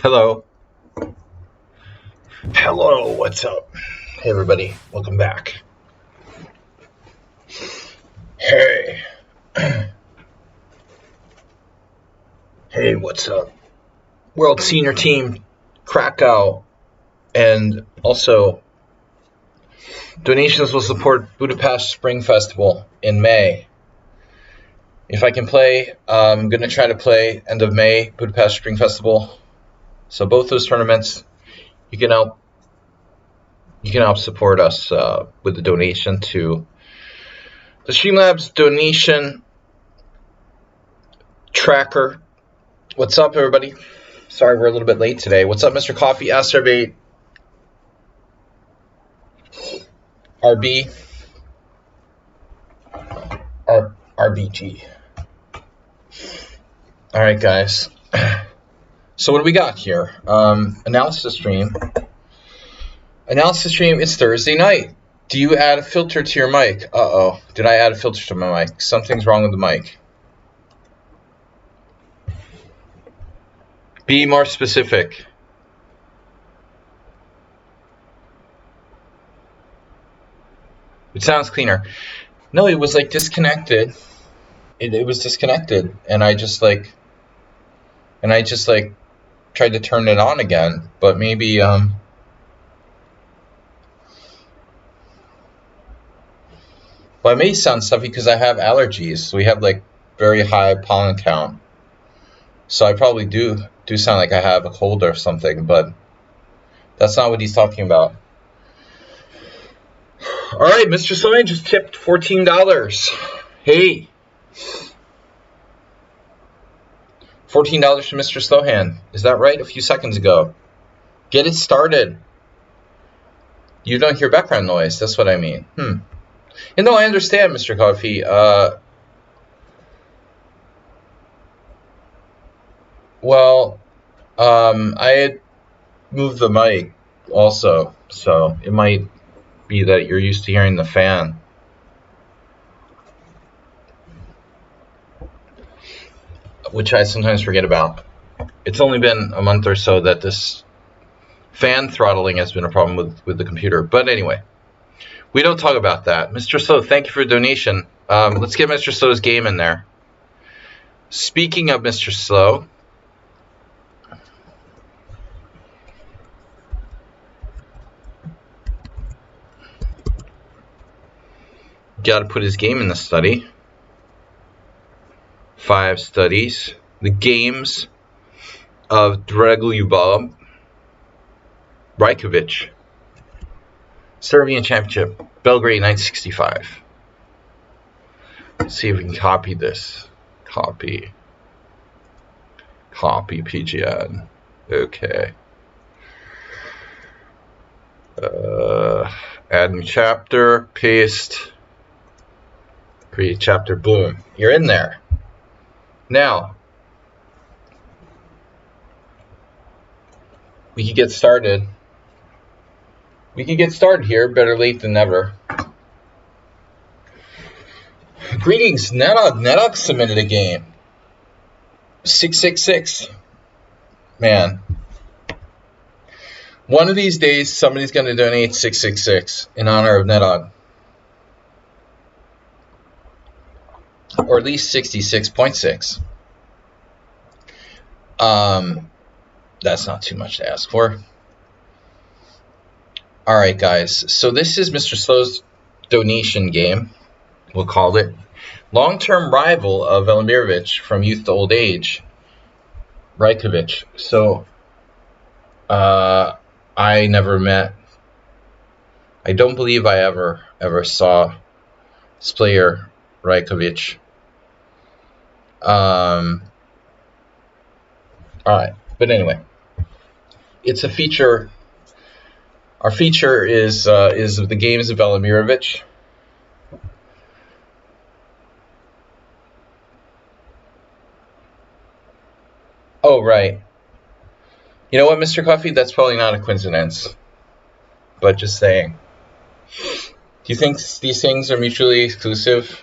Hello. Hello, what's up? Hey, everybody, welcome back. Hey. Hey, what's up? World Senior Team, Krakow, and also donations will support Budapest Spring Festival in May. If I can play, I'm going to try to play end of May, Budapest Spring Festival. So both those tournaments, you can help support us with the donation to the Streamlabs donation tracker. What's up, everybody? Sorry we're a little bit late today. What's up, Mr. Coffee, Acerbate, RB, RBG. All right, guys. So what do we got here? Analysis stream. Analysis stream, it's Thursday night. Do you add a filter to your mic? Uh-oh. Did I add a filter to my mic? Something's wrong with the mic. Be more specific. It sounds cleaner. No, it was like disconnected. It was disconnected, and I just like tried to turn it on again, but maybe well, it may sound stuffy because I have allergies. We have like very high pollen count, so I probably do sound like I have a cold or something, but that's not what he's talking about. All right, Mr. Sloan just tipped $14. Hey. $14 to Mr. Slowhand. Is that right? A few seconds ago. Get it started. You don't hear background noise. That's what I mean. And no, I understand, Mr. Coffee. Well, I had moved the mic also, so it might be that you're used to hearing the fan. Which I sometimes forget about. It's only been a month or so that this fan throttling has been a problem with the computer. But anyway, we don't talk about that. Mr. Slow, thank you for the donation. Let's get Mr. Slow's game in there. Speaking of Mr. Slow, got to put his game in the study. 5 studies. The games of Dragulubov Rajkovic. Serbian Championship, Belgrade 1965. Let's see if we can copy this. Copy PGN. Okay. Add new chapter, paste, create chapter, boom. You're in there. Now, we can get started. We can get started here. Better late than never. Greetings, Nedog. Nedog submitted a game. 666. Man. One of these days, somebody's going to donate 666 in honor of Nedog. Or at least 66.6. That's not too much to ask for. Alright, guys. So this is Mr. Slow's donation game, we'll call it. Long-term rival of Velimirovic from youth to old age, Rajkovic. So, I never met. I don't believe I ever saw this player, Rajkovic. Alright, but anyway, it's a feature. Our feature is the games of Velimirovic. Oh, right. You know what, Mr. Coffee? That's probably not a coincidence. But just saying. Do you think these things are mutually exclusive?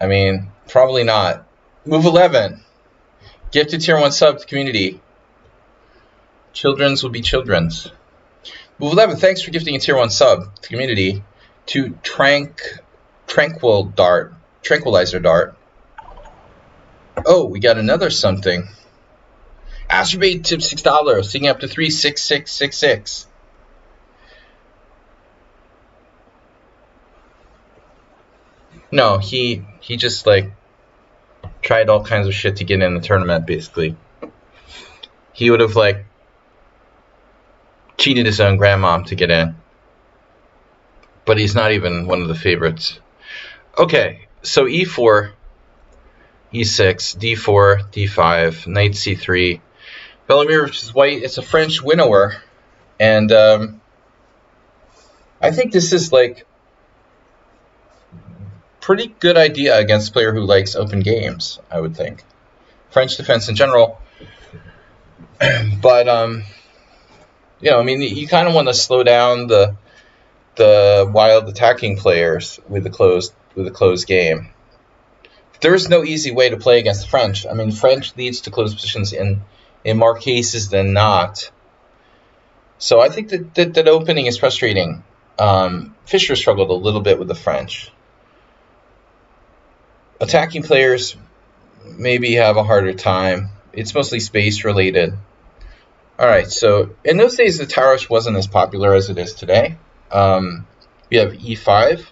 I mean, probably not. Move 11. Gifted tier 1 sub to the community. Children's will be children's. Move 11, thanks for gifting a tier 1 sub to the community. To Tranquilizer Dart. Oh, we got another something. Astrobate tip $6, seeking up to 36666. No, he just like tried all kinds of shit to get in the tournament, basically. He would have like cheated his own grandmom to get in. But he's not even one of the favorites. Okay, so e4, e6, d4, d5, knight c3. Bellemare versus white. It's a French winnower. And I think this is like pretty good idea against a player who likes open games, I would think. French defense in general. But you know, I mean, you kind of want to slow down the wild attacking players with the closed game. There's no easy way to play against the French. I mean, French leads to closed positions in more cases than not. So I think that opening is frustrating. Fischer struggled a little bit with the French. Attacking players maybe have a harder time. It's mostly space related. Alright, so in those days the Tarosh wasn't as popular as it is today. We have e5,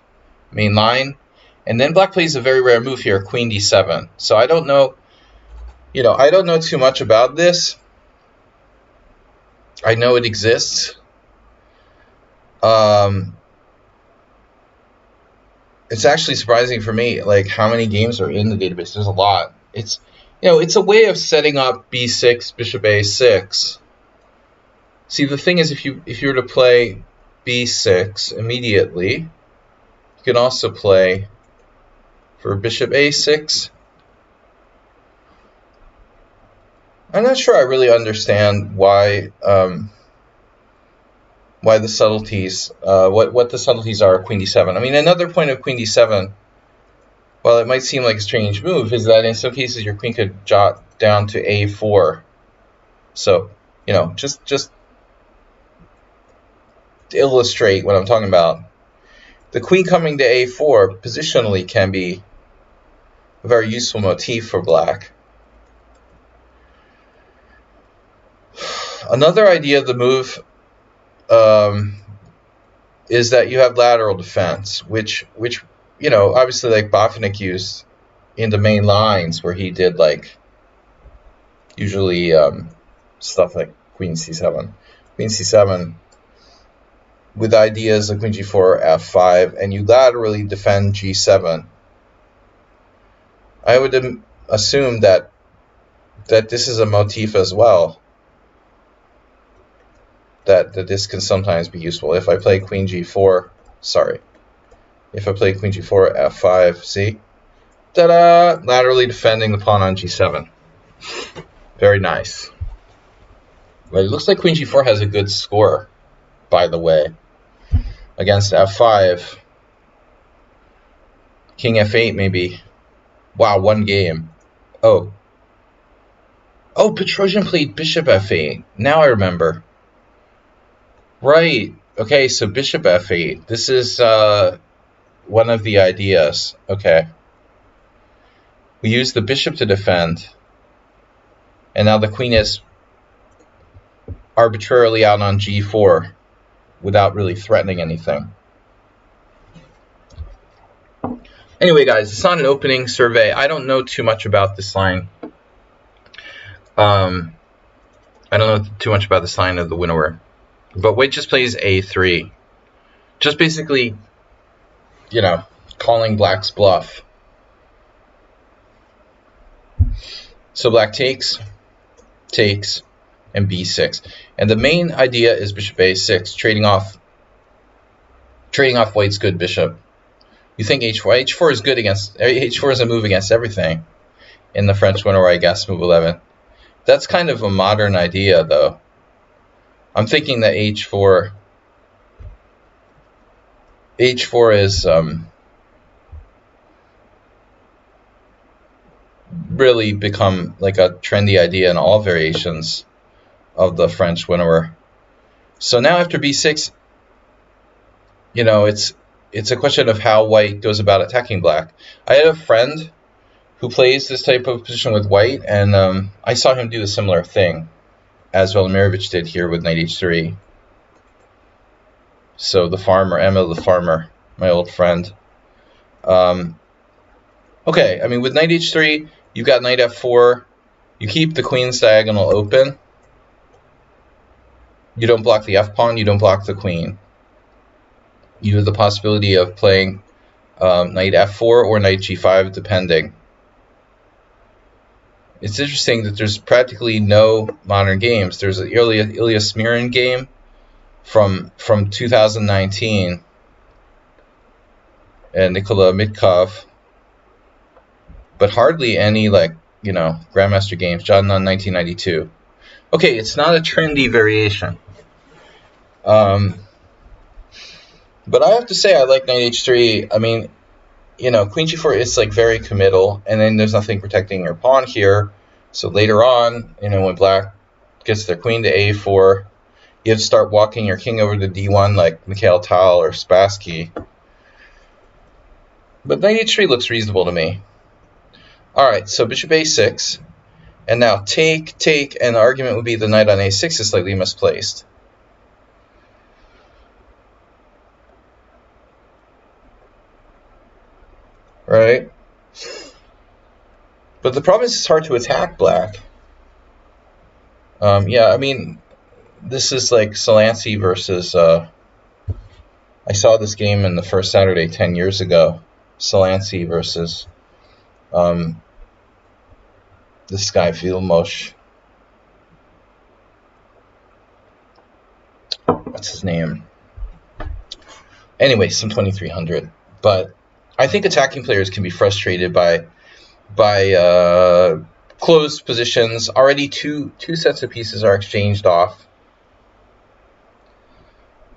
main line, and then black plays a very rare move here, queen d7. So I don't know, I don't know too much about this. I know it exists. It's actually surprising for me, like how many games are in the database. There's a lot. It's a way of setting up b6, bishop a6. See, the thing is, if you were to play b6 immediately, you can also play for bishop a6. I'm not sure I really understand why the subtleties, what the subtleties are of queen d7. I mean, another point of queen d7, while it might seem like a strange move, is that in some cases your queen could jot down to a4. So, just to illustrate what I'm talking about, the queen coming to a4 positionally can be a very useful motif for black. Another idea of the move is that you have lateral defense, which obviously like Botvinnik used in the main lines, where he did like usually stuff like queen c7, with ideas like queen g4, f5, and you laterally defend g7. I would assume that this is a motif as well. That this can sometimes be useful. If I play queen g4, f5, see? Ta-da! Laterally defending the pawn on g7. Very nice. But it looks like queen g4 has a good score, by the way, against f5. King f8 maybe. Wow, one game. Oh, Petrosian played bishop f8. Now I remember. Right. Okay, so bishop f8. This is one of the ideas. Okay. We use the bishop to defend. And now the queen is arbitrarily out on g4 without really threatening anything. Anyway, guys, it's not an opening survey. I don't know too much about this line. I don't know too much about this line of the winnower. But white just plays a3. Just basically, calling black's bluff. So black takes, and b6. And the main idea is bishop a6, trading off white's good bishop. You think h4? h4 is good against, h4 is a move against everything in the French winnower, I guess, move 11. That's kind of a modern idea, though. I'm thinking that h4 is really become like a trendy idea in all variations of the French winnower. So now after b6, you know, it's a question of how white goes about attacking black. I had a friend who plays this type of position with white, and I saw him do a similar thing as Velimirovich did here with knight h3. So the farmer, Emil the farmer, my old friend. Okay, I mean, with knight h3, you've got knight f4. You keep the queen's diagonal open. You don't block the f-pawn, you don't block the queen. You have the possibility of playing knight f4 or knight g5, depending. It's interesting that there's practically no modern games. There's an Ilya Smirin game from 2019, and Nikola Mitkov, but hardly any, like, you know, Grandmaster games. John on 1992. Okay, it's not a trendy variation. But I have to say I like knight h3. I mean, you know, queen g4 is like very committal, and then there's nothing protecting your pawn here. So later on, you know, when black gets their queen to a4, you have to start walking your king over to d1 like Mikhail Tal or Spassky. But knight h3 looks reasonable to me. Alright, so bishop a6, and now take, and the argument would be the knight on a6 is slightly misplaced. Right? But the problem is it's hard to attack black. Yeah, I mean, this is like Solansi versus, I saw this game in the first Saturday 10 years ago. Solansi versus this guy, Vilmos. What's his name? Anyway, some 2300. But I think attacking players can be frustrated by closed positions. Already two sets of pieces are exchanged off.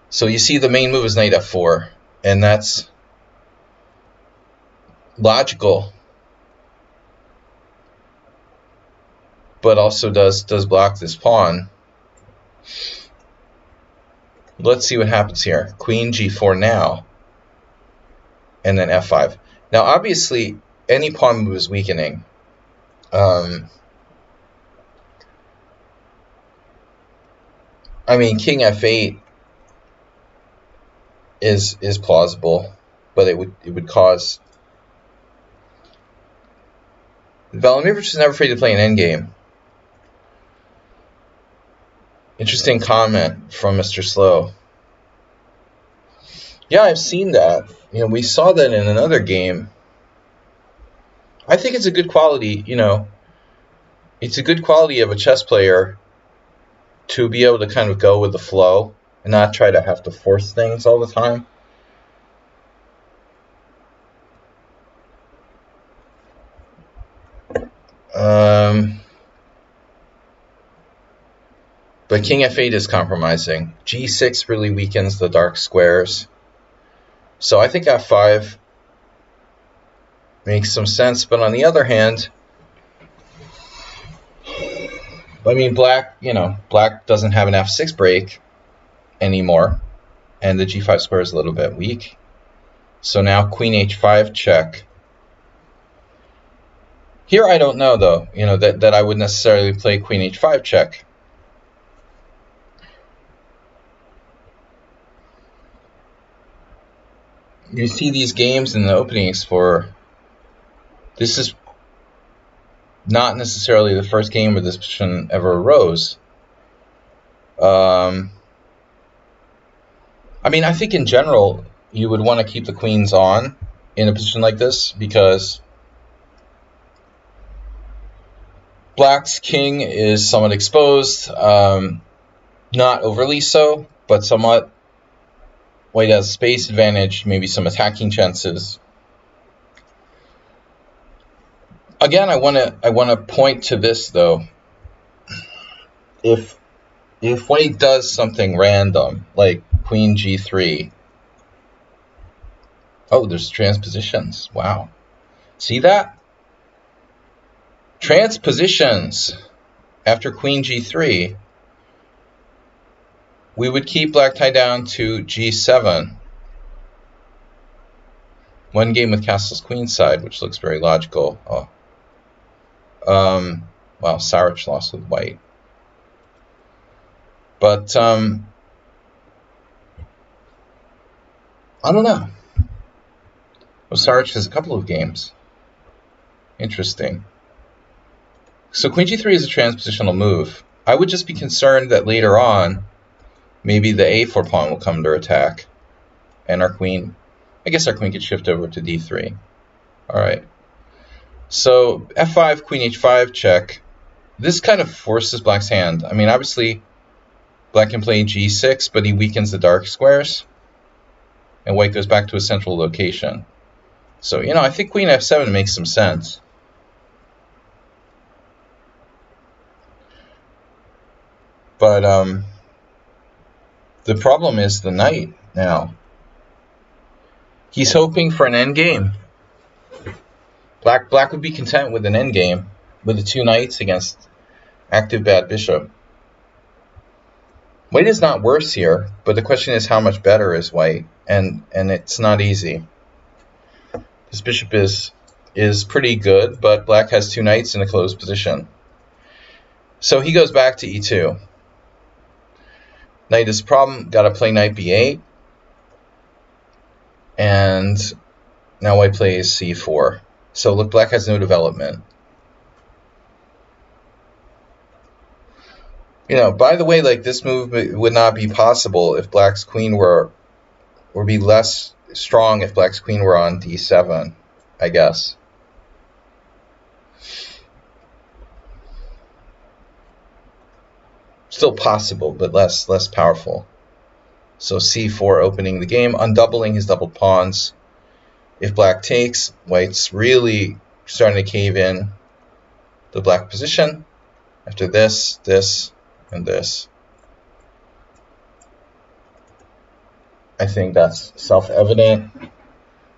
So you see the main move is knight f4, and that's logical, but also does block this pawn. Let's see what happens here. Queen g4 now, and then f5. Now obviously any pawn move is weakening. I mean, king f8 is plausible, but it would cause. Velimirovich is never afraid to play an endgame. Interesting comment from Mr. Slow. Yeah, I've seen that. You know, we saw that in another game. I think it's a good quality, you know, it's a good quality of a chess player to be able to kind of go with the flow and not try to have to force things all the time. But king f8 is compromising. g6 really weakens the dark squares. So I think f5 makes some sense. But on the other hand, I mean, black, you know, black doesn't have an f6 break anymore. And the g5 square is a little bit weak. So now queen h5 check. Here I don't know, though, you know, that I would necessarily play queen h5 check. You see these games in the Opening Explorer. This is not necessarily the first game where this position ever arose. I mean, I think in general you would want to keep the queens on in a position like this, because black's king is somewhat exposed, not overly so, but somewhat. White has space advantage, maybe some attacking chances. Again, I want to point to this though. If white does something random like queen g3, oh, there's transpositions. Wow, see that? Transpositions. After queen g3, we would keep black tied down to g7. One game with castles queenside, which looks very logical. Oh. Wow, Sarich lost with white. But I don't know. Well, Sarich has a couple of games. Interesting. So queen g3 is a transpositional move. I would just be concerned that later on, maybe the a4 pawn will come under attack. And our queen, I guess our queen could shift over to d3. Alright. So f5, queen h5 check. This kind of forces black's hand. I mean, obviously, black can play g6, but he weakens the dark squares. And white goes back to a central location. So, you know, I think queen f7 makes some sense. But the problem is the knight now. He's hoping for an endgame. Black would be content with an endgame with the two knights against active bad bishop. White is not worse here, but the question is how much better is white, and it's not easy. This bishop is pretty good, but black has two knights in a closed position. So he goes back to e2. Knight is a problem, gotta play knight b8. And now white plays c4. So look, black has no development. You know, by the way, like this move would not be possible if black's queen were, or be less strong if black's queen were on d7, I guess. Still possible, but less powerful. So c4 opening the game, undoubling his doubled pawns. If black takes, white's really starting to cave in the black position. After this, this, and this. I think that's self-evident.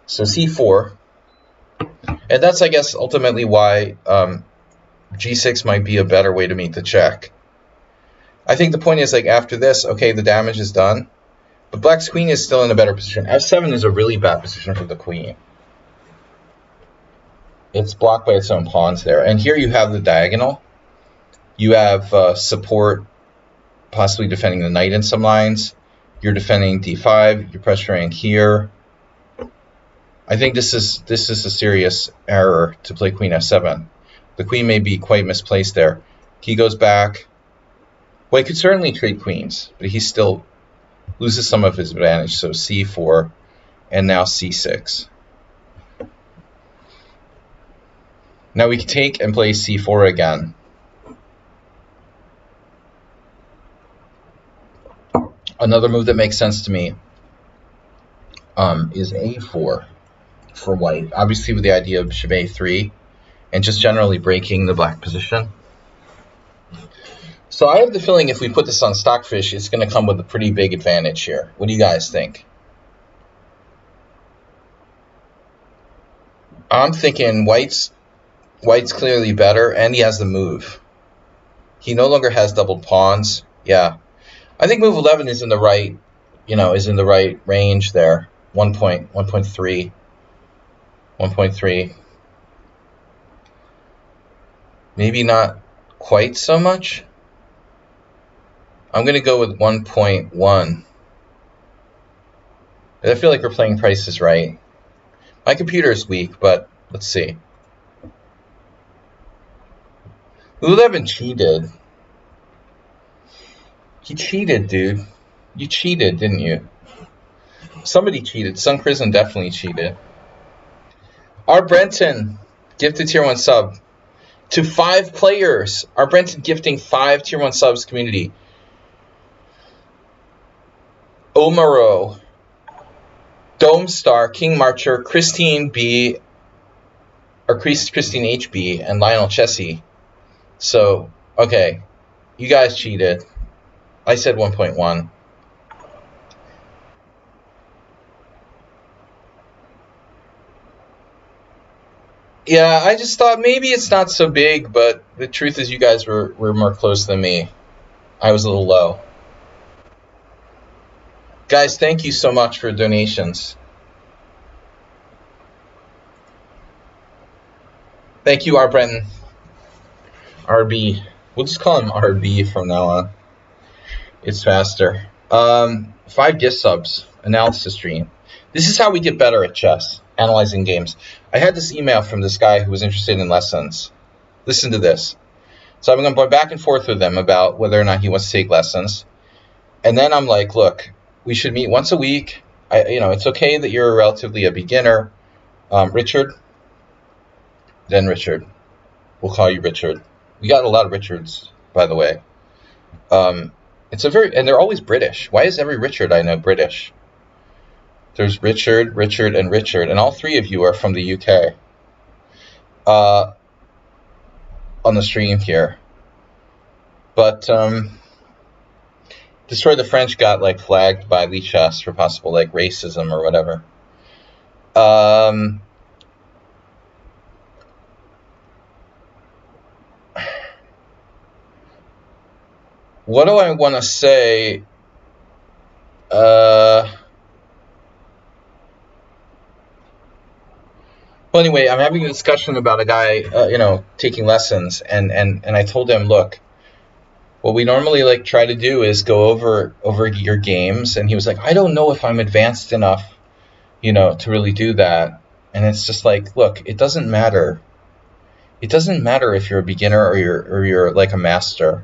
So c4. And that's, I guess, ultimately why g6 might be a better way to meet the check. I think the point is, like, after this, okay, the damage is done. But black's queen is still in a better position. f7 is a really bad position for the queen. It's blocked by its own pawns there. And here you have the diagonal. You have support, possibly defending the knight in some lines. You're defending d5. You're pressuring here. I think this is a serious error to play queen f7. The queen may be quite misplaced there. He goes back. Well, he could certainly trade queens, but he still loses some of his advantage. So c4 and now c6. Now we can take and play c4 again. Another move that makes sense to me is a4 for white. Obviously with the idea of bishop a3 and just generally breaking the black position. So I have the feeling if we put this on Stockfish, it's going to come with a pretty big advantage here. What do you guys think? I'm thinking white's clearly better, and he has the move. He no longer has doubled pawns. Yeah, I think move 11 is in the right, is in the right range there. 1.3, 1.3. Maybe not quite so much. I'm going to go with 1.1. I feel like we're playing Price is Right. My computer is weak, but let's see. Lulevin cheated. He cheated, dude. You cheated, didn't you? Somebody cheated. Sun Prison definitely cheated. R. Brenton gifted tier 1 sub to 5 players. R. Brenton gifting 5 tier 1 subs community. Omaro, Dome Star, King Marcher, Christine B, or Christine HB, and Lionel Chessy. So, okay, you guys cheated. I said 1.1. Yeah, I just thought maybe it's not so big, but the truth is you guys were more close than me. I was a little low. Guys, thank you so much for donations. Thank you, R. Brenton. RB. We'll just call him RB from now on. It's faster. 5 gift subs. Analysis stream. This is how we get better at chess. Analyzing games. I had this email from this guy who was interested in lessons. Listen to this. So I'm going to go back and forth with him about whether or not he wants to take lessons. And then I'm like, look, we should meet once a week. It's okay that you're relatively a beginner. Richard. Then Richard. We'll call you Richard. We got a lot of Richards, by the way. And they're always British. Why is every Richard I know British? There's Richard, and all 3 of you are from the UK. On the stream here. But Destroy the French got like flagged by lichess for possible like racism or whatever. What do I want to say? Well, anyway, I'm having a discussion about a guy, taking lessons, and I told him, look, what we normally like try to do is go over your games, and he was like, I don't know if I'm advanced enough, to really do that. And it's just like, look, it doesn't matter. It doesn't matter if you're a beginner or you're like a master.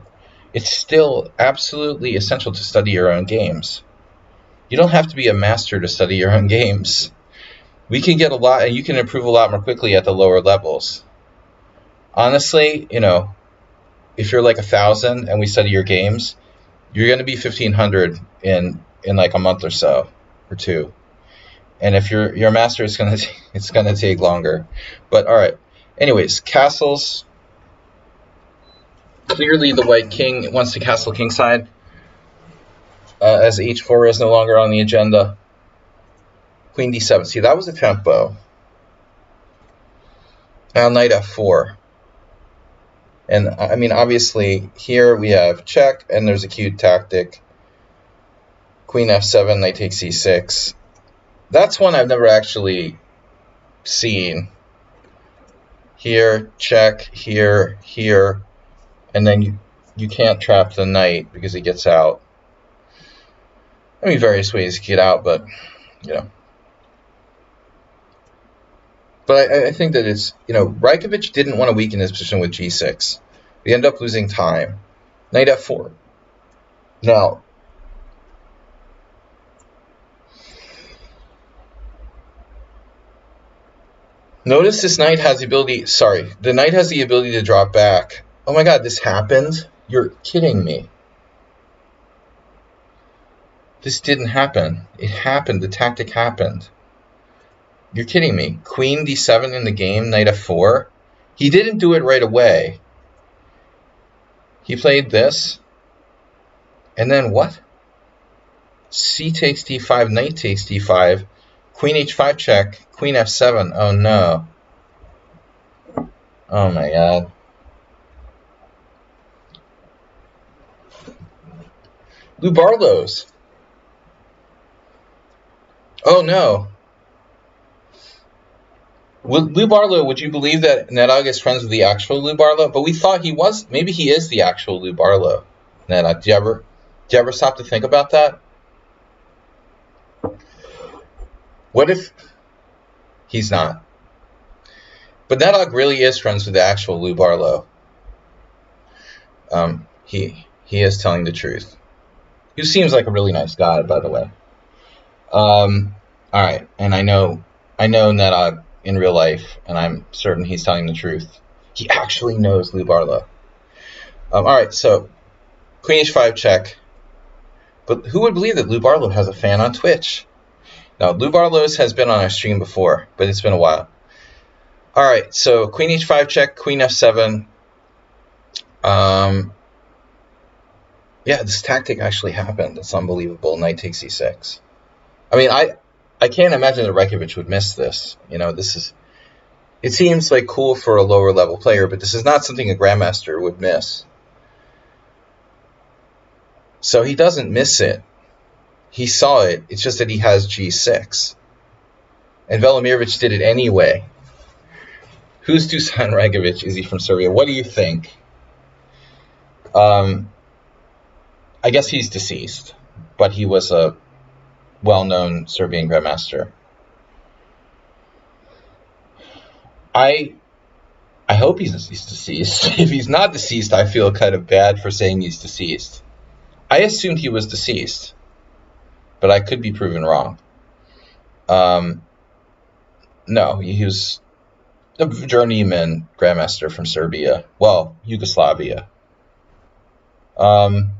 It's still absolutely essential to study your own games. You don't have to be a master to study your own games. We can get a lot, and you can improve a lot more quickly at the lower levels. Honestly, if you're like 1,000 and we study your games, you're going to be 1,500 in like a month or so, or 2. And if you're a master, it's gonna take longer. But all right. Anyways, castles. Clearly, the white king wants to castle kingside, as h4 is no longer on the agenda. Queen d7. See, that was a tempo. Now knight f4. And I mean, obviously, here we have check, and there's a cute tactic. Queen f7, knight takes e6. That's one I've never actually seen. Here, check, here, and then you can't trap the knight because he gets out. I mean, various ways to get out, but, But I think that it's, Rajkovic didn't want to weaken his position with g6. We end up losing time. Knight f4. Now, notice this knight has the ability, the knight has the ability to drop back. Oh my god, this happened? You're kidding me. This didn't happen. It happened. The tactic happened. You're kidding me. Queen d7 in the game, knight f4. He didn't do it right away. He played this. And then what? C takes d5, knight takes d5. Queen h5 check, queen f7. Oh no. Oh my god. Lou Barlow's. Oh no. Lou Barlow, would you believe that Nedog is friends with the actual Lou Barlow? But we thought he was, maybe he is the actual Lou Barlow. Nedog, do you ever stop to think about that? What if he's not? But Nedog really is friends with the actual Lou Barlow. He is telling the truth. He seems like a really nice guy, by the way. All right, and I know Nedog in real life, and I'm certain he's telling the truth. He actually knows Lou Barlow. All right, so Queen h5 check. But who would believe that Lou Barlow has a fan on Twitch? Now, Lou Barlow's has been on our stream before, but it's been a while. All right, so Queen h5 check, Queen f7. Yeah, this tactic actually happened. It's unbelievable. Knight takes e6. I mean, I can't imagine that Rajkovic would miss this. This is It seems like cool for a lower level player, but this is not something a grandmaster would miss. So he doesn't miss it. He saw it. It's just that he has g6. And Velimirovich did it anyway. Who's Dusan Ragovic? Is he from Serbia? What do you think? I guess he's deceased, but he was a well-known Serbian grandmaster. I hope he's deceased. If he's not deceased, I feel kind of bad for saying he's deceased. I assumed he was deceased, but I could be proven wrong. No, he was a journeyman grandmaster from Serbia. Well, Yugoslavia. Dusan.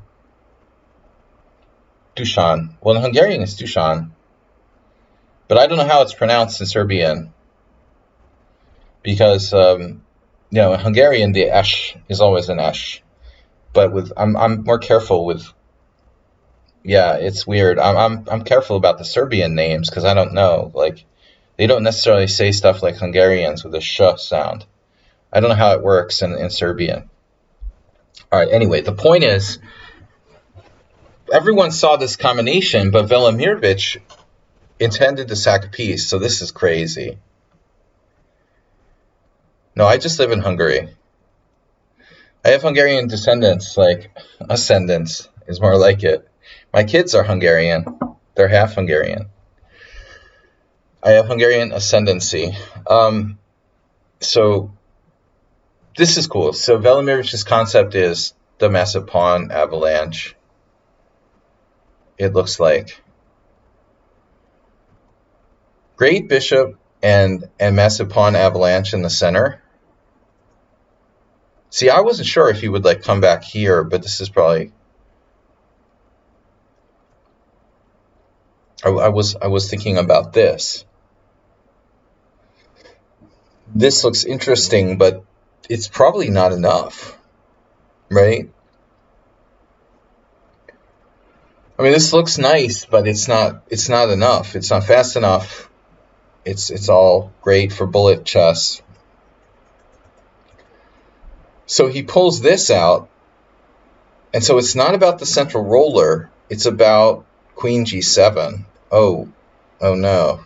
Well, in Hungarian it's Dusan. But I don't know how it's pronounced in Serbian. Because, in Hungarian the esh is always an esh. But I'm more careful with, yeah, it's weird. I'm careful about the Serbian names because I don't know. Like, they don't necessarily say stuff like Hungarians with a sh sound. I don't know how it works in Serbian. All right, anyway, the point is, everyone saw this combination, but Velimirovich intended to sack a piece, so this is crazy. No, I just live in Hungary. I have Hungarian descendants, like ascendants is more like it. My kids are Hungarian. They're half Hungarian. I have Hungarian ascendancy. So this is cool. So Velimirich's concept is the massive pawn avalanche. It looks like great bishop and massive pawn avalanche in the center. See, I wasn't sure if he would like come back here, but this is probably. I was thinking about this. This looks interesting, but it's probably not enough, right? I mean, this looks nice, but it's not enough. It's not fast enough. It's all great for bullet chess. So he pulls this out, and so it's not about the central roller. It's about Queen G7. Oh no.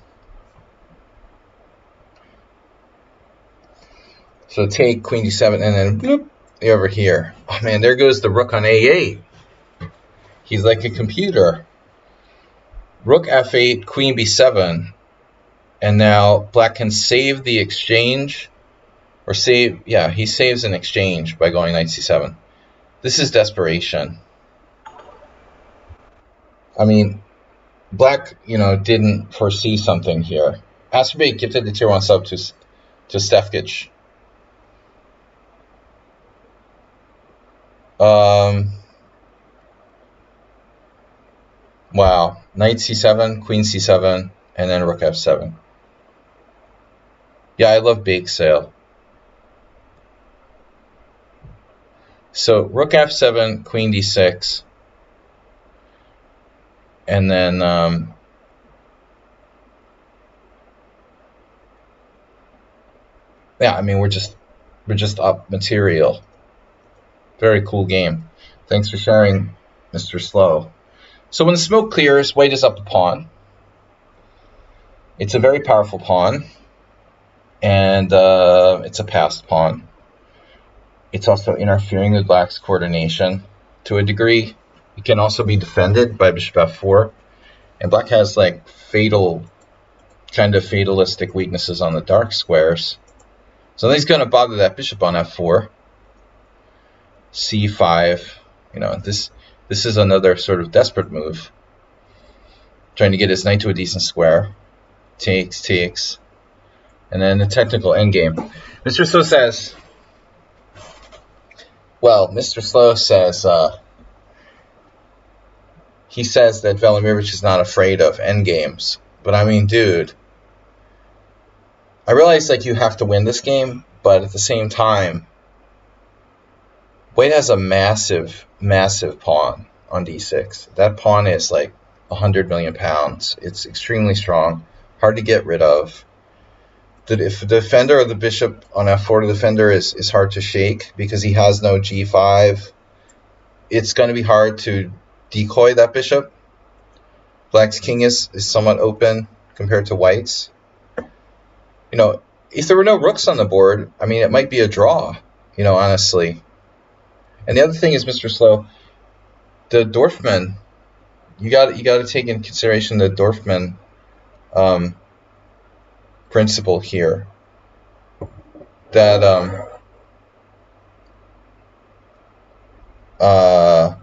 So take Queen G7 and then bloop, you're over here. Oh man, there goes the rook on A8. He's like a computer. Rook F8, Queen B7. And now black can save the exchange. Or save, yeah, he saves an exchange by going Knight C7. This is desperation. I mean, black, didn't foresee something here. Astrobate gifted the tier 1 sub to Stefkic. Wow. Knight C7, Queen C7, and then Rook F7. Yeah, I love bake sale. So Rook F7, Queen D6, and then yeah, I mean we're just up material. Very cool game. Thanks for sharing, Mr. Slow. So when the smoke clears, white is up a pawn. It's a very powerful pawn, and it's a passed pawn. It's also interfering with black's coordination to a degree. It can also be defended by bishop f4. And black has like kind of fatalistic weaknesses on the dark squares. So he's going to bother that bishop on f4. c5. This is another sort of desperate move. Trying to get his knight to a decent square. Takes. And then the technical endgame. Mr. Slow says... Well, Mr. Slow says... he says that Velimirovich is not afraid of endgames. But I mean, dude... I realize like you have to win this game, but at the same time... White has a massive, massive pawn on d6. That pawn is like 100 million pounds. It's extremely strong, hard to get rid of. that if the defender of the bishop on f4 to the defender is hard to shake because he has no g5, it's going to be hard to decoy that bishop. Black's king is somewhat open compared to white's. You know, if there were no rooks on the board, I mean, it might be a draw, you know, honestly. And the other thing is, Mr. Slow, the Dorfman, you got to take into consideration the Dorfman principle here. That the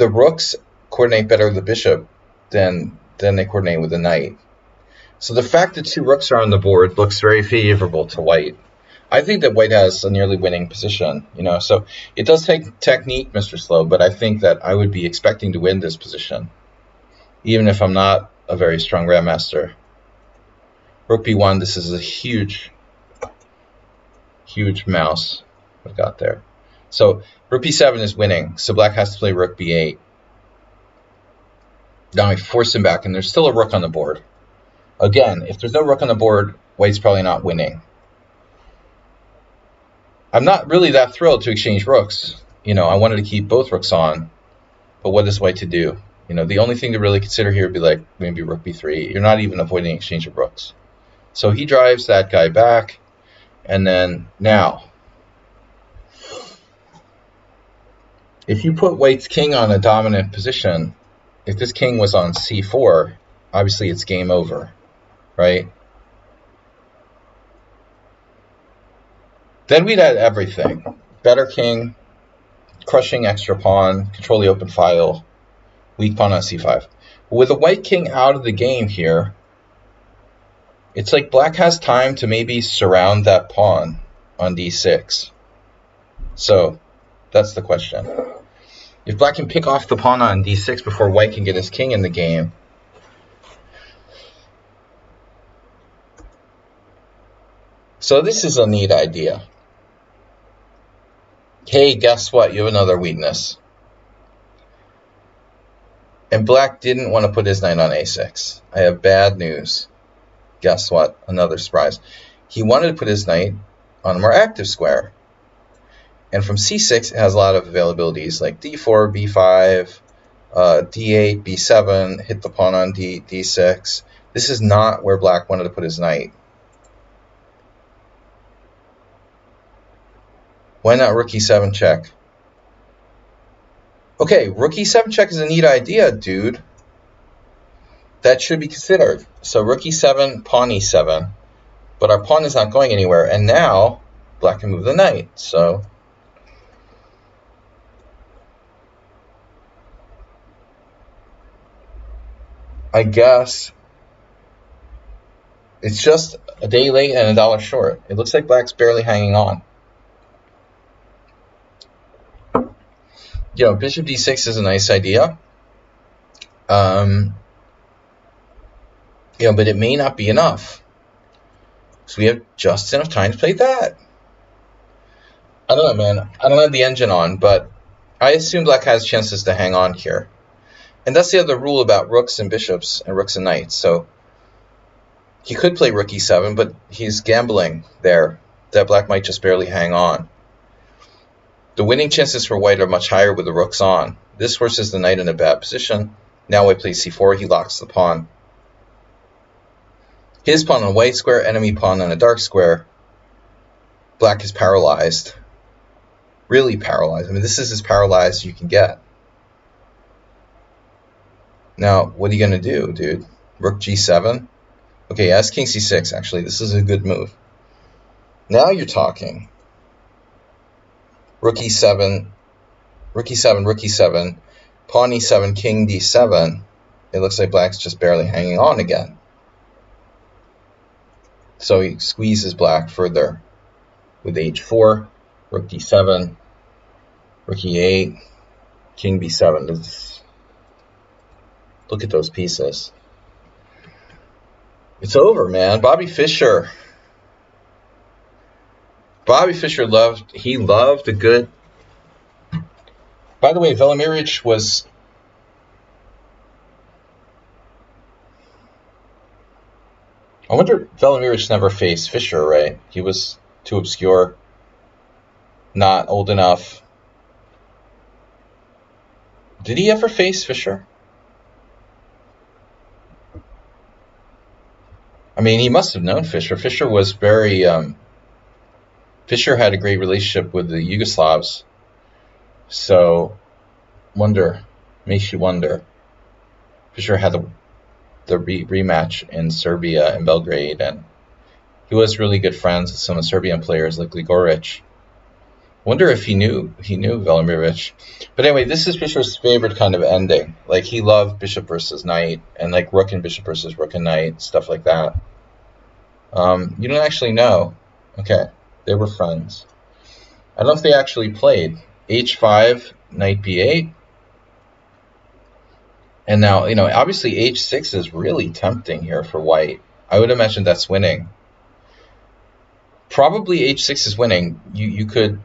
rooks coordinate better with the bishop than they coordinate with the knight. So the fact that two rooks are on the board looks very favorable to white. I think that white has a nearly winning position, you know. So it does take technique, Mr. Slow, but I think that I would be expecting to win this position, even if I'm not a very strong grandmaster. Rook b1, this is a huge mouse I've got there. So rook b7 is winning, so black has to play rook b8. Now I force him back, and there's still a rook on the board. Again, if there's no rook on the board, white's probably not winning. I'm not really that thrilled to exchange rooks. You know, I wanted to keep both rooks on, but what is white to do? You know, the only thing to really consider here would be like maybe rook b3. You're not even avoiding exchange of rooks. So he drives that guy back, and then now, if you put white's king on a dominant position, if this king was on c4, obviously it's game over, right? Then we'd add everything. Better king, crushing extra pawn, control the open file, weak pawn on c5. With the white king out of the game here, it's like black has time to maybe surround that pawn on d6. So that's the question. If black can pick off the pawn on d6 before white can get his king in the game, so this is a neat idea. Hey, guess what? You have another weakness. And black didn't want to put his knight on a6. I have bad news. Guess what? Another surprise. He wanted to put his knight on a more active square. And from c6, it has a lot of availabilities like d4, b5, d8, b7, hit the pawn on d6. This is not where black wanted to put his knight. Why not rook e7 check? Okay, rook e7 check is a neat idea, dude. That should be considered. So rook e7, pawn e7. But our pawn is not going anywhere. And now, black can move the knight. So I guess it's just a day late and $1 short. It looks like black's barely hanging on. You know, bishop d6 is a nice idea. You know, but it may not be enough. So we have just enough time to play that. I don't know, man. I don't have the engine on, but I assume black has chances to hang on here. And that's the other rule about rooks and bishops and rooks and knights. So he could play rook e7, but he's gambling there that black might just barely hang on. The winning chances for white are much higher with the rooks on. This forces the knight in a bad position. Now white plays c4, he locks the pawn. His pawn on a white square, enemy pawn on a dark square. Black is paralyzed. Really paralyzed. I mean, this is as paralyzed as you can get. Now, what are you going to do, dude? Rook g7? Okay, as king c6, actually. This is a good move. Now you're talking. Rook e7, rook e7, rook e7, pawn e7, king d7. It looks like black's just barely hanging on again. So he squeezes black further with h4, rook d7, rook e8, king b7. Look at those pieces. It's over, man. Bobby Fischer loved a good. By the way, Velimirovich was I wonder, Velimirovich never faced Fischer, right? He was too obscure, not old enough. Did he ever face Fischer? I mean, he must have known Fischer. Fischer was very. Fischer had a great relationship with the Yugoslavs. So, wonder. Makes you wonder. Fischer had the rematch in Serbia in Belgrade, and he was really good friends with some of the Serbian players like Ligoric. Wonder if he knew Velimirovich. But anyway, this is Fischer's favorite kind of ending. Like, he loved bishop versus knight, and like rook and bishop versus rook and knight, stuff like that. You don't actually know. Okay, they were friends. I don't know if they actually played. H5, knight b8. And now, obviously h6 is really tempting here for white. I would imagine that's winning. Probably h6 is winning. You could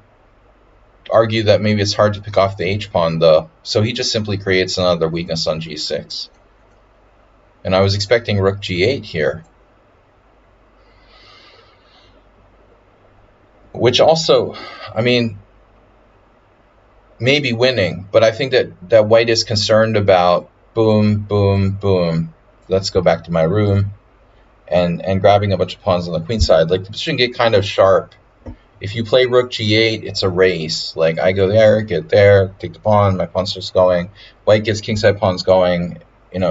argue that maybe it's hard to pick off the h-pawn, though. So he just simply creates another weakness on g6. And I was expecting rook g8 here. Which also, I mean, maybe winning, but I think that white is concerned about boom, boom, boom. Let's go back to my room, and grabbing a bunch of pawns on the queen side. Like, the position get kind of sharp. If you play rook g8, it's a race. Like, I go there, get there, take the pawn, my pawn starts going. White gets kingside pawns going.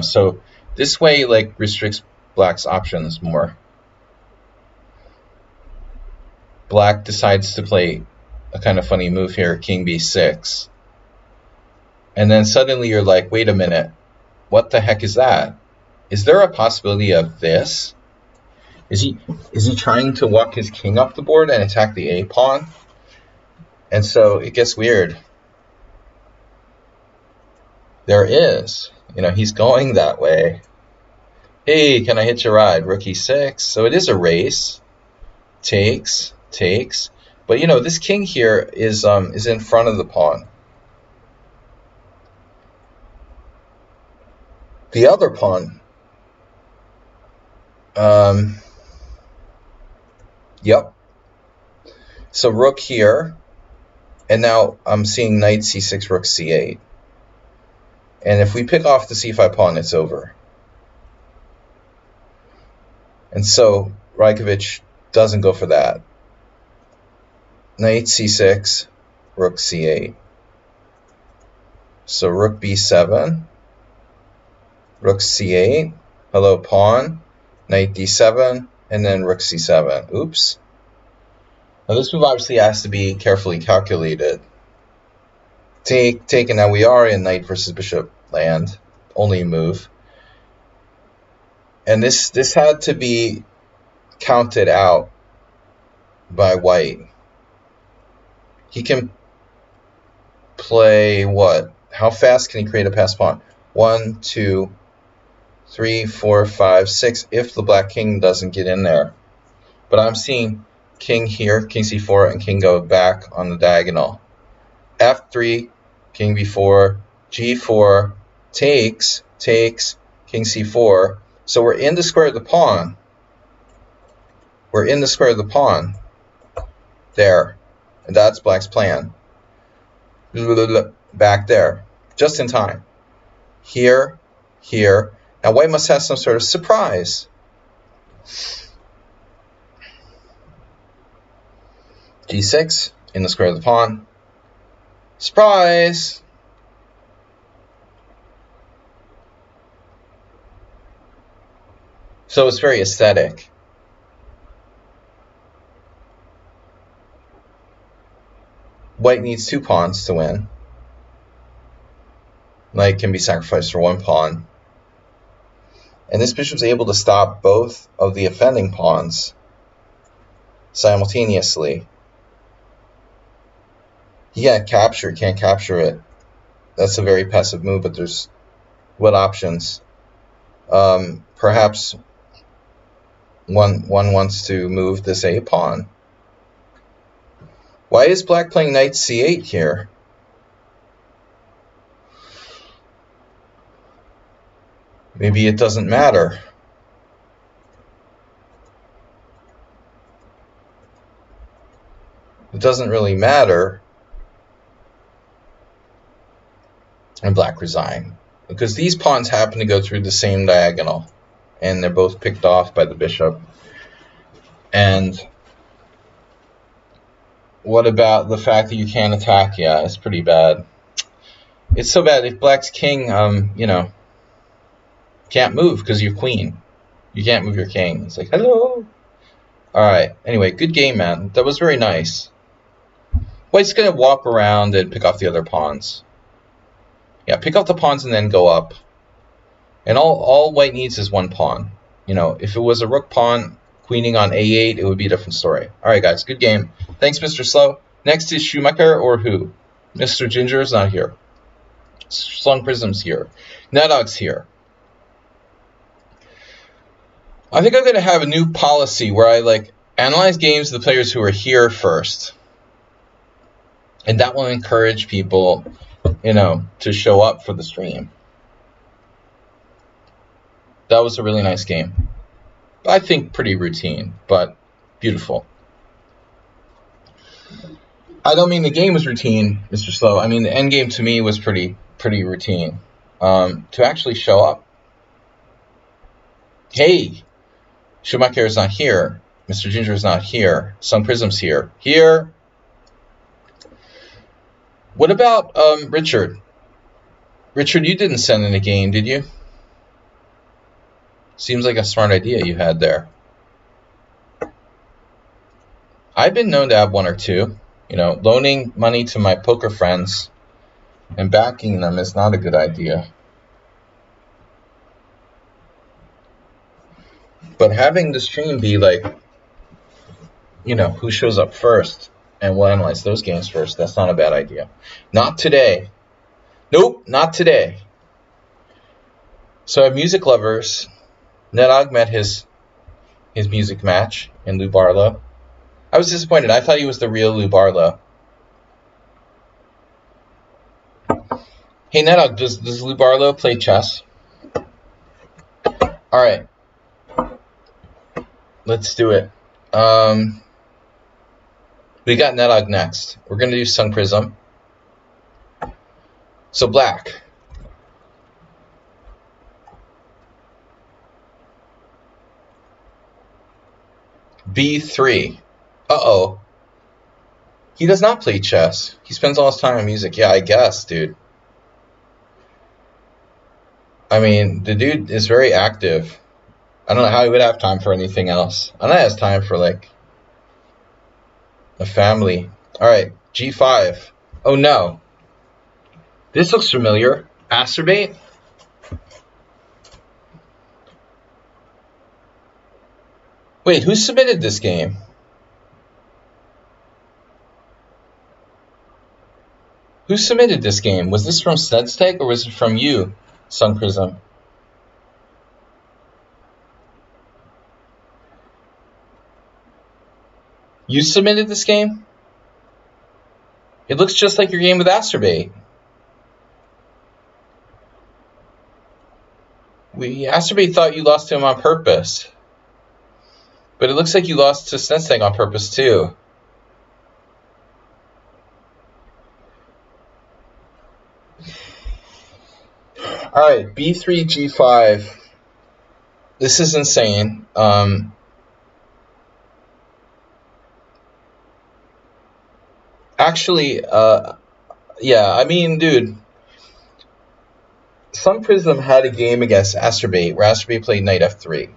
So this way, like, restricts black's options more. Black decides to play a kind of funny move here, king b6. And then suddenly you're like, wait a minute, what the heck is that? Is there a possibility of this? Is he trying to walk his king up the board and attack the a pawn? And so it gets weird. There is. He's going that way. Hey, can I hitch a ride? Rook e6. So it is a race. Takes. But this king here is in front of the pawn. The other pawn. Yep. So rook here, and now I'm seeing knight c6, rook c8. And if we pick off the c5 pawn, it's over. And so Rajkovic doesn't go for that. Knight c6, rook c8. So rook b7, rook c8, hello pawn, knight d7, and then rook c7. Oops. Now this move obviously has to be carefully calculated. Take, and now we are in knight versus bishop land, only move. And this had to be counted out by white. He can play what? How fast can he create a passed pawn? 1, 2, 3, 4, 5, 6, if the black king doesn't get in there. But I'm seeing king here, king c4, and king go back on the diagonal. f3, king b4, g4, takes, king c4. So we're in the square of the pawn. We're in the square of the pawn. There. And that's black's plan. Back there. Just in time. Here. Now white must have some sort of surprise. g6 in the square of the pawn. Surprise! So it's very aesthetic. White needs 2 pawns to win. Knight can be sacrificed for 1 pawn. And this bishop's able to stop both of the offending pawns simultaneously. He can't capture it. That's a very passive move, but there's what options? Perhaps one wants to move this a pawn. Why is black playing knight c8 here? Maybe it doesn't matter. it doesn't really matter. And black resign. Because these pawns happen to go through the same diagonal. And they're both picked off by the bishop. And what about the fact that you can't attack? Yeah, it's pretty bad. It's so bad. If black's king, you know, can't move because you're queen. You can't move your king. It's like, hello. Alright, anyway, good game, man. That was very nice. White's going to walk around and pick off the other pawns. Yeah, pick off the pawns and then go up. And all white needs is one pawn. You know, if it was a rook pawn queening on a8, it would be a different story. Alright, guys, good game. Thanks, Mr. Slow. Next is Schumacher or who? Mr. Ginger is not here. Slung Prism's here. Nedog's here. I think I'm going to have a new policy where I, like, analyze games of the players who are here first. And that will encourage people, you know, to show up for the stream. That was a really nice game. I think pretty routine, but beautiful. I don't mean the game was routine, Mr. Slow. I mean the end game to me was pretty routine. To actually show up. Hey, Schumacher is not here. Mr. Ginger is not here. Sun Prism's here. Here. What about Richard? Richard, you didn't send in a game, did you? Seems like a smart idea you had there. I've been known to have one or two. You know, loaning money to my poker friends and backing them is not a good idea. But having the stream be like, you know, who shows up first, and we'll analyze those games first, that's not a bad idea. Not today. Nope, not today. So, music lovers, Nedog met his music match in Lou Barlow. I was disappointed. I thought he was the real Lou Barlow. Hey, Nedog, does Lou Barlow play chess? All right. Let's do it. We got Nedog next. We're going to do Sun Prism. So black. B3. Uh-oh. He does not play chess. He spends all his time on music. Yeah, I guess, dude. I mean, the dude is very active. I don't know how he would have time for anything else. I know he has time for, like, a family. Alright, G5. Oh, no. This looks familiar. Acerbate? Wait, who submitted this game? Who submitted this game? Was this from Snedsteg or was it from you, Sun Prism? You submitted this game? It looks just like your game with Acerbate. Acerbate thought you lost to him on purpose. But it looks like you lost to Snedsteg on purpose too. Alright, B3, G5. This is insane. Actually, yeah, I mean, dude. Sun Prism had a game against Acerbate where Acerbate played knight f3.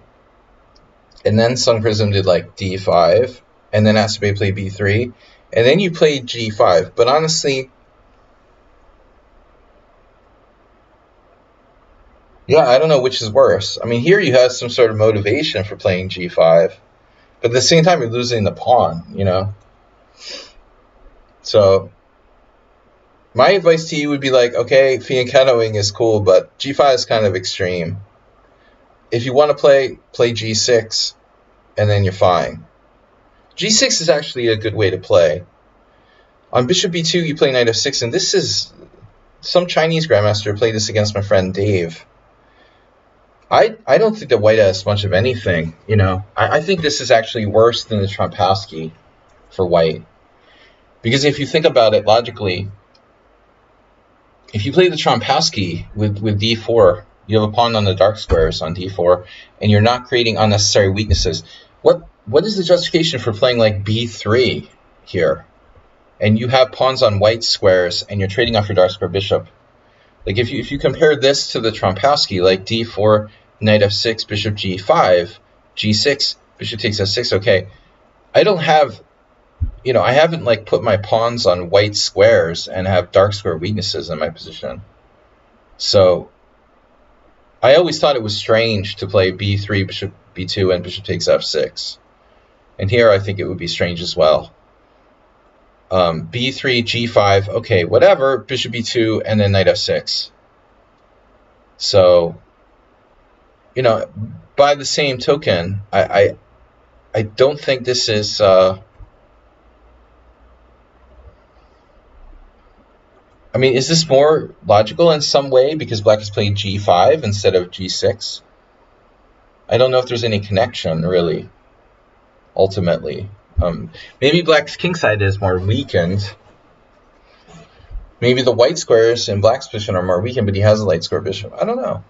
And then Sun Prism did like d5. And then Acerbate played b3. And then you played g5. But honestly, yeah, I don't know which is worse. I mean, here you have some sort of motivation for playing g5. But at the same time, you're losing the pawn, you know? So, my advice to you would be like, okay, fianchettoing is cool, but g5 is kind of extreme. If you want to play g6, and then you're fine. g6 is actually a good way to play. On bishop b2, you play knight f6, and this is... Some Chinese grandmaster played this against my friend Dave. I don't think that white has much of anything, you know. I think this is actually worse than the Trompowsky for white. Because if you think about it logically, if you play the Trompowsky with d4, you have a pawn on the dark squares on d4, and you're not creating unnecessary weaknesses. What is the justification for playing like b3 here? And you have pawns on white squares, and you're trading off your dark square bishop. Like if you compare this to the Trompowsky, like d4, knight f6, bishop g5, g6, bishop takes f6. Okay, I don't have, I haven't like put my pawns on white squares and have dark square weaknesses in my position. So I always thought it was strange to play b3, bishop b2, and bishop takes f6. And here I think it would be strange as well. b3, g5, okay, whatever, bishop b2, and then knight f6. So, by the same token, I don't think this is... is this more logical in some way because black has played g5 instead of g6? I don't know if there's any connection, really, ultimately. Maybe black's kingside is more weakened. Maybe the white squares in black's position are more weakened, but he has a light square bishop. I don't know.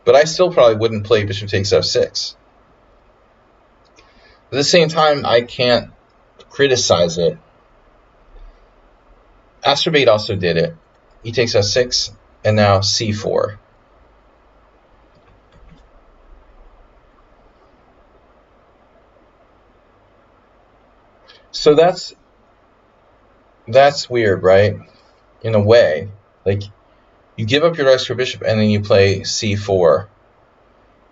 But I still probably wouldn't play bishop takes f6. At the same time, I can't criticize it. Astrobate also did it. E takes f6, and now c4. So that's weird, right? In a way, like you give up your dark square bishop and then you play c4.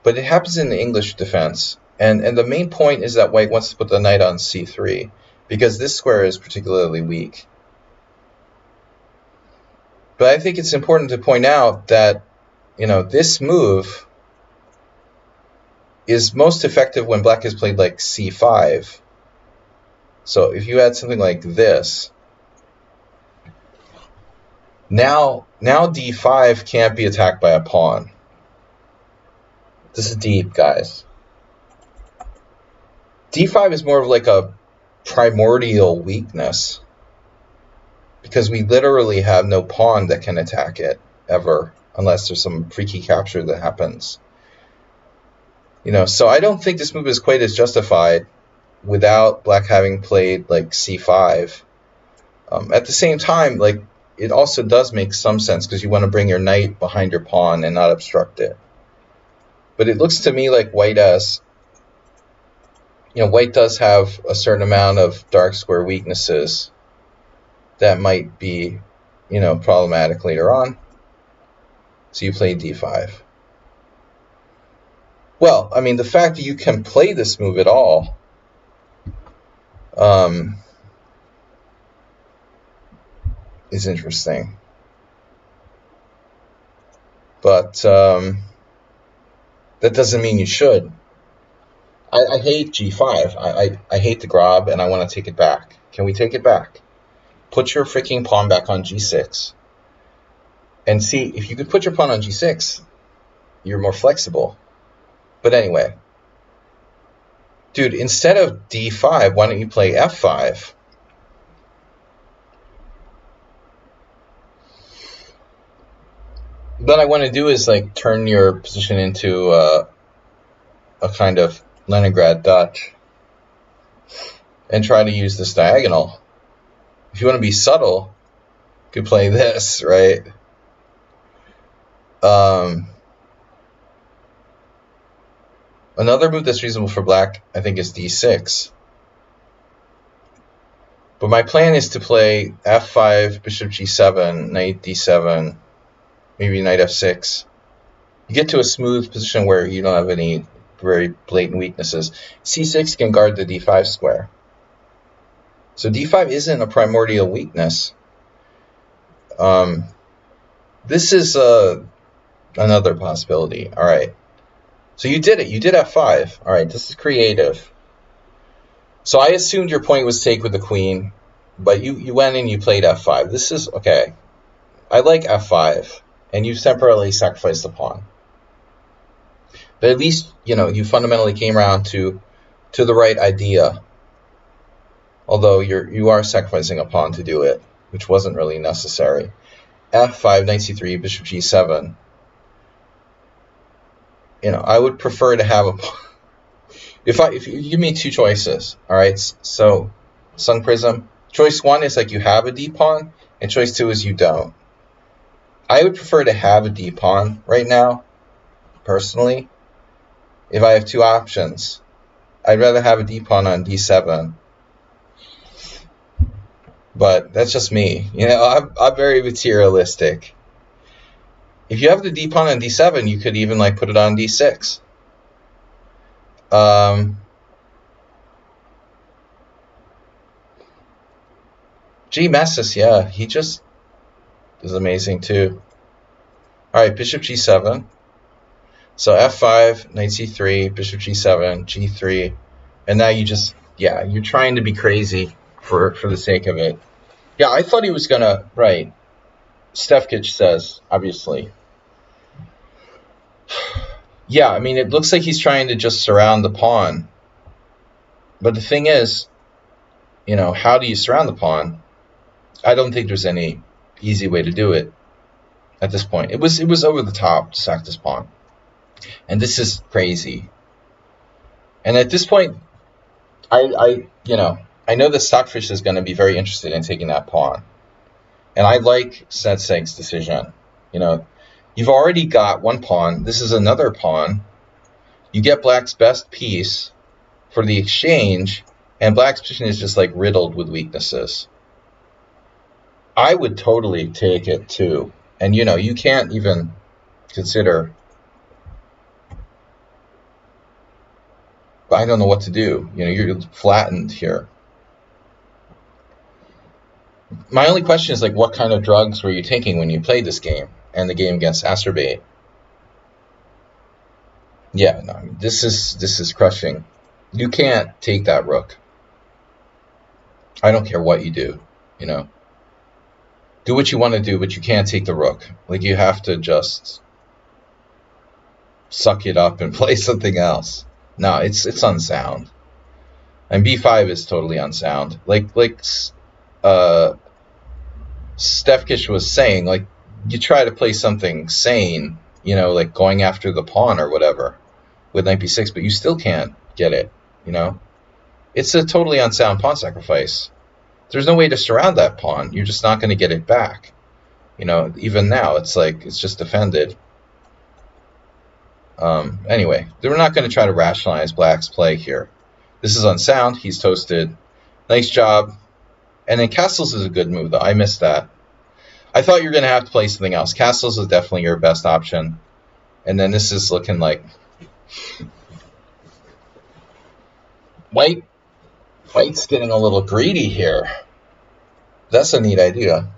But it happens in the English defense, and the main point is that white wants to put the knight on c3 because this square is particularly weak. But I think it's important to point out that, this move is most effective when black has played like c5. So if you had something like this, now d5 can't be attacked by a pawn. This is deep, guys. d5 is more of like a primordial weakness, because we literally have no pawn that can attack it, ever, unless there's some freaky capture that happens. So I don't think this move is quite as justified without black having played like c5. At the same time, like, it also does make some sense, because you want to bring your knight behind your pawn and not obstruct it. But it looks to me like white does have a certain amount of dark square weaknesses that might be, problematic later on. So you play d5. Well, the fact that you can play this move at all is interesting. But that doesn't mean you should. I hate g5. I hate the grob, and I want to take it back. Can we take it back? Put your freaking pawn back on g6. And see, if you could put your pawn on g6, you're more flexible. But anyway. Dude, instead of d5, why don't you play f5? What I want to do is, like, turn your position into a kind of Leningrad Dutch. And try to use this diagonal. If you want to be subtle, you could play this, right? Another move that's reasonable for black, I think, is d6. But my plan is to play f5, bishop g7, knight d7, maybe knight f6. You get to a smooth position where you don't have any very blatant weaknesses. c6 can guard the d5 square. So d5 isn't a primordial weakness. This is another possibility. All right. So you did it. You did f5. All right. This is creative. So I assumed your point was take with the queen, but you went and you played f5. This is okay. I like f5, and you temporarily sacrificed the pawn. But at least you fundamentally came around to the right idea. although you are sacrificing a pawn to do it, which wasn't really necessary. F5, knight c3, bishop g7. I would prefer to have a pawn. If you give me two choices, all right. So, Sun Prism. Choice one is like you have a d pawn, and choice two is you don't. I would prefer to have a d pawn right now, personally. If I have two options, I'd rather have a d pawn on d7. But that's just me. I'm very materialistic. If you have the d pawn on d7, you could even like put it on d6. G Messis, yeah, he just is amazing too. All right, bishop g7. So f5, knight c3, bishop g7, g3, and now you're trying to be crazy for the sake of it. Yeah, I thought he was gonna, right. Stefkich says, obviously. Yeah, I mean, it looks like he's trying to just surround the pawn. But the thing is, how do you surround the pawn? I don't think there's any easy way to do it at this point. It was over the top to sack this pawn. And this is crazy. And at this point, I know that Stockfish is going to be very interested in taking that pawn. And I like Setseg's decision. You've already got one pawn. This is another pawn. You get Black's best piece for the exchange, and Black's position is just like riddled with weaknesses. I would totally take it too. And you can't even consider, I don't know what to do. You're flattened here. My only question is like, what kind of drugs were you taking when you played this game and the game against Acerbate? Yeah, no, this is crushing. You can't take that rook. I don't care what you do, Do what you want to do, but you can't take the rook. Like, you have to just suck it up and play something else. No, it's unsound. And b5 is totally unsound. Like Stefkish was saying, like, you try to play something sane, like going after the pawn or whatever with knight b6, but you still can't get it, It's a totally unsound pawn sacrifice. There's no way to surround that pawn. You're just not going to get it back. Even now, it's like, it's just defended. Anyway, we're not going to try to rationalize Black's play here. This is unsound. He's toasted. Nice job. And then castles is a good move, though. I missed that. I thought you were going to have to play something else. Castles is definitely your best option. And then this is looking like White's getting a little greedy here. That's a neat idea.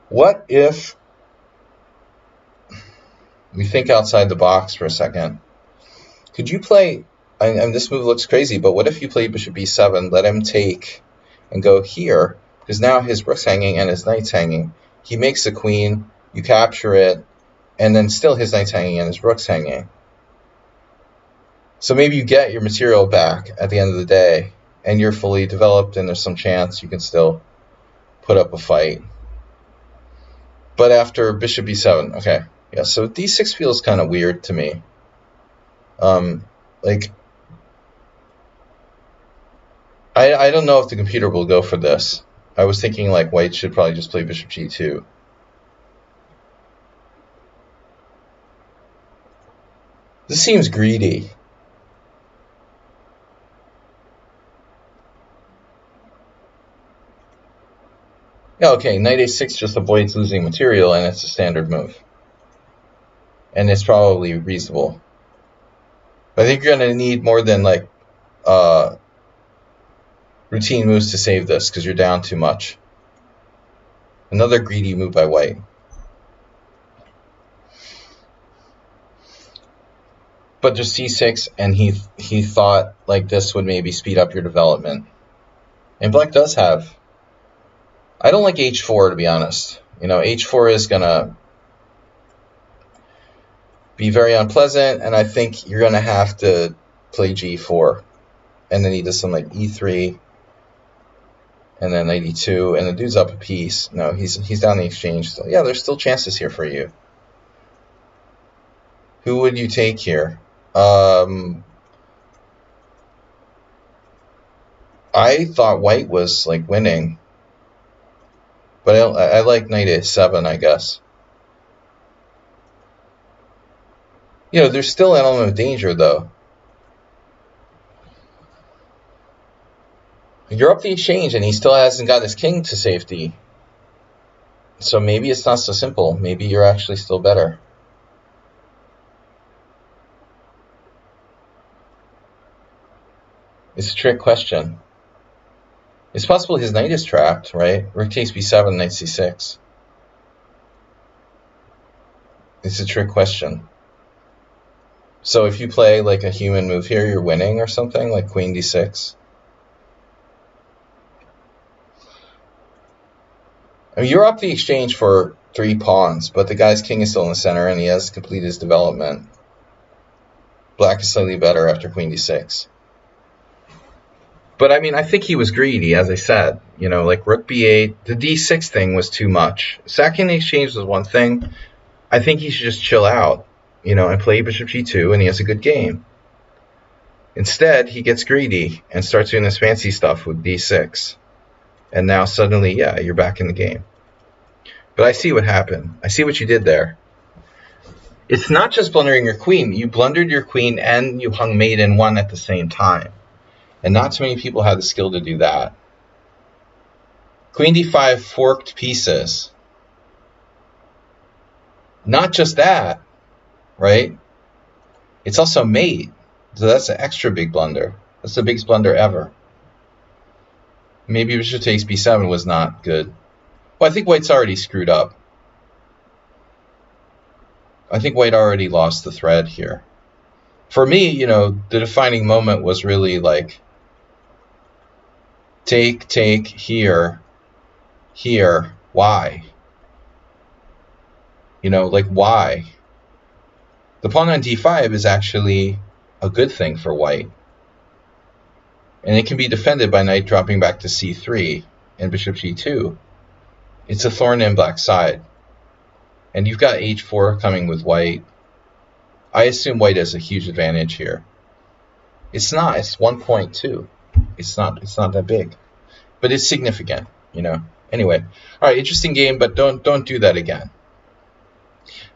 What if we think outside the box for a second? Could you play, and this move looks crazy, but what if you play bishop b7, let him take and go here, because now his rook's hanging and his knight's hanging. He makes a queen, you capture it, and then still his knight's hanging and his rook's hanging. So maybe you get your material back at the end of the day, and you're fully developed, and there's some chance you can still put up a fight. But after bishop b7, okay. Yeah, so d6 feels kind of weird to me. I don't know if the computer will go for this. I was thinking like White should probably just play bishop g2. This seems greedy. Yeah, okay, knight a6 just avoids losing material, and it's a standard move. And it's probably reasonable. But I think you're going to need more than like routine moves to save this, because you're down too much. Another greedy move by White. But there's c6, and he thought like this would maybe speed up your development. And Black does have. I don't like h4, to be honest. H4 is going to be very unpleasant, and I think you're going to have to play g4 and then he does something like e3, and then knight e2, and the dude's up a piece. No, he's down the exchange still. Yeah, there's still chances here for you. Who would you take here? I thought white was like winning, but I like knight a7, I guess. You know, there's still an element of danger, though. You're up the exchange, and he still hasn't got his king to safety. So maybe it's not so simple. Maybe you're actually still better. It's a trick question. It's possible his knight is trapped, right? Rook takes b7, knight c6. It's a trick question. So if you play like a human move here, you're winning or something, like queen d6. I mean, you're up the exchange for 3 pawns, but the guy's king is still in the center, and he has completed his development. Black is slightly better after queen d6. But I mean, I think he was greedy, as I said. You know, like rook b8, the d6 thing was too much. Sacking the exchange was one thing. I think he should just chill out, you know, and play bishop g2, and he has a good game. Instead, he gets greedy and starts doing this fancy stuff with d6. And now suddenly, yeah, you're back in the game. But I see what happened. I see what you did there. It's not just blundering your queen. You blundered your queen and you hung mate in one at the same time. And not too many people have the skill to do that. Queen d5 forked pieces. Not just that, right? It's also mate. So that's an extra big blunder. That's the biggest blunder ever. Maybe bishop takes b7 was not good. Well, I think white's already screwed up. I think white already lost the thread here. For me, you know, the defining moment was really like take, here, why? You know, like why? The pawn on d5 is actually a good thing for white. And it can be defended by knight dropping back to c3 and bishop g2. It's a thorn in black's side. And you've got h4 coming with white. I assume white has a huge advantage here. It's not. It's 1.2. It's not that big. But it's significant, you know. Anyway, all right, interesting game, but don't do that again.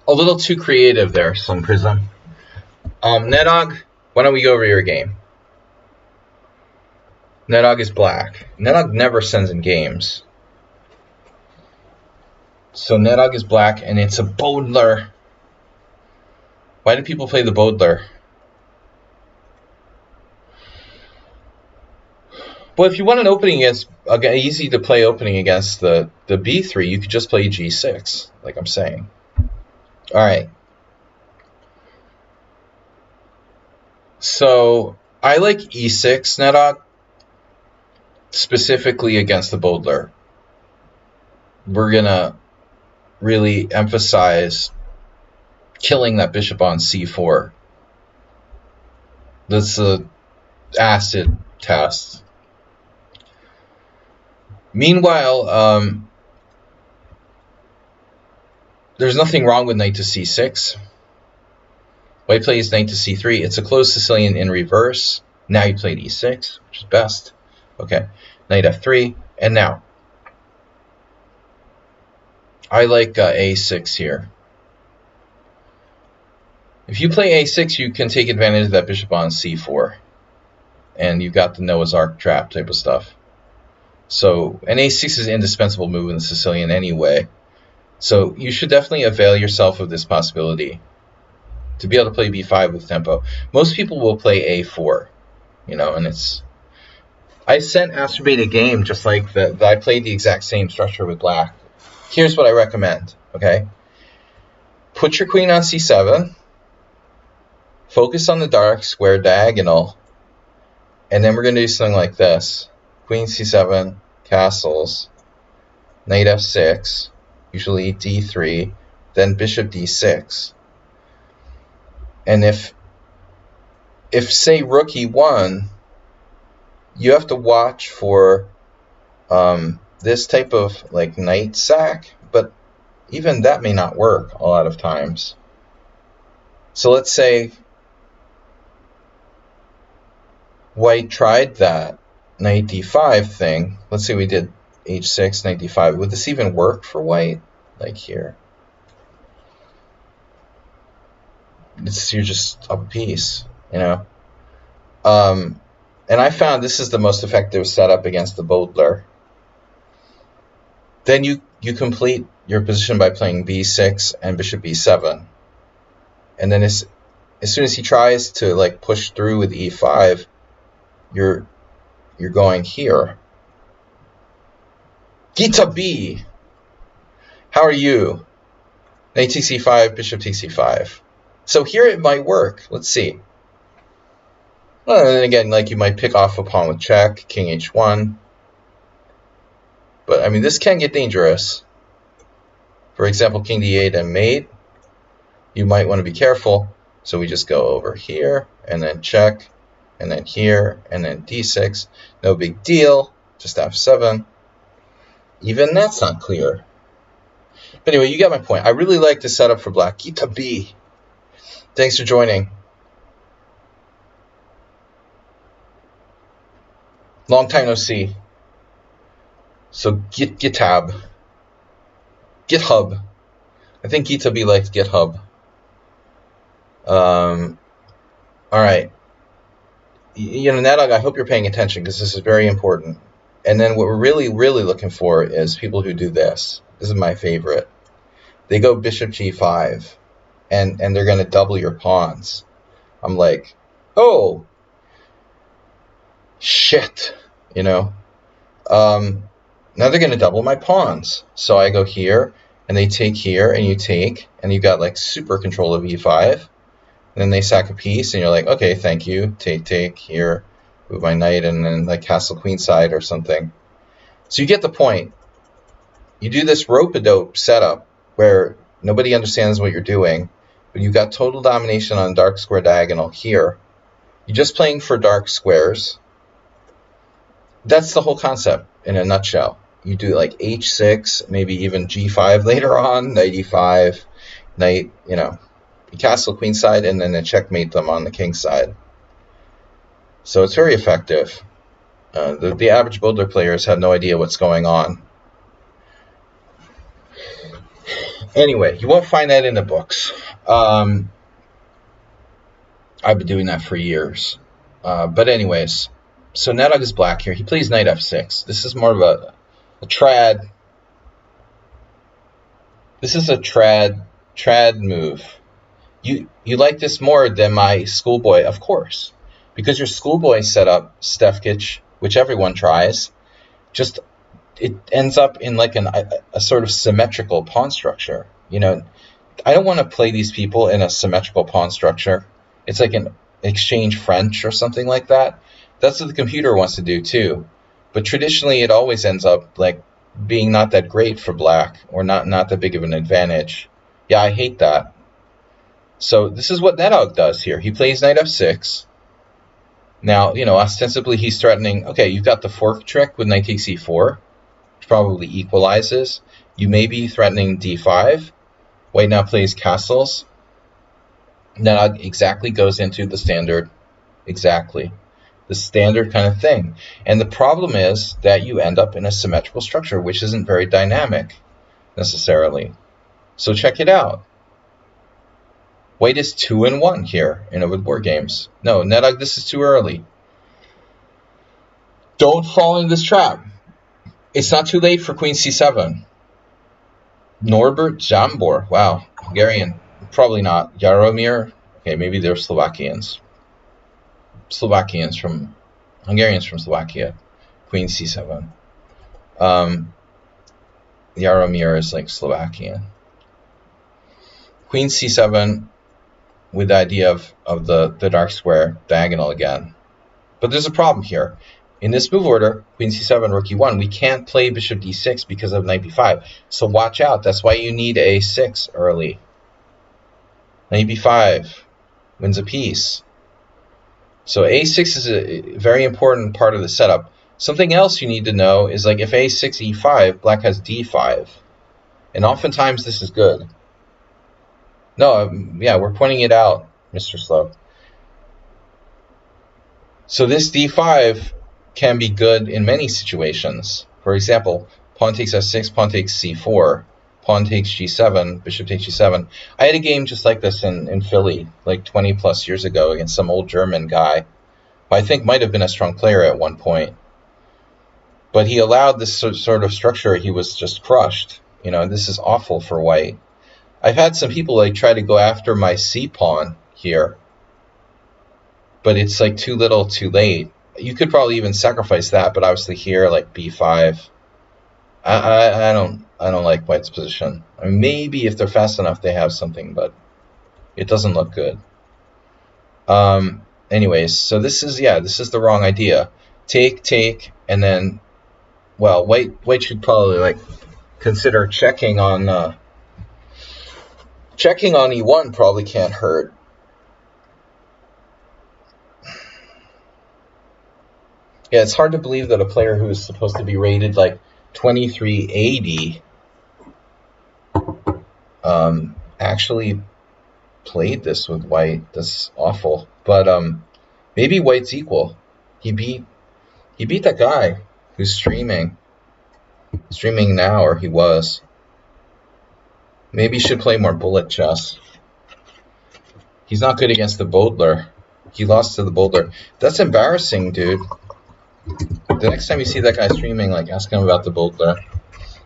A little too creative there, Sun Prism. Nedog, why don't we go over your game? Nedog is black. Nedog never sends in games. So Nedog is black, and it's a Bodler. Why do people play the Bodler? Well, if you want an opening against, easy to play opening against the b3, you could just play g6, like I'm saying. All right. So I like e6, Nedog, specifically against the Bodler. We're going to really emphasize killing that bishop on c4. That's an acid test. Meanwhile, there's nothing wrong with knight to c6. White plays knight to c3. It's a closed Sicilian in reverse. Now you played e6, which is best. Okay, knight f3. And now, I like a6 here. If you play a6, you can take advantage of that bishop on c4. And you've got the Noah's Ark trap type of stuff. So an a6 is an indispensable move in the Sicilian anyway. So you should definitely avail yourself of this possibility to be able to play b5 with tempo. Most people will play a4, you know, and it's... I sent Astrobate a game just like that. I played the exact same structure with black. Here's what I recommend, okay? Put your queen on c7. Focus on the dark square diagonal. And then we're going to do something like this. Queen c7, castles, knight f6, usually d3, then bishop d6. And if say rook e1, you have to watch for this type of like knight sack, but even that may not work a lot of times. So let's say white tried that knight d5 thing. Let's say we did h6, knight d5. Would this even work for white? Like here. You're just up a piece, you know. And I found this is the most effective setup against the Bodler. Then you complete your position by playing b6 and bishop b7. And then as soon as he tries to like push through with e5, you're going here. Gita B, how are you? Knight takes e5, bishop takes e5. So here it might work. Let's see. Well, and then again, like you might pick off a pawn with check, king h1. But I mean, this can get dangerous. For example, king d8 and mate. You might want to be careful. So we just go over here and then check, and then here and then d6. No big deal. Just f7. Even that's not clear. But anyway, you get my point. I really like this setup for black. Gita B. Thanks for joining. Long time no see. So GitHub. I think Gita B likes GitHub. All right. You know, Nadog, I hope you're paying attention because this is very important. And then what we're really, really looking for is people who do this. This is my favorite. They go bishop g5, and they're going to double your pawns. I'm like, oh, shit, you know. Now they're going to double my pawns. So I go here, and they take here, and you take, and you got like super control of e5. And then they sack a piece, and you're like, okay, thank you. Take here, move my knight, and then like castle queenside or something. So you get the point. You do this rope-a-dope setup where nobody understands what you're doing, but you've got total domination on dark square diagonal here. You're just playing for dark squares. That's the whole concept in a nutshell. You do like h6, maybe even g5 later on, knight e5, knight, you know, castle queenside, and then checkmate them on the king side. So it's very effective. The average Bodler players have no idea what's going on. Anyway, you won't find that in the books. I've been doing that for years. But anyways, so Nadog is black here. He plays knight f6. This is more of a trad. This is a trad move. You like this more than my schoolboy, of course, because your schoolboy setup, Stefkich, which everyone tries, just it ends up in like a sort of symmetrical pawn structure. You know, I don't want to play these people in a symmetrical pawn structure. It's like an exchange French or something like that. That's what the computer wants to do too. But traditionally, it always ends up like being not that great for black, or not that big of an advantage. Yeah, I hate that. So this is what Nadog does here. He plays knight f6. Now, you know, ostensibly he's threatening, okay, you've got the fork trick with knight takes e4, which probably equalizes. You may be threatening d5. White now plays castles. Nadog exactly goes into the standard, the standard kind of thing. And the problem is that you end up in a symmetrical structure, which isn't very dynamic necessarily. So check it out. White is 2-1 here in Ovid Board Games. No, Nadog, this is too early. Don't fall into this trap. It's not too late for queen c7. Norbert Jambor. Wow, Hungarian. Probably not. Jaromir. Okay, maybe they're Slovakians. Hungarians from Slovakia. Queen c7. Jaromir is like Slovakian. Queen c7 with the idea of the dark square diagonal again. But there's a problem here. In this move order, queen c7, rook e1, we can't play bishop d6 because of knight b5. So watch out. That's why you need a6 early. Knight b5 wins a piece. So a6 is a very important part of the setup. Something else you need to know is like if a6, e5, black has d5. And oftentimes this is good. No, yeah, we're pointing it out, Mr. Slow. So this d5 can be good in many situations. For example, pawn takes f6, pawn takes c4, pawn takes g7, bishop takes g7. I had a game just like this in Philly, like 20 plus years ago, against some old German guy who I think might have been a strong player at one point. But he allowed this sort of structure. He was just crushed. You know, this is awful for white. I've had some people like try to go after my c pawn here, but it's like too little, too late. You could probably even sacrifice that, but obviously here, like b5, I don't like white's position. I mean, maybe if they're fast enough, they have something, but it doesn't look good. Anyways, so this is the wrong idea. Take, and then, well, white should probably like consider checking on e1. Probably can't hurt. Yeah, it's hard to believe that a player who is supposed to be rated like 2380 actually played this with white. That's awful. But maybe white's equal. He beat that guy who's streaming now, or he was. Maybe he should play more bullet chess. He's not good against the Bodler. He lost to the Bodler. That's embarrassing, dude. The next time you see that guy streaming, like, ask him about the Bodler.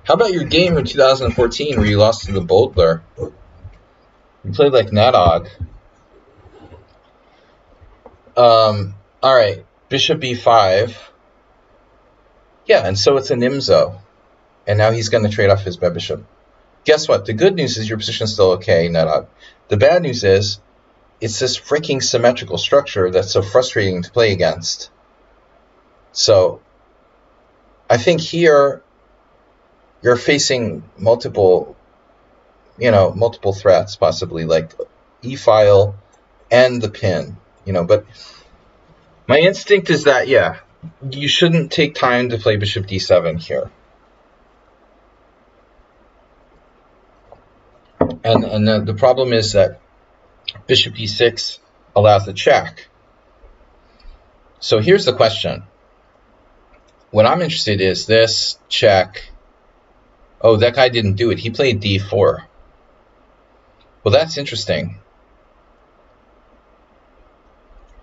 How about your game in 2014 where you lost to the Bodler? You played like Nadog. Alright, bishop b5. Yeah, and so it's a Nimzo. And now he's going to trade off his bishop. Guess what? The good news is your position's still okay, Nadog. The bad news is it's this freaking symmetrical structure that's so frustrating to play against. So I think here you're facing multiple threats, possibly, like e-file and the pin, but my instinct is that, yeah, you shouldn't take time to play bishop d7 here. And the problem is that bishop d6 allows the check. So here's the question. What I'm interested in is this check. Oh, that guy didn't do it. He played d4. Well, that's interesting.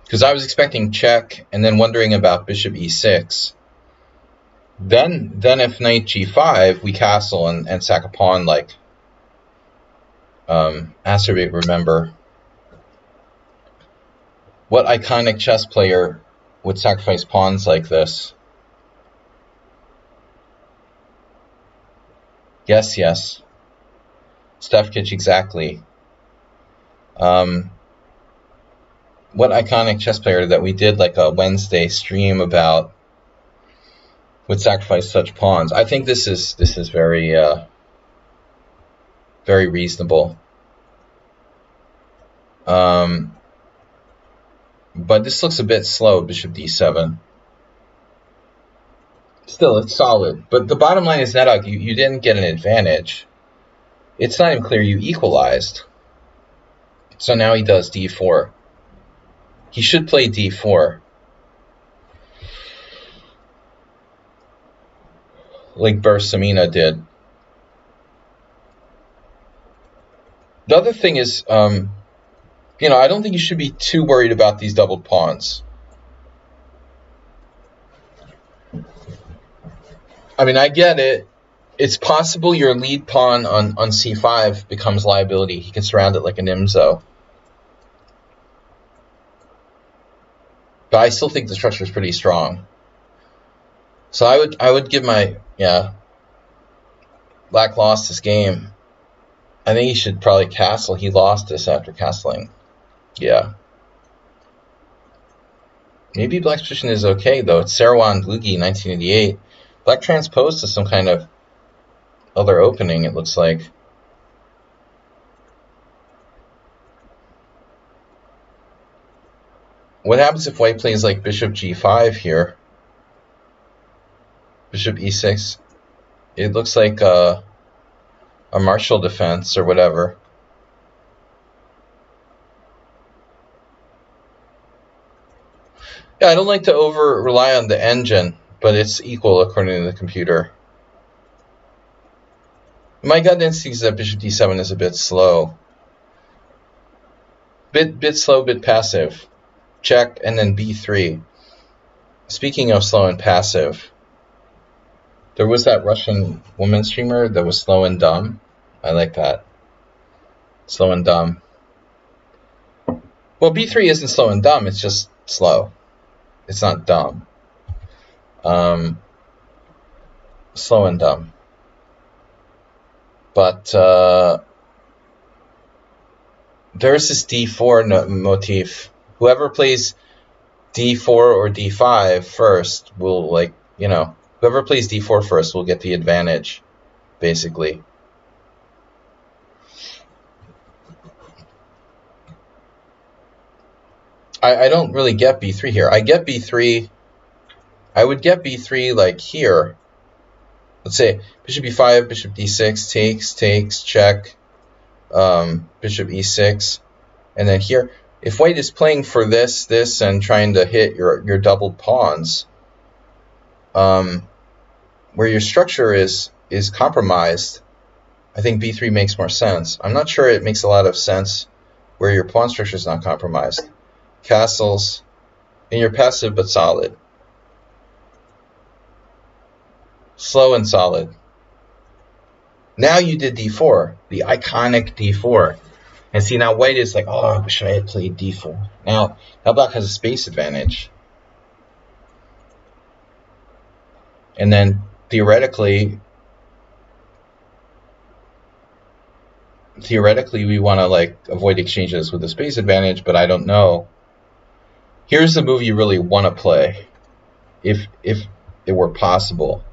Because I was expecting check and then wondering about bishop e6. Then if knight g5, we castle and sack a pawn like Acerbate. Remember, what iconic chess player would sacrifice pawns like this? Yes. Stefkic, exactly. What iconic chess player that we did like a Wednesday stream about would sacrifice such pawns? I think this is very very reasonable. But this looks a bit slow, bishop d7. Still, it's solid. But the bottom line is, Nadog, you didn't get an advantage. It's not even clear you equalized. So now he does d4. He should play d4. Like Bersamina did. The other thing is, I don't think you should be too worried about these doubled pawns. I mean, I get it. It's possible your lead pawn on c5 becomes liability. He can surround it like a Nimzo. But I still think the structure is pretty strong. So I would give my, Black lost this game. I think he should probably castle. He lost this after castling. Yeah. Maybe Black's position is okay, though. It's Sarwan Dlugi, 1988. Black transposed to some kind of other opening, it looks like. what happens if white plays like bishop g5 here? Bishop e6. It looks like a Marshall defense or whatever. Yeah, I don't like to over rely on the engine, but it's equal according to the computer. My gut instinct is that bishop d7 is a bit slow. Bit slow, bit passive. Check, and then b3. Speaking of slow and passive, there was that Russian woman streamer that was slow and dumb. I like that. Slow and dumb. Well, b3 isn't slow and dumb, it's just slow. It's not dumb. Slow and dumb. But there's this d4 motif. Whoever plays d4 or d5 first will, like, you know, whoever plays d4 first will get the advantage, basically. I don't really get b3 here. I get b3. I would get b3 like here. Let's say bishop e5, bishop d6, takes, check, bishop e6, and then here, if white is playing for this, and trying to hit your doubled pawns, where your structure is compromised, I think b3 makes more sense. I'm not sure it makes a lot of sense where your pawn structure is not compromised. Castles, and you're passive but solid. Slow and solid. Now you did d4, the iconic d4. And see, now white is like, oh, I wish I had played d4. Now black has a space advantage. And then theoretically we want to like avoid exchanges with a space advantage, but I don't know. Here's the move you really want to play, if it were possible.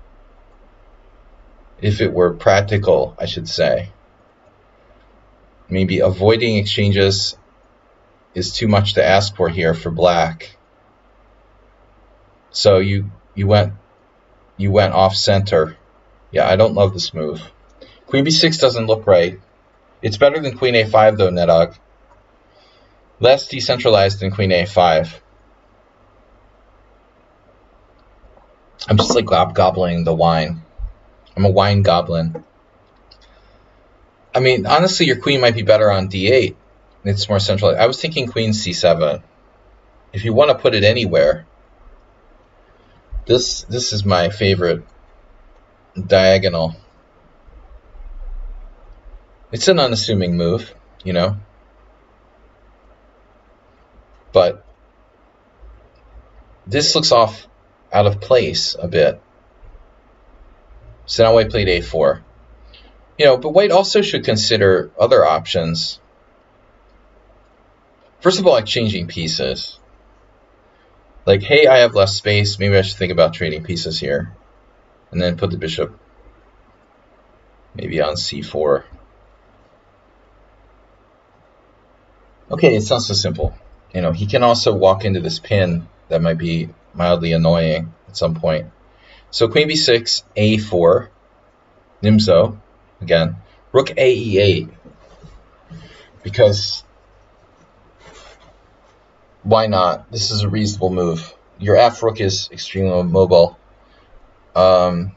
If it were practical, I should say. Maybe avoiding exchanges is too much to ask for here for black. So you went off center. Yeah, I don't love this move. Queen b6 doesn't look right. It's better than queen a5 though, Nedog. Less decentralized than queen a5. I'm just like gobbling the wine. I'm a wine goblin. I mean, honestly, your queen might be better on d8. It's more central. I was thinking queen c7. If you want to put it anywhere, this is my favorite diagonal. It's an unassuming move, you know. But this looks off out of place a bit. So now white played a4. You know, but white also should consider other options. First of all, like changing pieces. Like, hey, I have less space. Maybe I should think about trading pieces here. And then put the bishop maybe on c4. Okay, it's not so simple. You know, he can also walk into this pin that might be mildly annoying at some point. So queen b6, a4, Nimzo, again, rook a e8, because why not? This is a reasonable move. Your f rook is extremely mobile. No,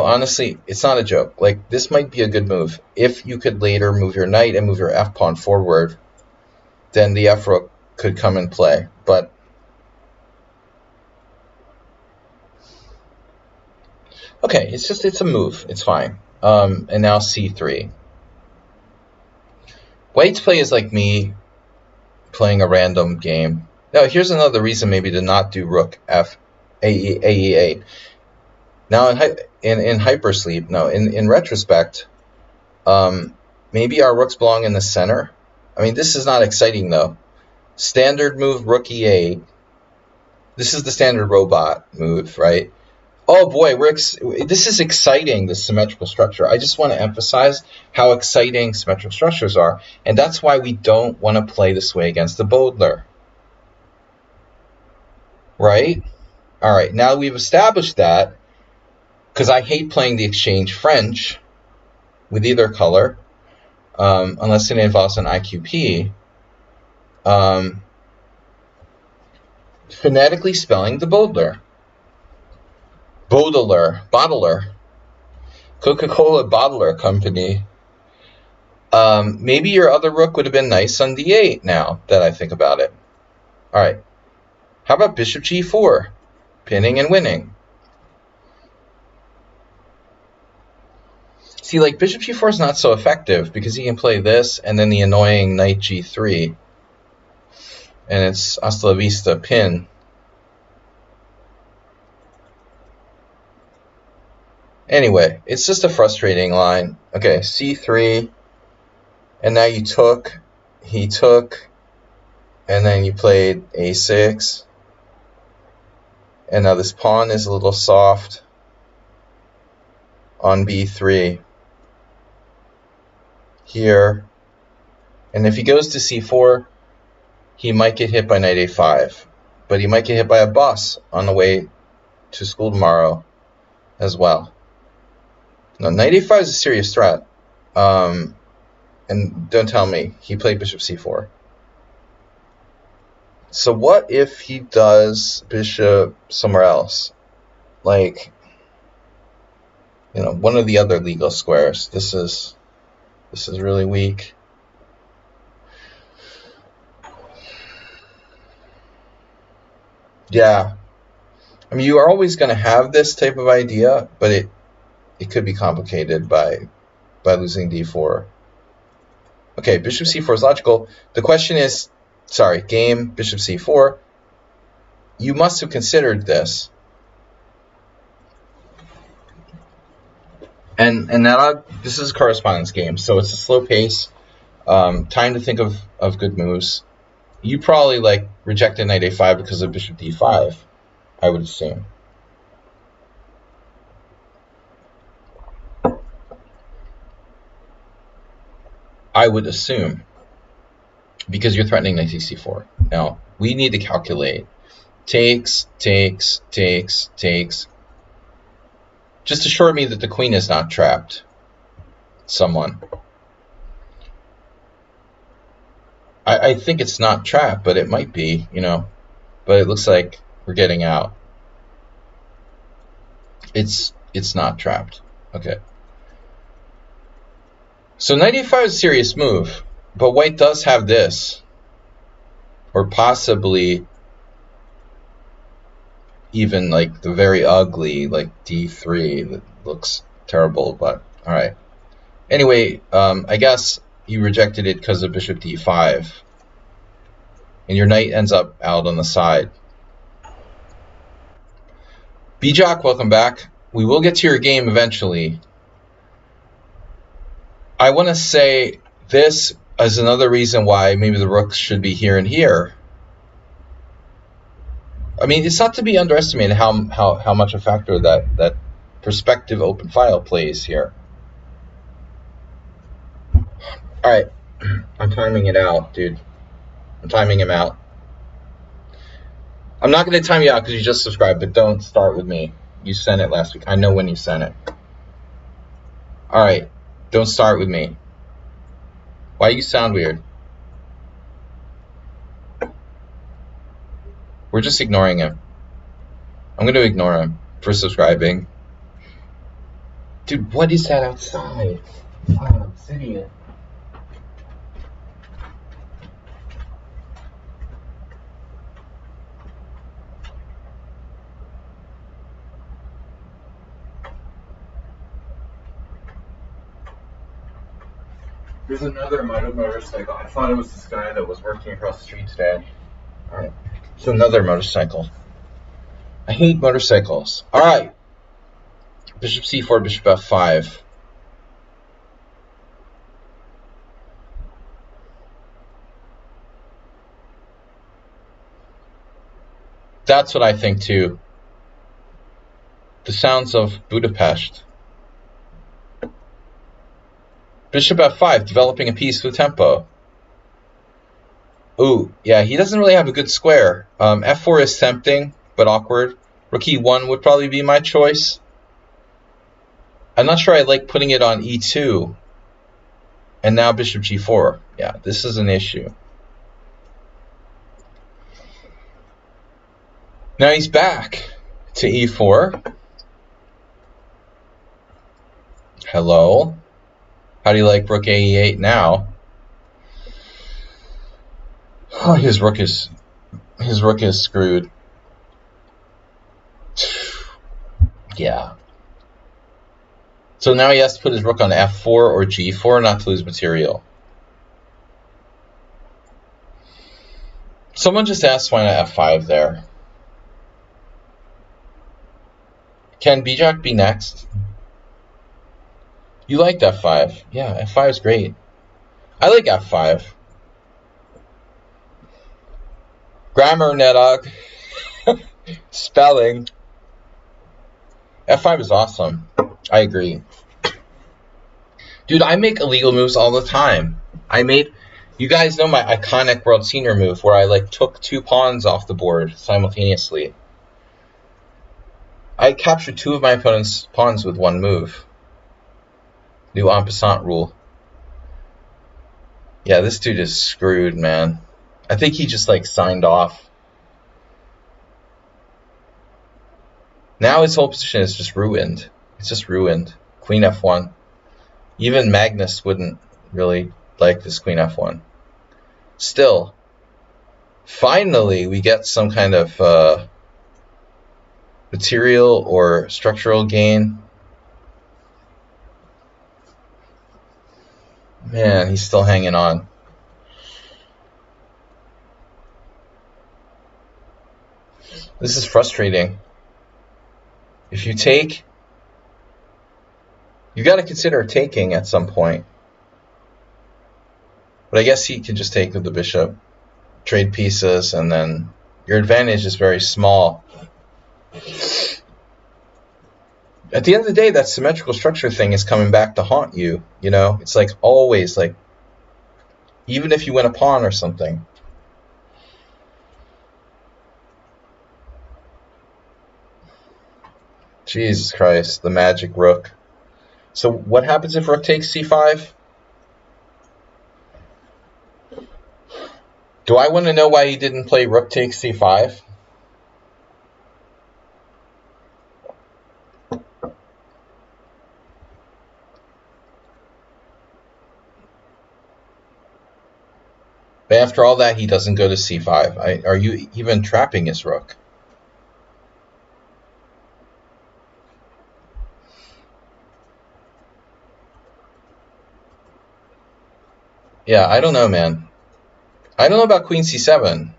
honestly, it's not a joke. Like, this might be a good move. If you could later move your knight and move your f pawn forward, then the f rook could come in play. But okay, it's a move. It's fine. And now c3. White's play is like me playing a random game. Now, here's another reason maybe to not do rook f ae8. Now in hypersleep, no, in retrospect, maybe our rooks belong in the center. I mean, this is not exciting though. Standard move rook e8. This is the standard robot move, right? Oh boy, this is exciting, the symmetrical structure. I just want to emphasize how exciting symmetrical structures are, and that's why we don't want to play this way against the Bodler. Right? All right, now we've established that, because I hate playing the exchange French with either color, unless it involves an IQP. Phonetically spelling the Bodler. Bottler. Coca-Cola Bottler Company. Maybe your other rook would have been nice on d8 now that I think about it. All right. How about bishop g4? Pinning and winning. See, like, bishop g4 is not so effective because he can play this and then the annoying knight g3. And it's hasta la vista, pin. Anyway, it's just a frustrating line. Okay, c3. And now you took, he took, and then you played a6. And now this pawn is a little soft on b3 here. And if he goes to c4, he might get hit by knight a5. But he might get hit by a bus on the way to school tomorrow as well. Now, knight a5 is a serious threat. And don't tell me, he played bishop c4. So what if he does bishop somewhere else? Like, one of the other legal squares. This is really weak. Yeah. I mean, you are always going to have this type of idea, but it could be complicated by losing d4. Okay, bishop c4 is logical. The question is, game bishop c4. You must have considered this. And now this is a correspondence game, so it's a slow pace. Time to think of good moves. You probably rejected knight a5 because of bishop d5, I would assume. Because you're threatening knight c4. Now, we need to calculate. Takes. Just assure me that the queen is not trapped. Someone. I think it's not trapped, but it might be, But it looks like we're getting out. It's not trapped. Okay. So knight a5 is a serious move, but white does have this. Or possibly even the very ugly d3 that looks terrible, but all right. Anyway, I guess you rejected it because of bishop d5, and your knight ends up out on the side. Bjock, welcome back. We will get to your game eventually. I want to say this is another reason why maybe the rooks should be here and here. I mean, it's not to be underestimated how much a factor that perspective open file plays here. All right, I'm timing it out, dude. I'm timing him out. I'm not going to time you out because you just subscribed, but don't start with me. You sent it last week. I know when you sent it. All right, don't start with me. Why you sound weird? We're just ignoring him. I'm going to ignore him for subscribing. Dude, what is that outside? Oh, idiot. There's another motorcycle. I thought it was this guy that was working across the street today. All right. It's another motorcycle. I hate motorcycles. All right. Bishop c4, bishop f5. That's what I think too. the sounds of Budapest. Bishop f5, developing a piece with tempo. Ooh, yeah, he doesn't really have a good square. F4 is tempting, but awkward. Rook e1 would probably be my choice. I'm not sure I like putting it on e2. And now bishop g4. Yeah, this is an issue. Now he's back to e4. Hello. How do you like rook a8 now? Oh, his rook is screwed. Yeah. So now he has to put his rook on f4 or g4 not to lose material. Someone just asked why not f5 there. Can b-jack be next? You liked f5. Yeah, f5 is great. I like f5. Grammar, Nedog. Spelling. f5 is awesome. I agree. Dude, I make illegal moves all the time. You guys know my iconic World Senior move where I took 2 pawns off the board simultaneously. I captured 2 of my opponent's pawns with 1 move. New en passant rule. Yeah, this dude is screwed, man. I think he just signed off. Now his whole position is just ruined. It's just ruined. Queen f1. Even Magnus wouldn't really like this queen f1. Still, finally we get some kind of material or structural gain. Man, he's still hanging on. This is frustrating. If you take, you got to consider taking at some point. But I guess he could just take with the bishop, trade pieces, and then your advantage is very small. At the end of the day, that symmetrical structure thing is coming back to haunt you. You know, it's always even if you win a pawn or something. Jesus Christ, the magic rook. So what happens if rook takes c5? Do I want to know why he didn't play rook takes c5? But after all that, he doesn't go to c5. Are you even trapping his rook? Yeah, I don't know, man. I don't know about queen c7.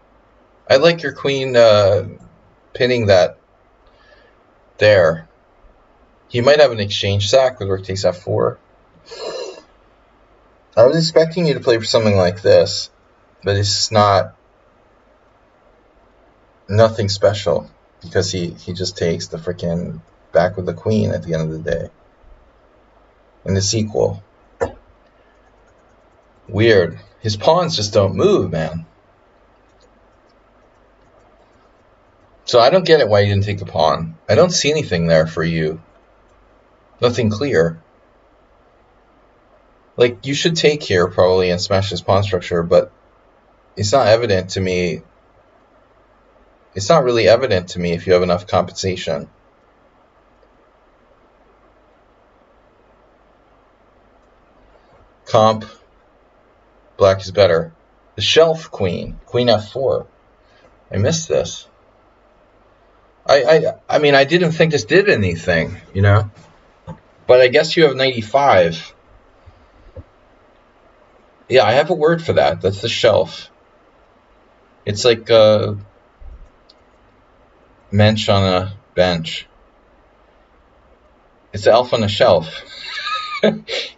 I like your queen pinning that there. He might have an exchange sack with rook takes f4. I was expecting you to play for something like this, but it's nothing special because he just takes the freaking back with the queen at the end of the day. And it's equal. Weird. His pawns just don't move, man. So I don't get it why you didn't take the pawn. I don't see anything there for you. Nothing clear. You should take here probably and smash his pawn structure, but it's not evident to me. It's not really evident to me if you have enough compensation. Comp. Black is better. The shelf queen. Queen f4. I missed this. I mean, I didn't think this did anything, you know? But I guess you have 95. Yeah, I have a word for that. That's the shelf. It's like a mensch on a bench. It's the elf on a shelf.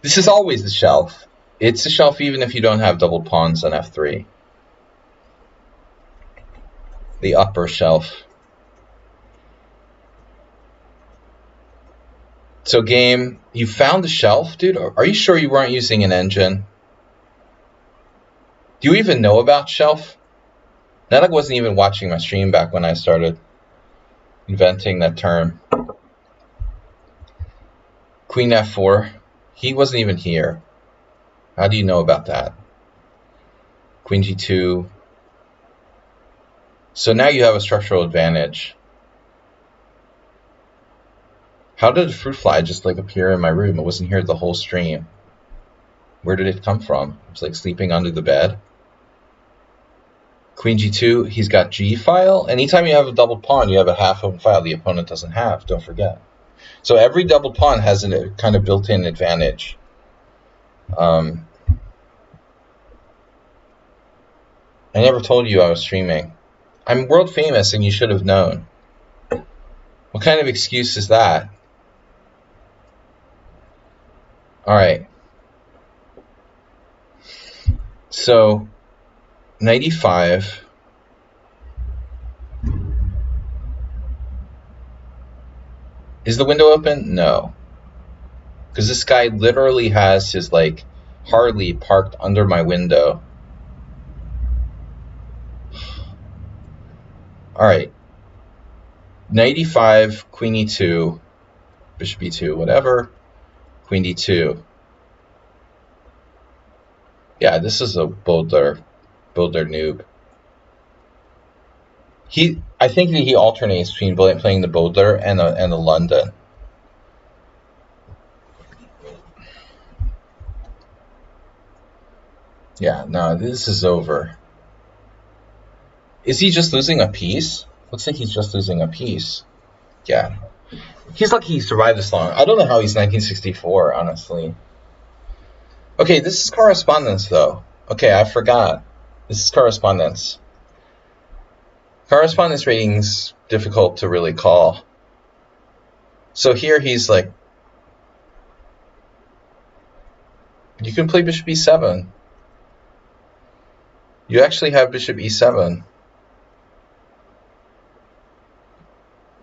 This is always the shelf. It's the shelf even if you don't have double pawns on f3. The upper shelf. So game, you found the shelf, dude? Are you sure you weren't using an engine? Do you even know about shelf? Nedok wasn't even watching my stream back when I started inventing that term. Queen f4. He wasn't even here. How do you know about that? Queen g2. So now you have a structural advantage. How did a fruit fly just like appear in my room? It wasn't here the whole stream. Where did it come from? It was like sleeping under the bed. Queen g2, he's got g file. Anytime you have a double pawn, you have a half open file the opponent doesn't have, don't forget. So every double pawn has a kind of built-in advantage. I never told you I was streaming. I'm world famous and you should have known. What kind of excuse is that? Alright. So, knight e5. Is the window open? No. Because this guy literally has his, like, Harley parked under my window. Alright. Knight e5, queen e2, bishop e2, whatever. Queen d2. Yeah, this is a builder noob. I think that he alternates between playing the Boulder and the London. Yeah, no, this is over. Is he just losing a piece? Looks like he's just losing a piece. Yeah. He's lucky he survived this long. I don't know how he's 1964, honestly. Okay, this is correspondence, though. Okay, I forgot. This is correspondence. Correspondence rating's difficult to really call. So here he's like, you can play bishop e7. You actually have bishop e7.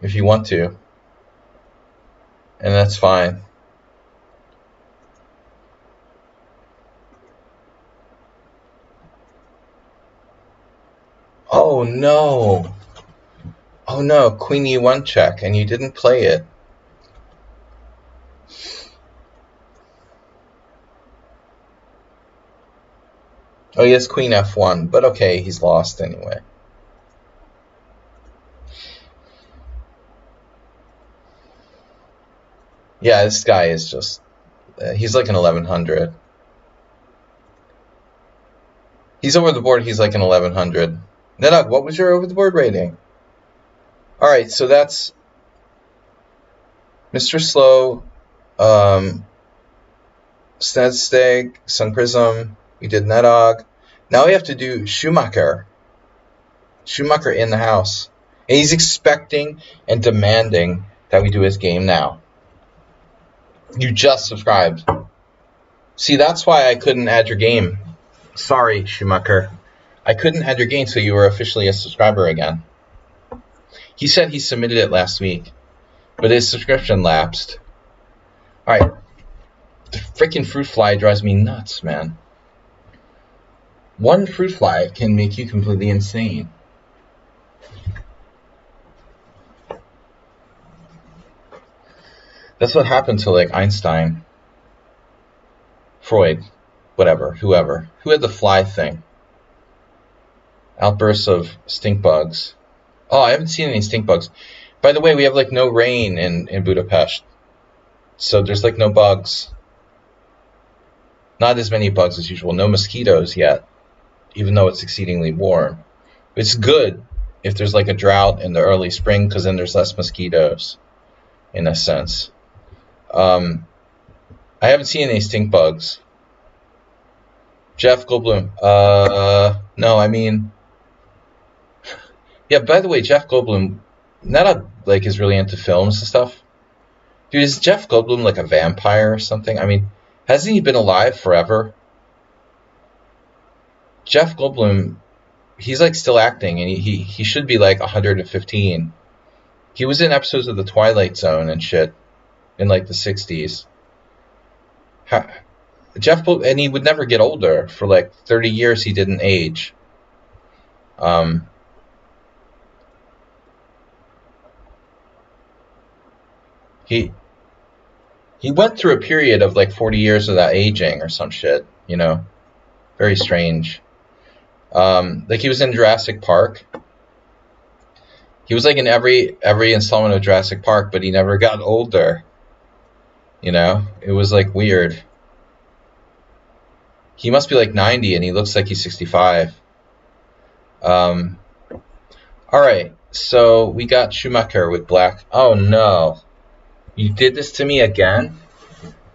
If you want to. And that's fine. Oh no. Oh no, queen e1 check, and you didn't play it. Oh yes, queen f1, but okay, he's lost anyway. Yeah, this guy is just, he's like an 1100. He's over the board, he's like an 1100. Nedok, what was your over the board rating? Alright, so that's Mr. Slow, Snedsteg, Sun Prism, we did Nedog. Now we have to do Schumacher. Schumacher in the house. And he's expecting and demanding that we do his game now. You just subscribed. See, that's why I couldn't add your game. Sorry, Schumacher. I couldn't add your game so you were officially a subscriber again. He said he submitted it last week, but his subscription lapsed. Alright. The freaking fruit fly drives me nuts, man. One fruit fly can make you completely insane. That's what happened to, like, Einstein, Freud, whatever, whoever. Who had the fly thing? Outbursts of stink bugs. Oh, I haven't seen any stink bugs. By the way, we have, like, no rain in Budapest. So there's, like, no bugs. Not as many bugs as usual. No mosquitoes yet, even though it's exceedingly warm. It's good if there's, like, a drought in the early spring, because then there's less mosquitoes, in a sense. I haven't seen any stink bugs. Jeff Goldblum. No, I mean, yeah. By the way, Jeff Goldblum, not like is really into films and stuff. Dude, is Jeff Goldblum like a vampire or something? I mean, hasn't he been alive forever? Jeff Goldblum, he's like still acting, and he should be like 115. He was in episodes of The Twilight Zone and shit. in like the 60s. And he would never get older. For like 30 years, he didn't age. He went through a period of like 40 years without aging or some shit, you know? Very strange. Like he was in Jurassic Park. He was like in every installment of Jurassic Park, but he never got older. You know? It was like weird. He must be like 90 and he looks like he's 65. Alright, so we got Schumacher with black. Oh no. You did this to me again?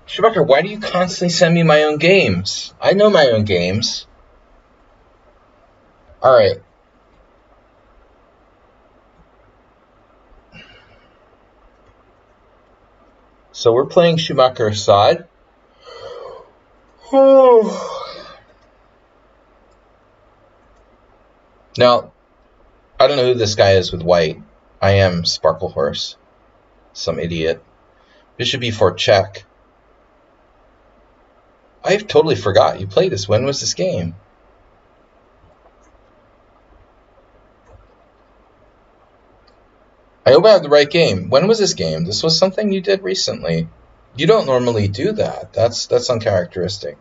Schumacher, why do you constantly send me my own games? I know my own games. Alright. So we're playing Schumacher's side. Now, I don't know who this guy is with white. I am Sparkle Horse. Some idiot. Bishop e4 check. I totally forgot you played this. When was this game? I hope I have the right game. When was this game? This was something you did recently. You don't normally do that. That's uncharacteristic.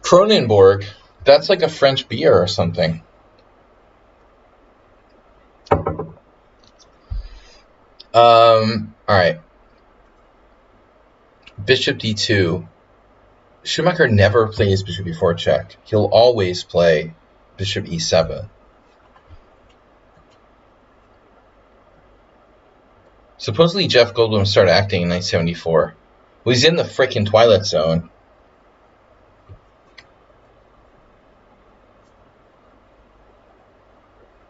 Kronenbourg. That's like a French beer or something. Alright. Bishop d2. Schumacher never plays bishop e4 check. He'll always play bishop e7. Supposedly Jeff Goldblum started acting in 1974. Well, he's in the frickin' Twilight Zone.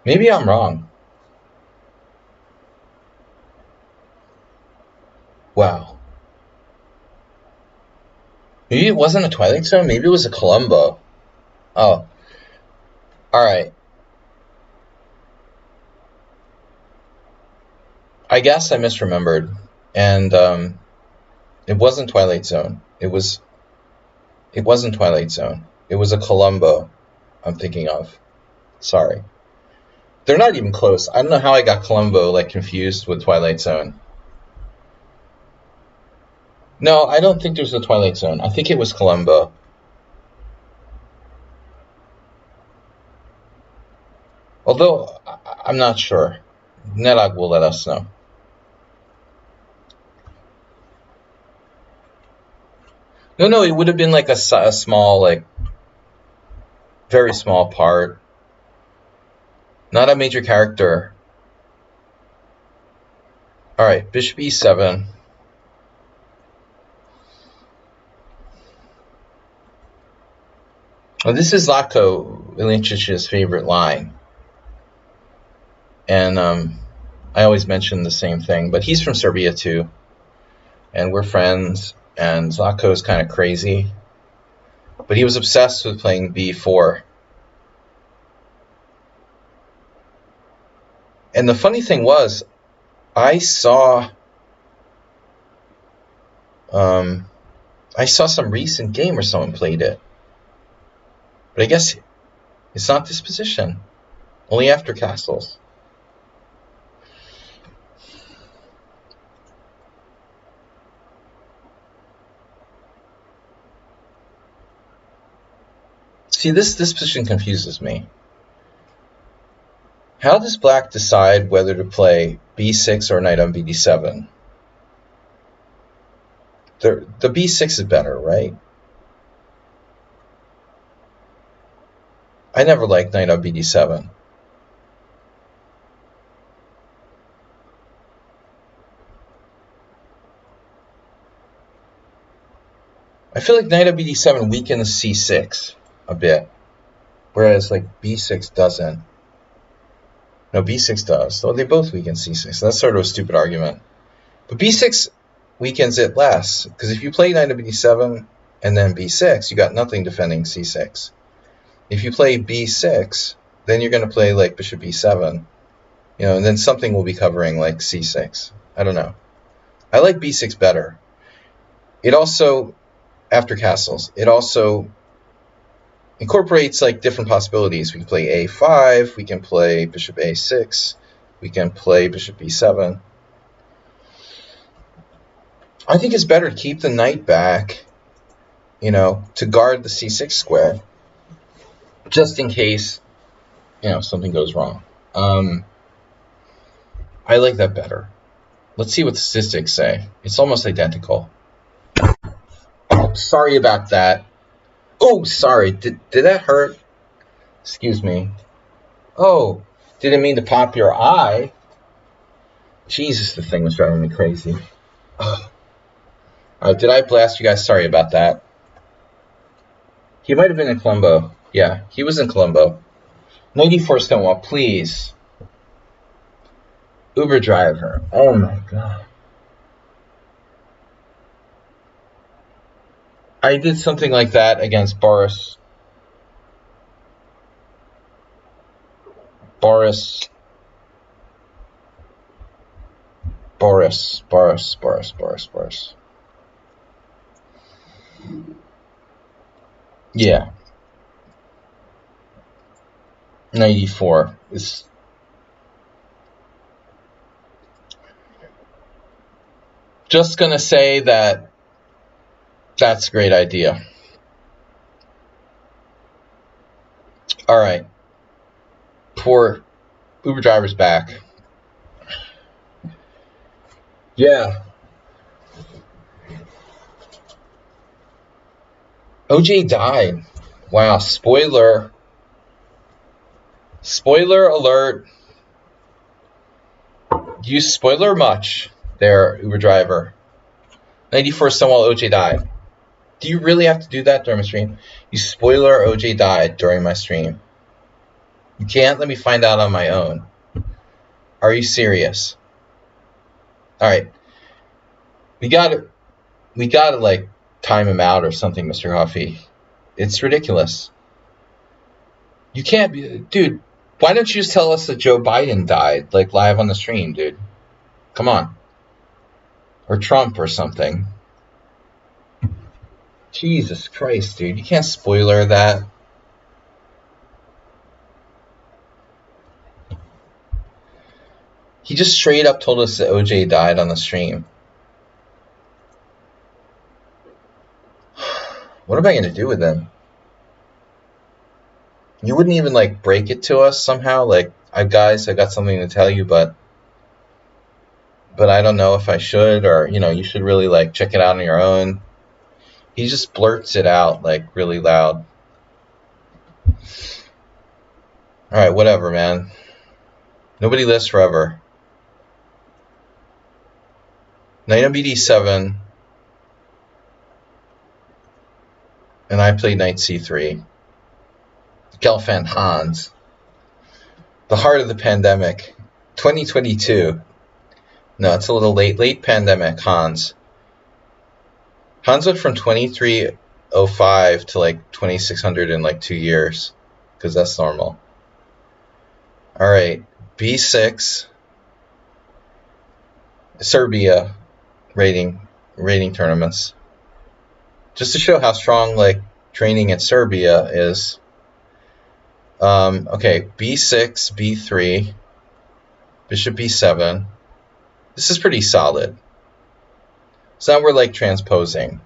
Maybe I'm wrong. Wow. Maybe it wasn't a Twilight Zone. Maybe it was a Columbo. Oh. Alright. I guess I misremembered. And it wasn't Twilight Zone. It wasn't Twilight Zone. It was a Columbo I'm thinking of. Sorry. They're not even close. I don't know how I got Columbo like confused with Twilight Zone. No, I don't think there's a Twilight Zone. I think it was Columbo. Although, I'm not sure. Nedog will let us know. No, it would have been like a small, like, very small part. Not a major character. Alright, bishop e7. Well, this is Zlatko Ilyinich's favorite line. And I always mention the same thing, but he's from Serbia too. And we're friends, and Zlatko is kind of crazy. But he was obsessed with playing b4. And the funny thing was, I saw some recent game where someone played it. But I guess it's not this position. Only after castles. See, this position confuses me. How does black decide whether to play b6 or knight on bd7? The b6 is better, right? I never liked knight on bd7. I feel like knight on bd7 weakens c6 a bit, whereas like b6 doesn't. No, b6 does. So they both weaken c6. That's sort of a stupid argument. But b6 weakens it less, because if you play knight on b7 and then b6, you got nothing defending c6. If you play b6 then you're going to play like bishop e7, you know, and then something will be covering like c6. I don't know. I like b6 better. It also, after castles, it also incorporates like different possibilities. We can play a5, we can play bishop a6, we can play bishop b7. I think it's better to keep the knight back, you know, to guard the c6 square, just in case, you know, something goes wrong. I like that better. Let's see what the statistics say. It's almost identical. Oh, sorry about that. Oh, sorry. Did that hurt? Excuse me. Oh, didn't mean to pop your eye. Jesus, the thing was driving me crazy. Oh. Did I blast you guys? Sorry about that. He might have been in Colombo. Yeah, he was in Colombo. 94 Stonewall, please. Uber driver. Oh my god. I did something like that against Boris. Yeah. 94 is just gonna say that that's a great idea. All right. Poor Uber driver's back. Yeah. OJ died. Wow, spoiler. Spoiler alert. You spoiler much there, Uber driver. 94 Stonewall, OJ died. Do you really have to do that during my stream? You spoiler, OJ died during my stream. You can't let me find out on my own. Are you serious? Alright. We gotta like time him out or something, Mr. Coffee. It's ridiculous. You can't be, dude, why don't you just tell us that Joe Biden died, like live on the stream, dude? Come on. Or Trump or something. Jesus Christ, dude, you can't spoiler that. He just straight up told us that OJ died on the stream. What am I going to do with him? You wouldn't even like break it to us somehow? Like, guys, I got something to tell you, but I don't know if I should, or, you know, you should really like check it out on your own. He just blurts it out like really loud. Alright, whatever, man. Nobody lives forever. Knight on BD7. And I played Knight C3. Gelfand Hans. The heart of the pandemic. 2022. No, it's a little late. Late pandemic, Hans. Hans went from 2305 to like 2600 in like 2 years. Because that's normal. Alright. B6. Serbia rating tournaments. Just to show how strong like training in Serbia is. Okay, b6, b3, bishop b7. This is pretty solid. So now we're like transposing.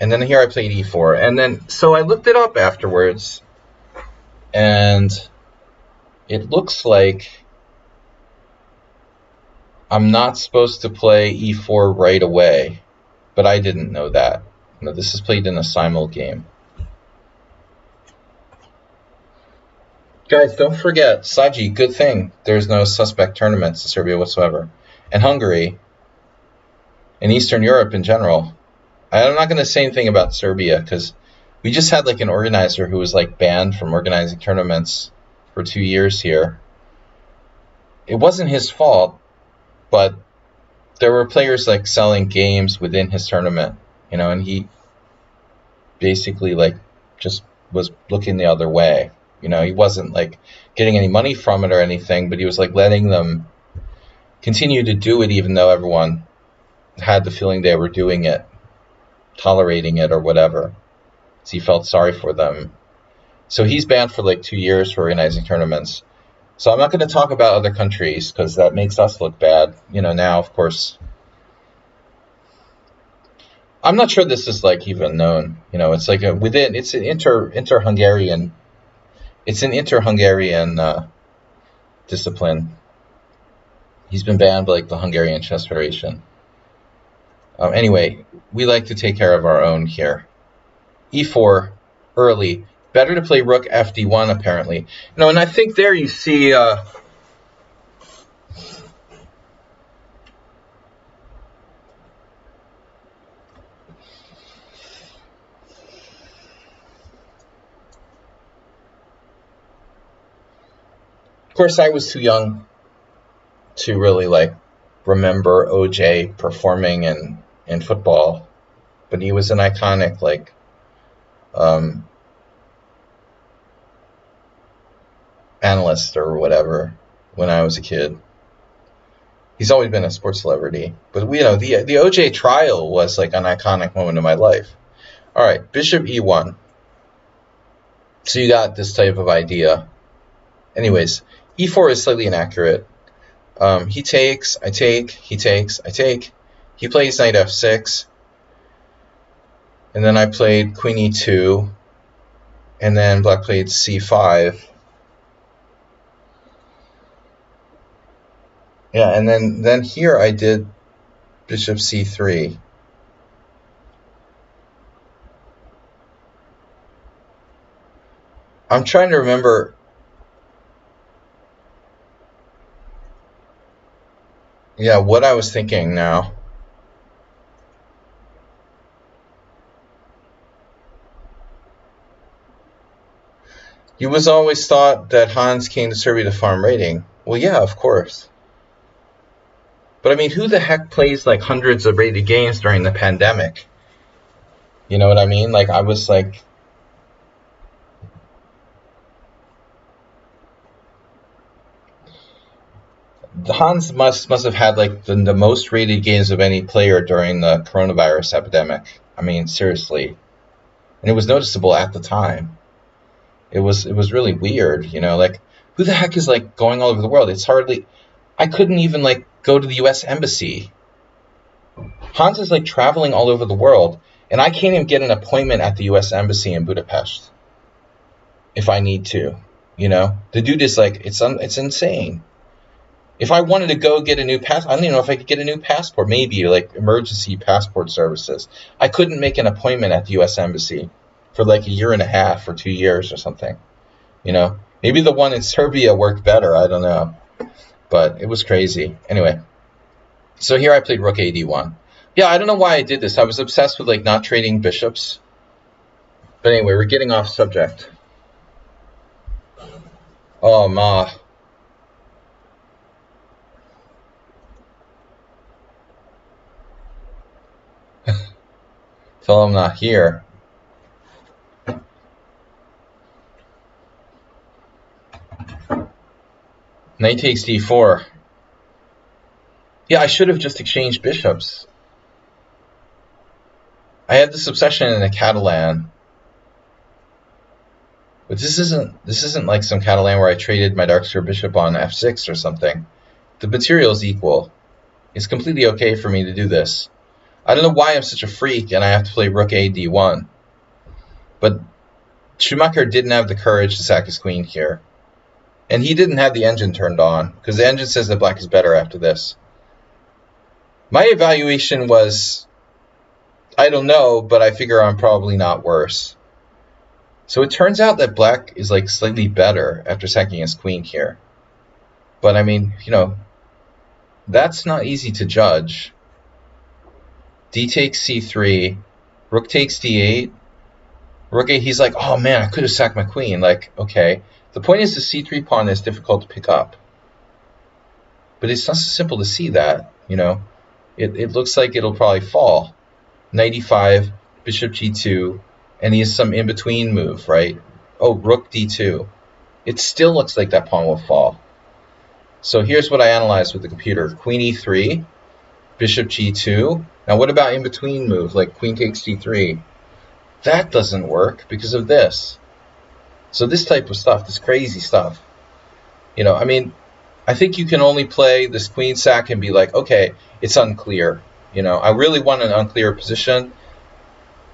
And then here I played e4. And then, so I looked it up afterwards. And it looks like I'm not supposed to play e4 right away. But I didn't know that. No, this is played in a simul game. Guys, don't forget, Saji, good thing there's no suspect tournaments in Serbia whatsoever. And Hungary, and Eastern Europe in general. I'm not going to say anything about Serbia, because we just had like an organizer who was like banned from organizing tournaments for 2 years here. It wasn't his fault, but there were players like selling games within his tournament, and he basically like just was looking the other way. You know, he wasn't like getting any money from it or anything, but he was like letting them continue to do it even though everyone had the feeling they were doing it, tolerating it or whatever. So he felt sorry for them. So he's banned for like 2 years for organizing tournaments. So I'm not going to talk about other countries because that makes us look bad. You know, now, of course, I'm not sure this is like even known. You know, it's like it's an inter-Hungarian, discipline. He's been banned by like the Hungarian Chess Federation. Anyway, we like to take care of our own here. E4 early. Better to play rook fd1 apparently. You know, and I think there you see of course I was too young to really like remember OJ performing in football, but he was an iconic like analyst or whatever when I was a kid. He's always been a sports celebrity, but you know the OJ trial was like an iconic moment in my life. All right, bishop e1. So you got this type of idea. Anyways, e4 is slightly inaccurate. He takes, I take, he takes, I take. He plays knight f6. And then I played queen e2. And then black played c5. Yeah, and then here I did bishop c3. I'm trying to remember. Yeah, what I was thinking now. You was always thought that Hans came to Serbia to farm rating. Well, yeah, of course. But I mean, who the heck plays like hundreds of rated games during the pandemic? You know what I mean? Like, I was like, Hans must have had like the most rated games of any player during the coronavirus epidemic. I mean, seriously, and it was noticeable at the time. It was really weird, you know. Like, who the heck is like going all over the world? It's hardly. I couldn't even like go to the U.S. embassy. Hans is like traveling all over the world, and I can't even get an appointment at the U.S. embassy in Budapest if I need to. You know, the dude is like, it's insane. If I wanted to go get a new passport, I don't even know if I could get a new passport. Maybe like emergency passport services. I couldn't make an appointment at the U.S. embassy for like a year and a half or 2 years or something. You know, maybe the one in Serbia worked better. I don't know, but it was crazy. Anyway, so here I played rook ad1. Yeah, I don't know why I did this. I was obsessed with like not trading bishops. But anyway, we're getting off subject. Oh ma. Tell I'm not here. Knight takes d4. Yeah, I should have just exchanged bishops. I had this obsession in a Catalan. But this isn't like some Catalan where I traded my dark square bishop on f6 or something. The material is equal. It's completely okay for me to do this. I don't know why I'm such a freak and I have to play rook a d1. But Schumacher didn't have the courage to sack his queen here. And he didn't have the engine turned on, because the engine says that black is better after this. My evaluation was, I don't know, but I figure I'm probably not worse. So it turns out that black is like slightly better after sacking his queen here. But I mean, you know, that's not easy to judge. D takes c3, rook takes d8, rook a, he's like, oh man, I could have sacked my queen. Like, okay. The point is the c3 pawn is difficult to pick up. But it's not so simple to see that, you know. It looks like it'll probably fall. Knight e5, bishop g2, and he has some in-between move, right? Oh, rook d2. it still looks like that pawn will fall. So here's what I analyzed with the computer. Queen e3, bishop g2. Now what about in between moves like queen takes g3? That doesn't work because of this. So this type of stuff, this crazy stuff. I mean, I think you can only play this queen sack and be like, okay, it's unclear. I really want an unclear position.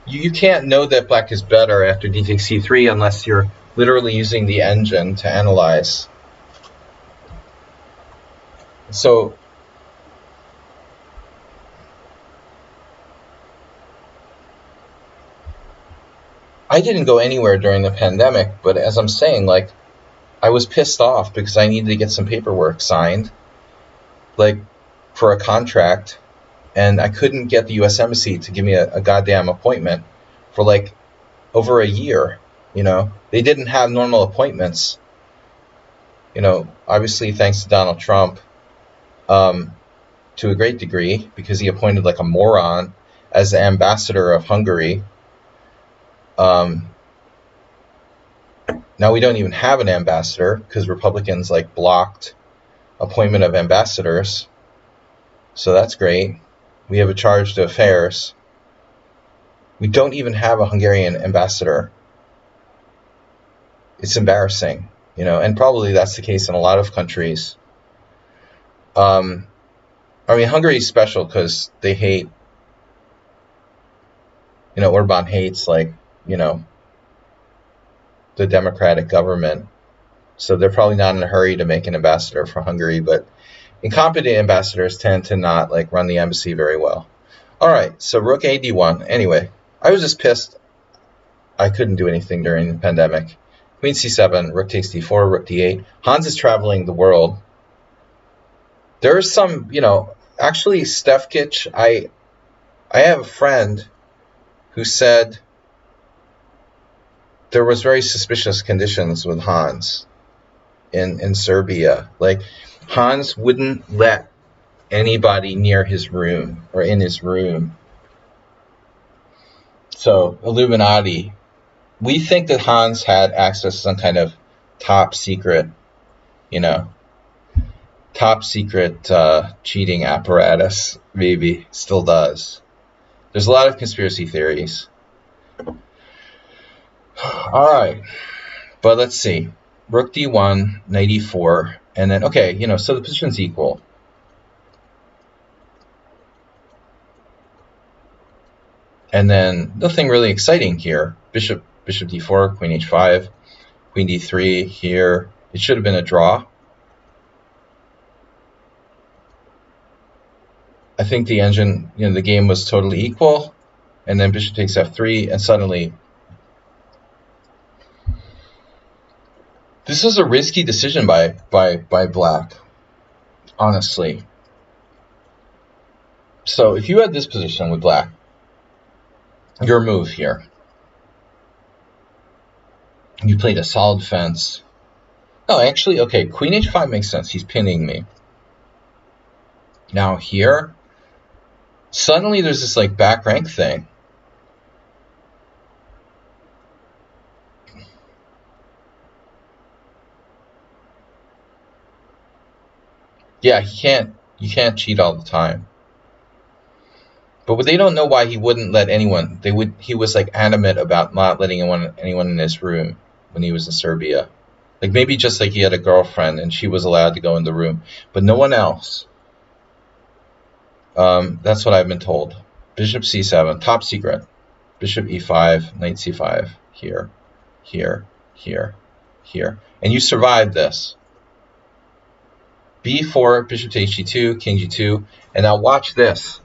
You can't know that black is better after d takes c3 unless you're literally using the engine to analyze. So I didn't go anywhere during the pandemic, but as I'm saying, like, I was pissed off because I needed to get some paperwork signed, like, for a contract, and I couldn't get the U.S. Embassy to give me a goddamn appointment for, like, over a year, They didn't have normal appointments, obviously thanks to Donald Trump, to a great degree, because he appointed, like, a moron as the ambassador of Hungary. Now we don't even have an ambassador because Republicans, like, blocked appointment of ambassadors. So that's great. We have a charge to affairs. We don't even have a Hungarian ambassador. It's embarrassing, and probably that's the case in a lot of countries. I mean, Hungary is special because they hate, Orban hates, like, the democratic government. So they're probably not in a hurry to make an ambassador for Hungary, but incompetent ambassadors tend to not, like, run the embassy very well. All right, so rook a d1. Anyway, I was just pissed I couldn't do anything during the pandemic. Queen c7, rook takes d4, rook d8. Hans is traveling the world. There is some, actually, Stefkich, I have a friend who said there was very suspicious conditions with Hans in Serbia. Like, Hans wouldn't let anybody near his room or in his room. So, Illuminati. We think that Hans had access to some kind of top secret, top secret cheating apparatus, maybe. Still does. There's a lot of conspiracy theories. All right. But let's see. Rook d1, knight e4, and then, okay, so the position's equal. And then nothing really exciting here. Bishop d4, queen h5, queen d3 here. It should have been a draw. I think the engine, the game was totally equal. And then bishop takes f3, and suddenly this was a risky decision by black, honestly. So if you had this position with black, your move here, you played a solid defense. Oh, actually, okay, queen h5 makes sense. He's pinning me. Now here, suddenly there's this, like, back rank thing. Yeah, you can't cheat all the time. But they don't know why he wouldn't let anyone. He was, like, adamant about not letting anyone in his room when he was in Serbia. Like, maybe just like he had a girlfriend and she was allowed to go in the room, but no one else. That's what I've been told. Bishop c7, top secret. Bishop e5, knight c5, here, here, here, here. And you survived this. b4, bishop takes g2, king g2, and now watch this.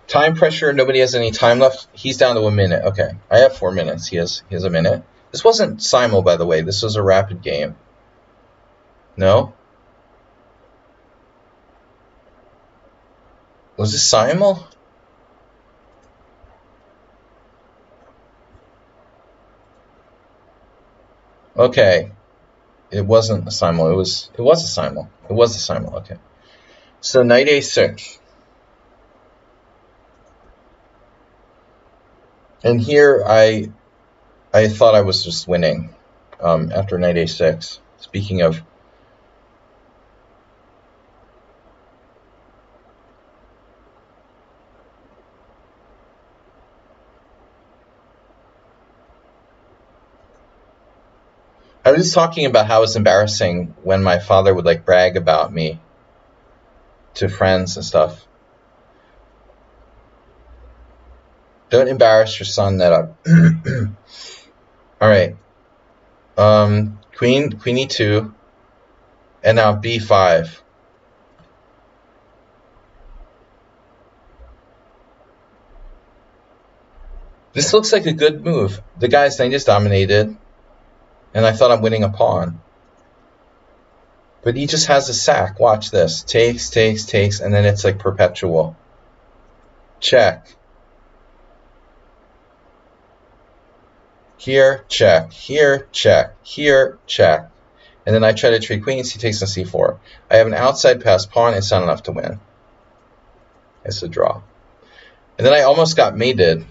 Time pressure, nobody has any time left. He's down to a minute. Okay, I have 4 minutes. He has a minute. This wasn't simul, by the way. This was a rapid game. No? Was this simul? Okay. It wasn't a simul. It was a simul. It was a simul. Okay. So knight a6. And here I thought I was just winning. after knight a6. Speaking of, I was just talking about how it's embarrassing when my father would like brag about me to friends and stuff. Don't embarrass your son, Netta. All right. Queen e2, and now b5. This looks like a good move. The guy's knight is dominated, and I thought I'm winning a pawn. But he just has a sack. Watch this. Takes, takes, takes, and then it's like perpetual. Check. Here, check. Here, check. Here, check. And then I try to trade queens. He takes on c4. I have an outside pass pawn. It's not enough to win. It's a draw. And then I almost got mated.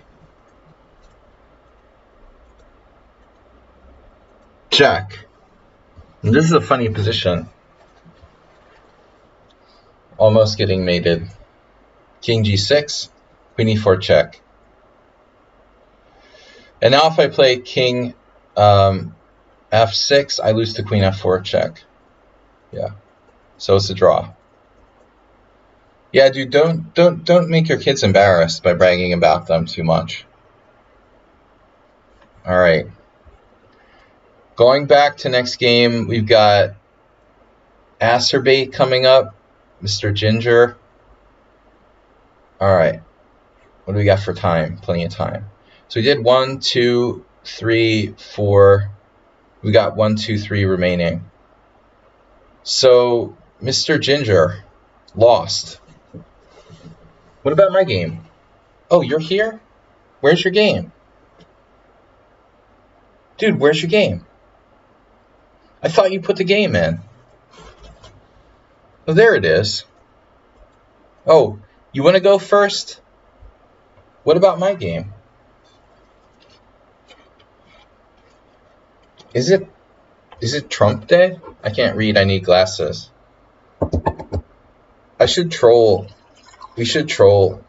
Check. And this is a funny position. Almost getting mated. King g6, queen e4 check. And now if I play king f6, I lose to queen f4 check. Yeah. So it's a draw. Yeah, dude, don't make your kids embarrassed by bragging about them too much. All right. Going back to next game, we've got Acerbate coming up, Mr. Ginger. All right. What do we got for time? Plenty of time. So we did 1, 2, 3, 4. We got 1, 2, 3 remaining. So Mr. Ginger lost. What about my game? Oh, you're here? Where's your game? Dude, where's your game? I thought you put the game in. Oh, there it is. Oh, you want to go first? What about my game? Is it Trump Day? I can't read. I need glasses. I should troll. We should troll.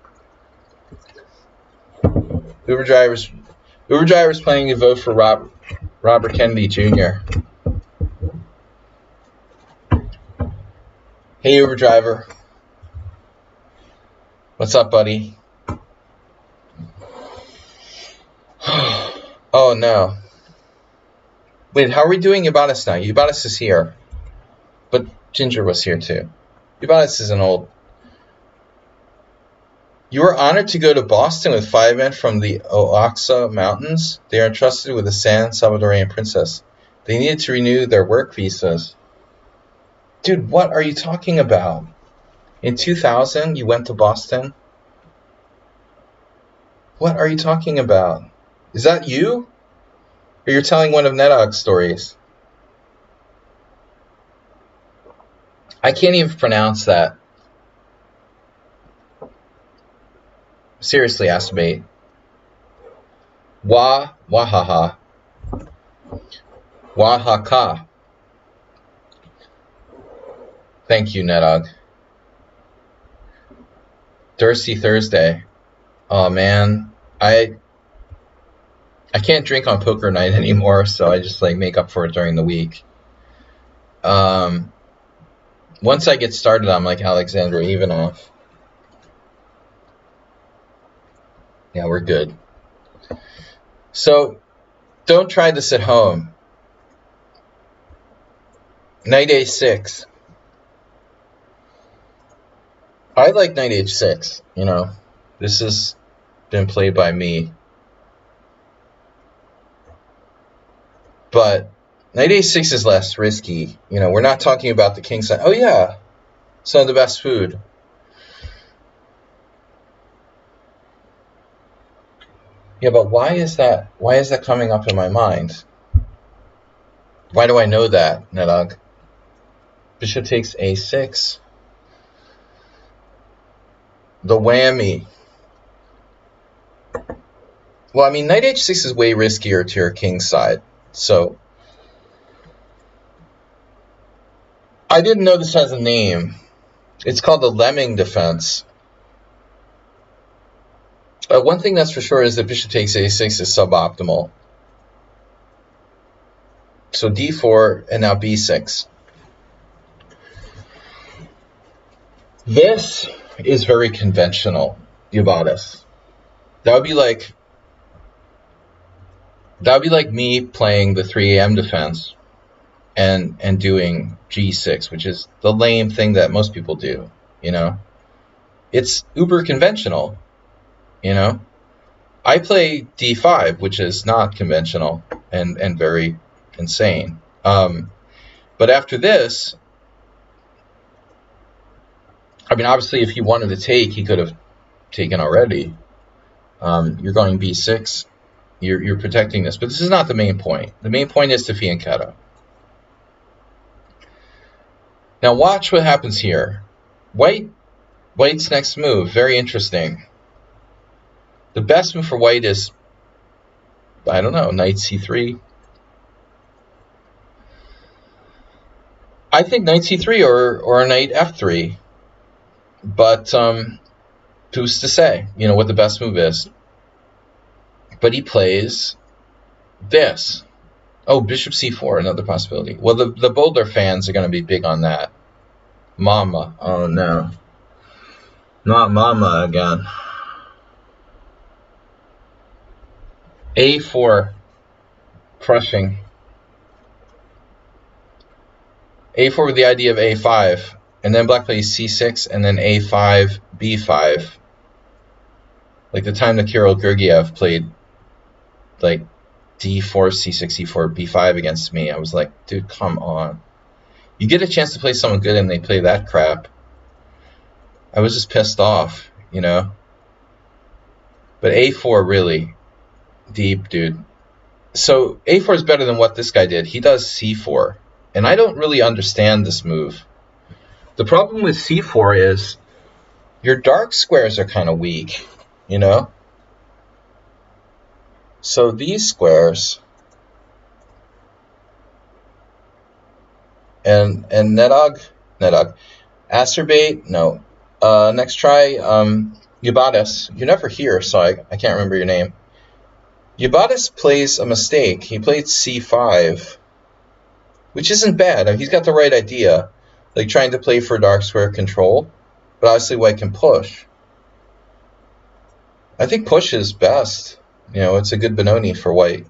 Uber drivers planning to vote for Robert Kennedy Jr. Hey, Uber driver. What's up, buddy? Oh, no. Wait, how are we doing Ubatis now? Ubatis is here. But Ginger was here, too. Ubatis is an old... You were honored to go to Boston with 5 men from the Oaxaca Mountains. They are entrusted with the San Salvadorian princess. They needed to renew their work visas. Dude, what are you talking about? In 2000, you went to Boston? What are you talking about? Is that you? Or you're telling one of Nedog's stories? I can't even pronounce that. Seriously, Acerbate. Wahaha. Oaxaca. Thank you, Nedog. Thirsty Thursday. Oh man, I can't drink on poker night anymore, so I just like make up for it during the week. Once I get started, I'm like Alexander Ivanov. Yeah, we're good. So, don't try this at home. Knight a6. I like knight h6, you know. This has been played by me. But knight a6 is less risky. You know, we're not talking about the king side. Oh yeah, some of the best food. Yeah, but why is that coming up in my mind? Why do I know that, Nedog? Bishop takes a6. The whammy. Well, I mean, knight h6 is way riskier to your king side. So, I didn't know this has a name. It's called the lemming defense. One thing that's for sure is that bishop takes a6 is suboptimal. So d4 and now b6. This is very conventional, Yubatis. That would be like me playing the 3 a.m. defense and doing g6, which is the lame thing that most people do, you know? It's uber conventional, you know? I play d5, which is not conventional and very insane. But after this, I mean, obviously, if he wanted to take, he could have taken already. You're going b6. You're protecting this. But this is not the main point. The main point is to fianchetto. Now watch what happens here. White's next move, very interesting. The best move for white is, I don't know, knight c3. I think knight c3 or knight f3. But who's to say, you know, what the best move is? But he plays this. Oh, bishop c4, another possibility. Well, the Boulder fans are going to be big on that. Mama. Oh, no. Not mama again. a4. Crushing. a4 with the idea of a5. And then black plays c6, and then a5, b5. Like the time that Kirill Gergiev played, like, d4, c6, e4, b5 against me, I was like, dude, come on. You get a chance to play someone good and they play that crap. I was just pissed off, you know? But a4 really deep, dude. So a4 is better than what this guy did. He does c4. And I don't really understand this move. The problem with c4 is your dark squares are kind of weak, you know? So these squares and Nedog, acerbate, no. Next try, Yubatis. You're never here, so I can't remember your name. Yubatis plays a mistake. He played c5, which isn't bad. He's got the right idea, like trying to play for dark square control, but obviously white can push. I think push is best. You know, it's a good Benoni for white.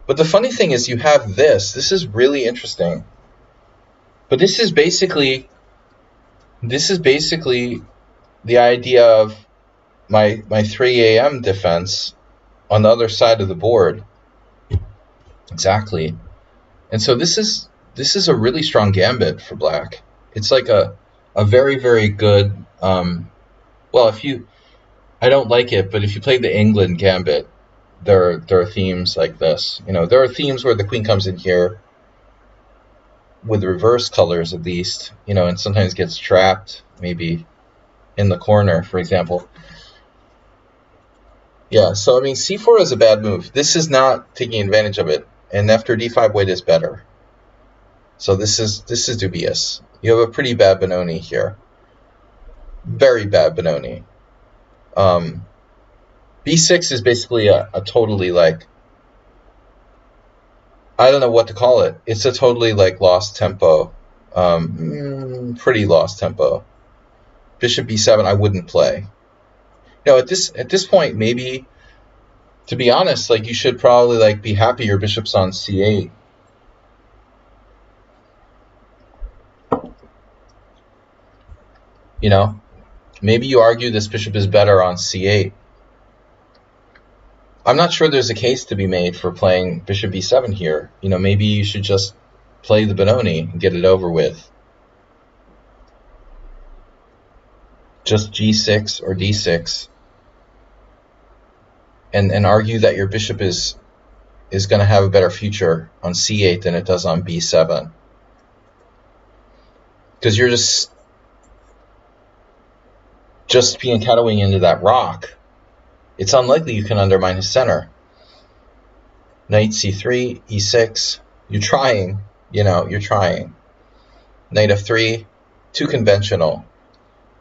But the funny thing is you have this. This is really interesting. But this is basically the idea of my 3 a.m. defense on the other side of the board. Exactly. And so this is a really strong gambit for black. It's like a very, very good, well, I don't like it, but if you play the England gambit, there are themes like this. You know, there are themes where the queen comes in here with reverse colors at least, you know, and sometimes gets trapped maybe in the corner, for example. Yeah, so I mean, c4 is a bad move. This is not taking advantage of it, and after d5, white is better. So this is dubious. You have a pretty bad Benoni here. Very bad Benoni. b6 is basically a totally, like, I don't know what to call it. It's a totally, like, lost tempo. Pretty lost tempo. Bishop b7 I wouldn't play. You know, at this point, maybe, to be honest, like, you should probably, like, be happy your bishop's on c8. You know, maybe you argue this bishop is better on c8. I'm not sure there's a case to be made for playing bishop b7 here. You know, maybe you should just play the Benoni and get it over with. Just g6 or d6. And argue that your bishop is going to have a better future on c8 than it does on b7. Because you're just fianchettoing into that rock. It's unlikely you can undermine his center. Knight c3, e6. You're trying, you know, you're trying. knight f3, too conventional,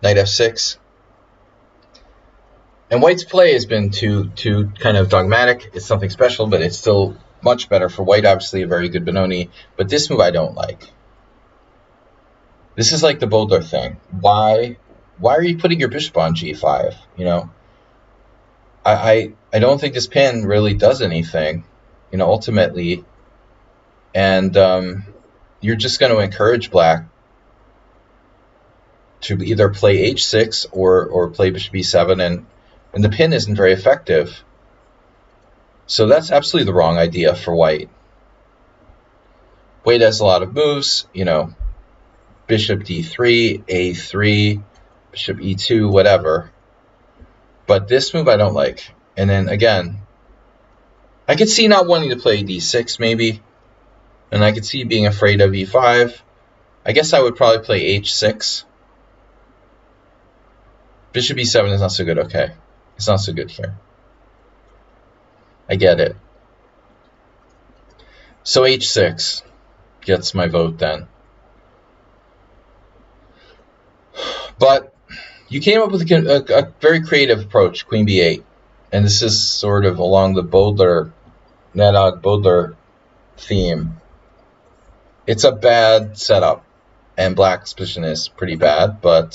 knight f6. And white's play has been too kind of dogmatic. It's something special, but it's still much better for white. Obviously, a very good Benoni. But this move I don't like. This is like the Boulder thing. Why are you putting your bishop on g5? You know, I don't think this pin really does anything, you know, ultimately. And you're just going to encourage black to either play h6 or play bishop e7, and the pin isn't very effective. So that's absolutely the wrong idea for white. White has a lot of moves, you know, bishop d3, a3, bishop e2, whatever. But this move I don't like. And then again, I could see not wanting to play d6 maybe, and I could see being afraid of e5. I guess I would probably play h6. Bishop e7 is not so good, okay. It's not so good here. I get it. So h6 gets my vote then. But you came up with a very creative approach, queen b8. And this is sort of along the Boulder, Nadog-Boulder theme. It's a bad setup, and black's position is pretty bad, but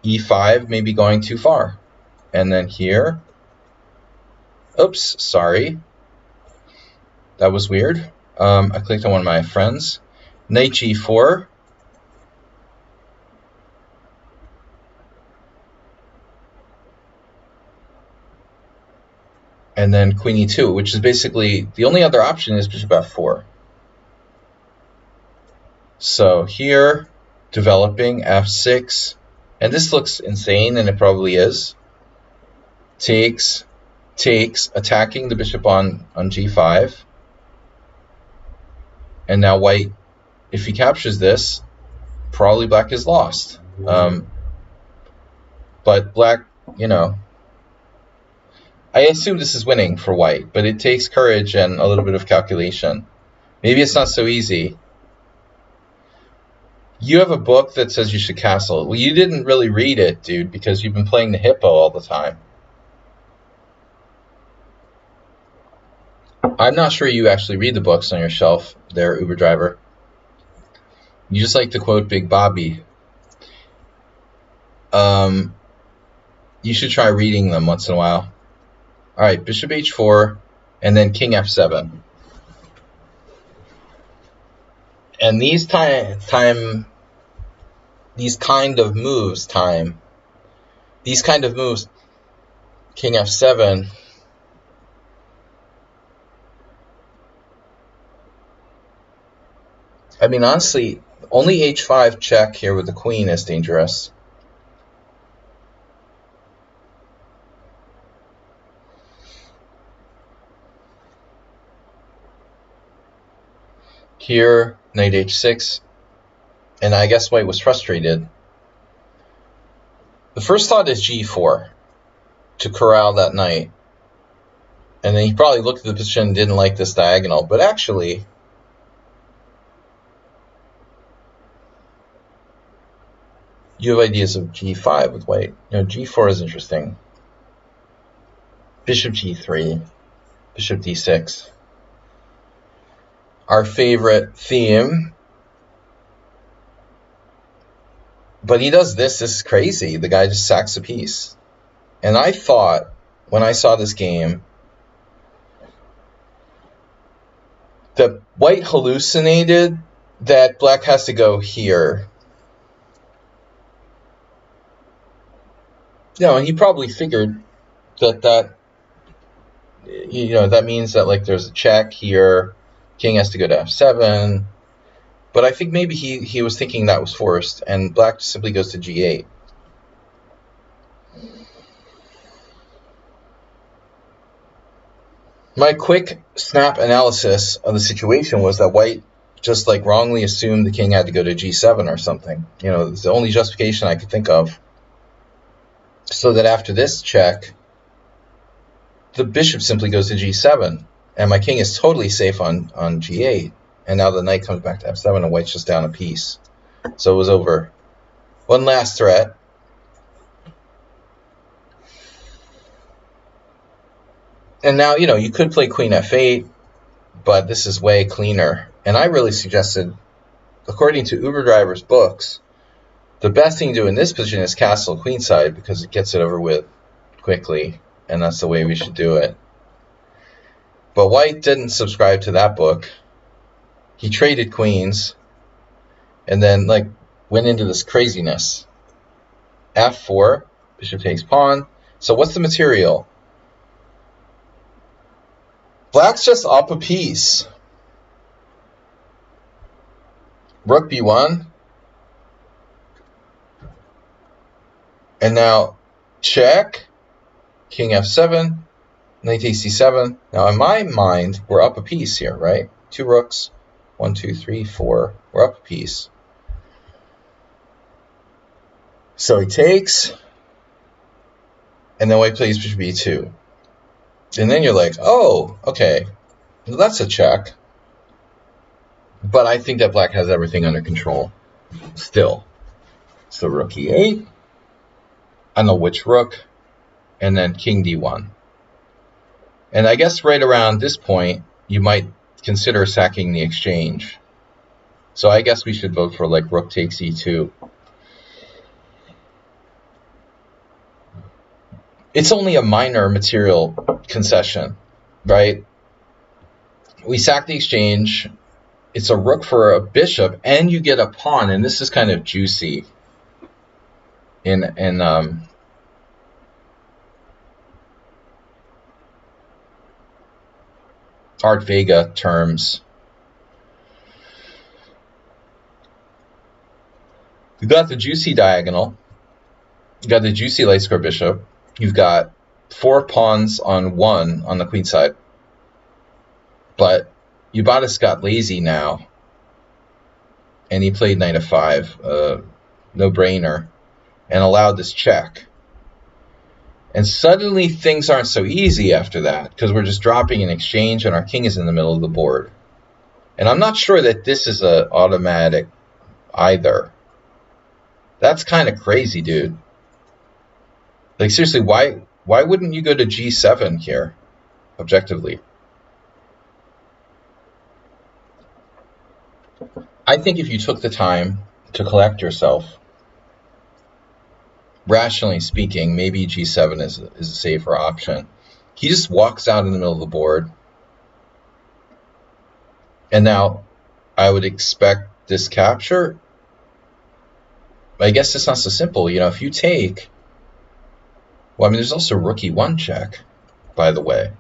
e5 may be going too far. And then here, oops, sorry. That was weird. I clicked on one of my friends. Knight g4. And then queen e2, which is basically the only other option is bishop f4. So here, developing f6, and this looks insane, and it probably is. Takes, attacking the bishop on g5. And now white, if he captures this, probably black is lost. But black, you know, I assume this is winning for white, but it takes courage and a little bit of calculation. Maybe it's not so easy. You have a book that says you should castle. Well, you didn't really read it, dude, because you've been playing the hippo all the time. I'm not sure you actually read the books on your shelf there, Uber driver. You just like to quote Big Bobby. You should try reading them once in a while. All right, bishop h4, and then king f7. And these kind of moves, king f7, I mean, honestly, only h5 check here with the queen is dangerous. Here, knight h6, and I guess white was frustrated. The first thought is g4 to corral that knight. And then he probably looked at the position and didn't like this diagonal, but actually, you have ideas of g5 with white. You know, g4 is interesting. Bishop g3, bishop d6. Our favorite theme. But he does this. This is crazy. The guy just sacks a piece. And I thought, when I saw this game, that white hallucinated that black has to go here. You know, and he probably figured that you know, that means that like there's a check here. King has to go to f7, but I think maybe he was thinking that was forced, and black simply goes to g8. My quick snap analysis of the situation was that white just like wrongly assumed the king had to go to g7 or something. You know, it's the only justification I could think of. So that after this check, the bishop simply goes to g7. And my king is totally safe on g8. And now the knight comes back to f7 and white's just down a piece. So it was over. One last threat. And now, you could play queen f8, but this is way cleaner. And I really suggested, according to Uber Driver's books, the best thing to do in this position is castle queenside because it gets it over with quickly, and that's the way we should do it. But White didn't subscribe to that book. He traded queens, and then went into this craziness. F4, bishop takes pawn. So what's the material? Black's just up a piece. Rook b1. And now check. King f7. Knight takes c7. Now in my mind, we're up a piece here, right? 2 rooks. 1, 2, 3, 4. We're up a piece. So he takes. And then White plays bishop b2. And then you're like, oh, okay, well, that's a check. But I think that Black has everything under control still. So rook e8. I don't know which rook. And then king d1. And I guess right around this point, you might consider sacking the exchange. So I guess we should vote for rook takes e2. It's only a minor material concession, right? We sack the exchange. It's a rook for a bishop, and you get a pawn, and this is kind of juicy in Art Vega terms. You got the juicy diagonal. You got the juicy light square bishop. You've got 4 pawns on 1 on the queen side. But Ubatis got lazy now. And he played knight f5, no-brainer, and allowed this check. And suddenly things aren't so easy after that, because we're just dropping an exchange and our king is in the middle of the board. And I'm not sure that this is an automatic either. That's kind of crazy, dude. Seriously, why wouldn't you go to g7 here, objectively? I think if you took the time to collect yourself, rationally speaking, maybe g7 is a safer option. He just walks out in the middle of the board. And now I would expect this capture. I guess it's not so simple. If you take... Well, I mean, there's also rook e1 check, by the way.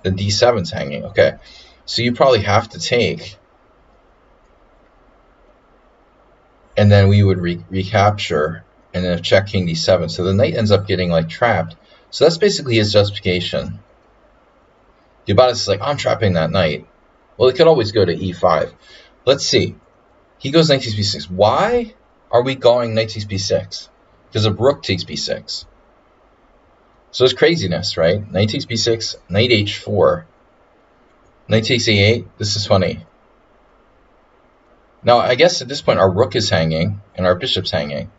The d7's hanging. Okay. So you probably have to take. And then we would recapture. And then check king d7. So the knight ends up getting trapped. So that's basically his justification. Ubatis is like, I'm trapping that knight. Well, it could always go to e5. Let's see. He goes knight takes b6. Why are we going knight takes b6? Because a rook takes b6. So it's craziness, right? Knight takes b6, knight h4, knight takes a8. This is funny. Now, I guess at this point, our rook is hanging and our bishop's hanging.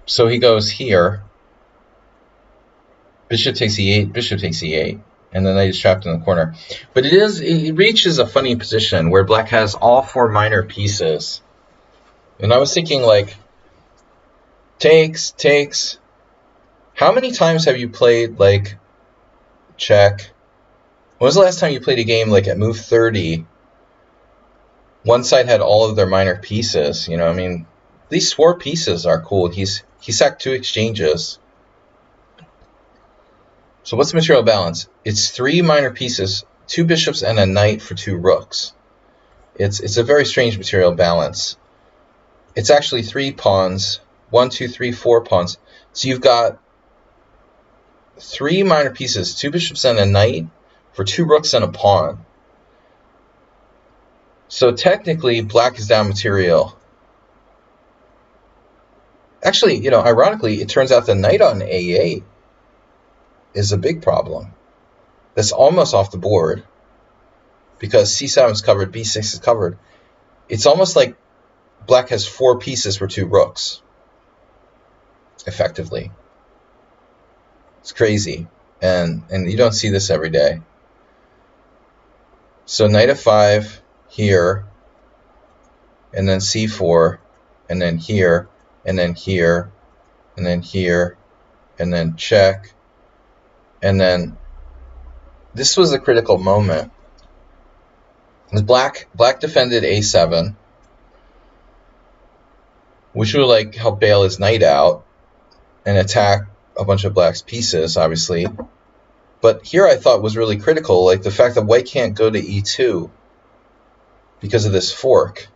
So he goes here. Bishop takes e8, bishop takes e8. And the knight is trapped in the corner. But it reaches a funny position where Black has all 4 minor pieces. And I was thinking, takes. How many times have you played, check? When was the last time you played a game, at move 30? One side had all of their minor pieces, I mean, these 4 pieces are cool. He sacked 2 exchanges. So what's the material balance? It's 3 minor pieces, 2 bishops, and a knight for 2 rooks. It's a very strange material balance. It's actually 3 pawns, 1, 2, 3, 4 pawns. So you've got 3 minor pieces, 2 bishops and a knight for 2 rooks and a pawn. So technically, Black is down material. Actually, ironically, it turns out the knight on a8 is a big problem. That's almost off the board because c7 is covered, b6 is covered. it's almost like black has 4 pieces for 2 rooks, effectively. It's crazy, and you don't see this every day. So knight f5 here, and then c4, and then here, and then here, and then here, and then check, and then this was a critical moment. Black defended a7, which would like help bail his knight out and attack a bunch of black's pieces, obviously. But here I thought was really critical, like the fact that white can't go to e2 because of this fork.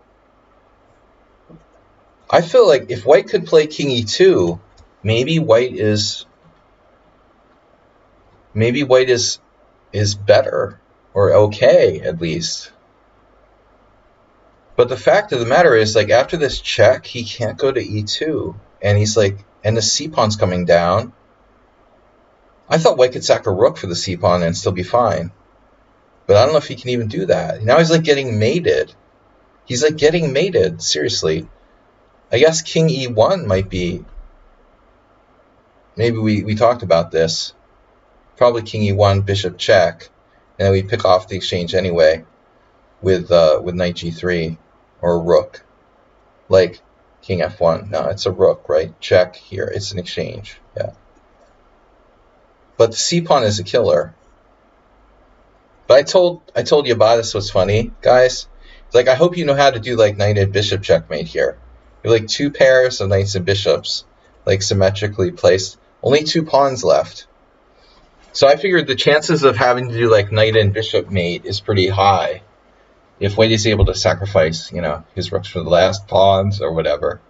I feel like if white could play king e2, maybe white is better, or okay at least. But the fact of the matter is, like, after this check, he can't go to e2, and he's like, and the c pawn's coming down. I thought white could sack a rook for the c pawn and still be fine, but I don't know if he can even do that. Now he's like getting mated. He's like getting mated, seriously. I guess king e1 might be. Maybe we talked about this. Probably king e1, bishop check, and then we pick off the exchange anyway with knight g3 or a rook, like king f1. No, it's a rook, right? Check here. It's an exchange. Yeah. But the c pawn is a killer. But I told Yabatis what's funny, guys. Like, I hope you know how to do like knight and bishop checkmate here. You have like 2 pairs of knights and bishops, like symmetrically placed. Only 2 pawns left. So I figured the chances of having to do like knight and bishop mate is pretty high if white is able to sacrifice, his rooks for the last pawns or whatever.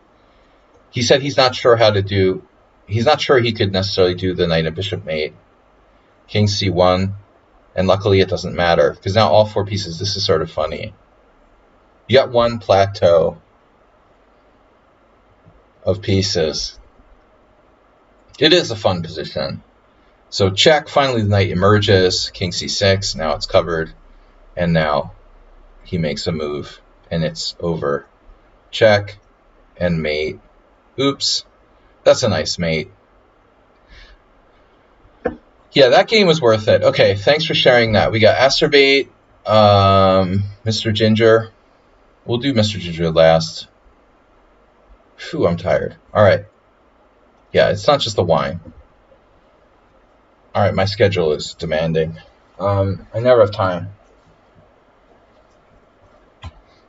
He said he's not sure how to do. He's not sure he could necessarily do the knight and bishop mate, king c1, and luckily it doesn't matter because now all 4 pieces. This is sort of funny. You got 1 plateau of pieces. It is a fun position. So check. Finally, the knight emerges. King c6. Now it's covered, and now he makes a move, and it's over. Check and mate. Oops. That's a nice mate. Yeah, that game was worth it. Okay, thanks for sharing that. We got Asterbait, Mr. Ginger. We'll do Mr. Ginger last. Phew, I'm tired. All right. Yeah, it's not just the wine. All right, my schedule is demanding. I never have time.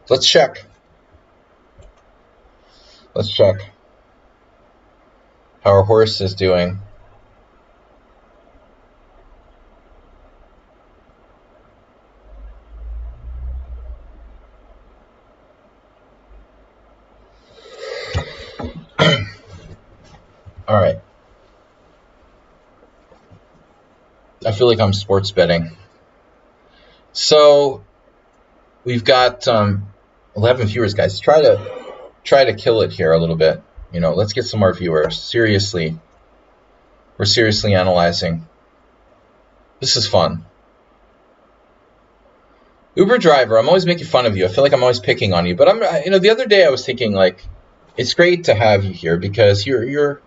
Let's check. Let's check how our horse is doing. All right. I feel like I'm sports betting. So we've got 11 viewers, guys. Try to kill it here a little bit. Let's get some more viewers. Seriously. We're seriously analyzing. This is fun. Uber driver, I'm always making fun of you. I feel like I'm always picking on you. But the other day I was thinking, like, it's great to have you here because you're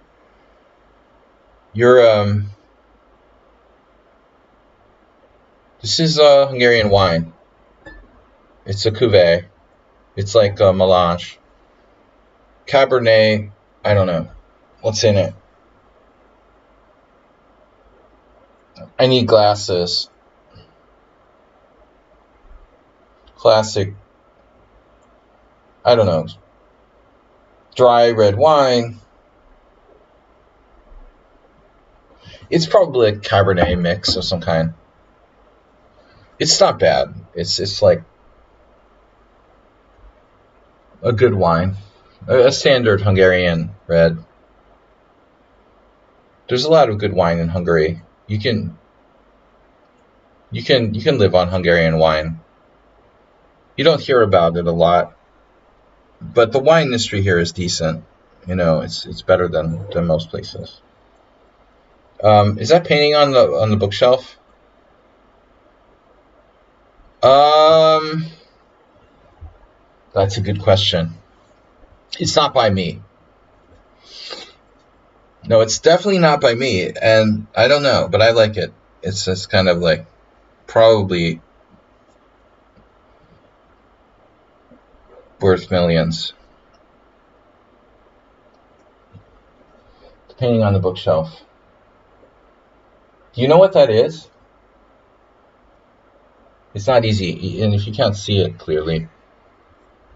this is Hungarian wine. It's a cuvée. It's like a melange. Cabernet, I don't know. What's in it? I need glasses. Classic, I don't know. Dry red wine. It's probably a Cabernet mix of some kind. It's not bad. It's like a good wine, a standard Hungarian red. There's a lot of good wine in Hungary. You can live on Hungarian wine. You don't hear about it a lot, but the wine industry here is decent. It's better than most places. Is that painting on the bookshelf? That's a good question. It's not by me. No, it's definitely not by me, and I don't know, but I like it. It's just kind of like probably worth millions, depending on the bookshelf. Do you know what that is? It's not easy, and if you can't see it clearly,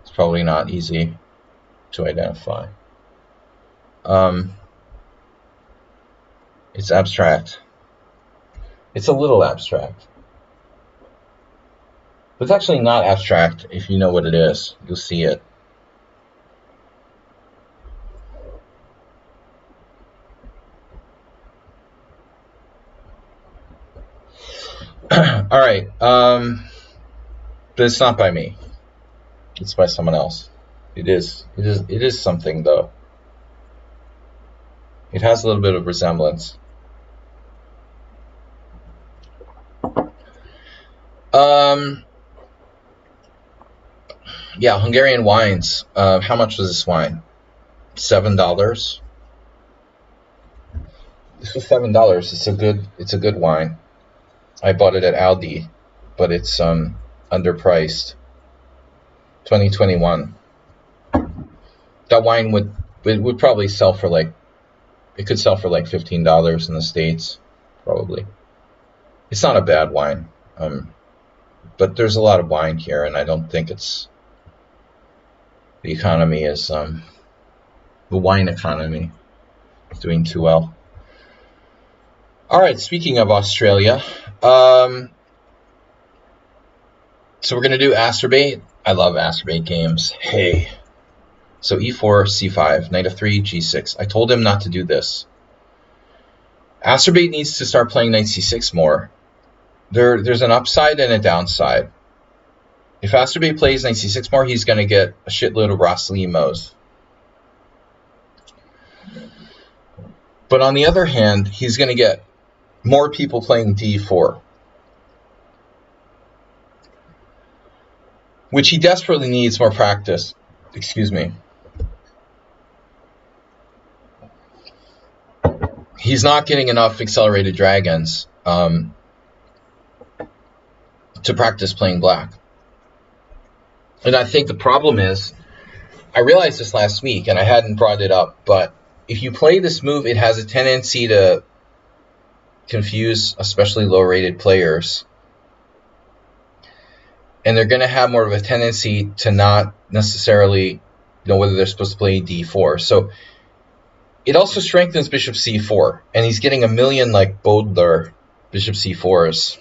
it's probably not easy to identify. It's abstract. It's a little abstract. But it's actually not abstract if you know what it is. You'll see it. All right. But it's not by me. It's by someone else. It is something, though. It has a little bit of resemblance. Yeah, Hungarian wines. How much was this wine? $7. This was $7. It's a good wine. I bought it at Aldi, but it's underpriced. 2021. That wine would probably sell for like, it could sell for like $15 in the States, probably. It's not a bad wine, but there's a lot of wine here, and I don't think the economy is the wine economy is doing too well. All right, speaking of Australia, so we're going to do Astrobate. I love Astrobate games. Hey. So e4, c5, knight f3, g6. I told him not to do this. Astrobate needs to start playing knight c6 more. There's an upside and a downside. If Astrobate plays knight c6 more, he's going to get a shitload of Roslimos. But on the other hand, he's going to get more people playing d4, which he desperately needs more practice. Excuse me. He's not getting enough accelerated dragons to practice playing black. And I think the problem is, I realized this last week and I hadn't brought it up, but if you play this move, it has a tendency to confuse especially low-rated players. And they're going to have more of a tendency to not necessarily know whether they're supposed to play d4. So it also strengthens bishop c4, and he's getting a million like Bodler bishop c4s.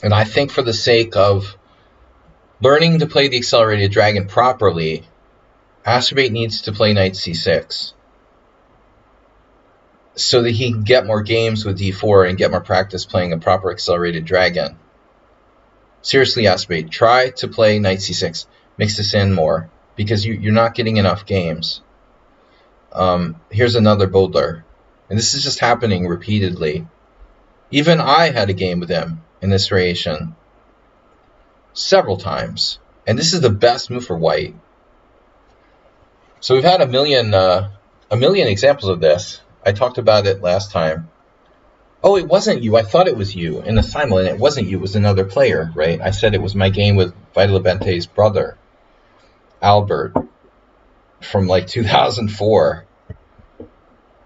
And I think for the sake of learning to play the accelerated dragon properly, Astrobate needs to play knight c6 so that he can get more games with d4 and get more practice playing a proper accelerated dragon. Seriously, Astrobate, try to play knight c6. Mix this in more, because you're not getting enough games. Here's another Bodler. And this is just happening repeatedly. Even I had a game with him in this variation several times. And this is the best move for white. So we've had a million examples of this. I talked about it last time. Oh, it wasn't you. I thought it was you in the simul, and it wasn't you. It was another player, right? I said it was my game with Vitalebente's brother, Albert, from like 2004.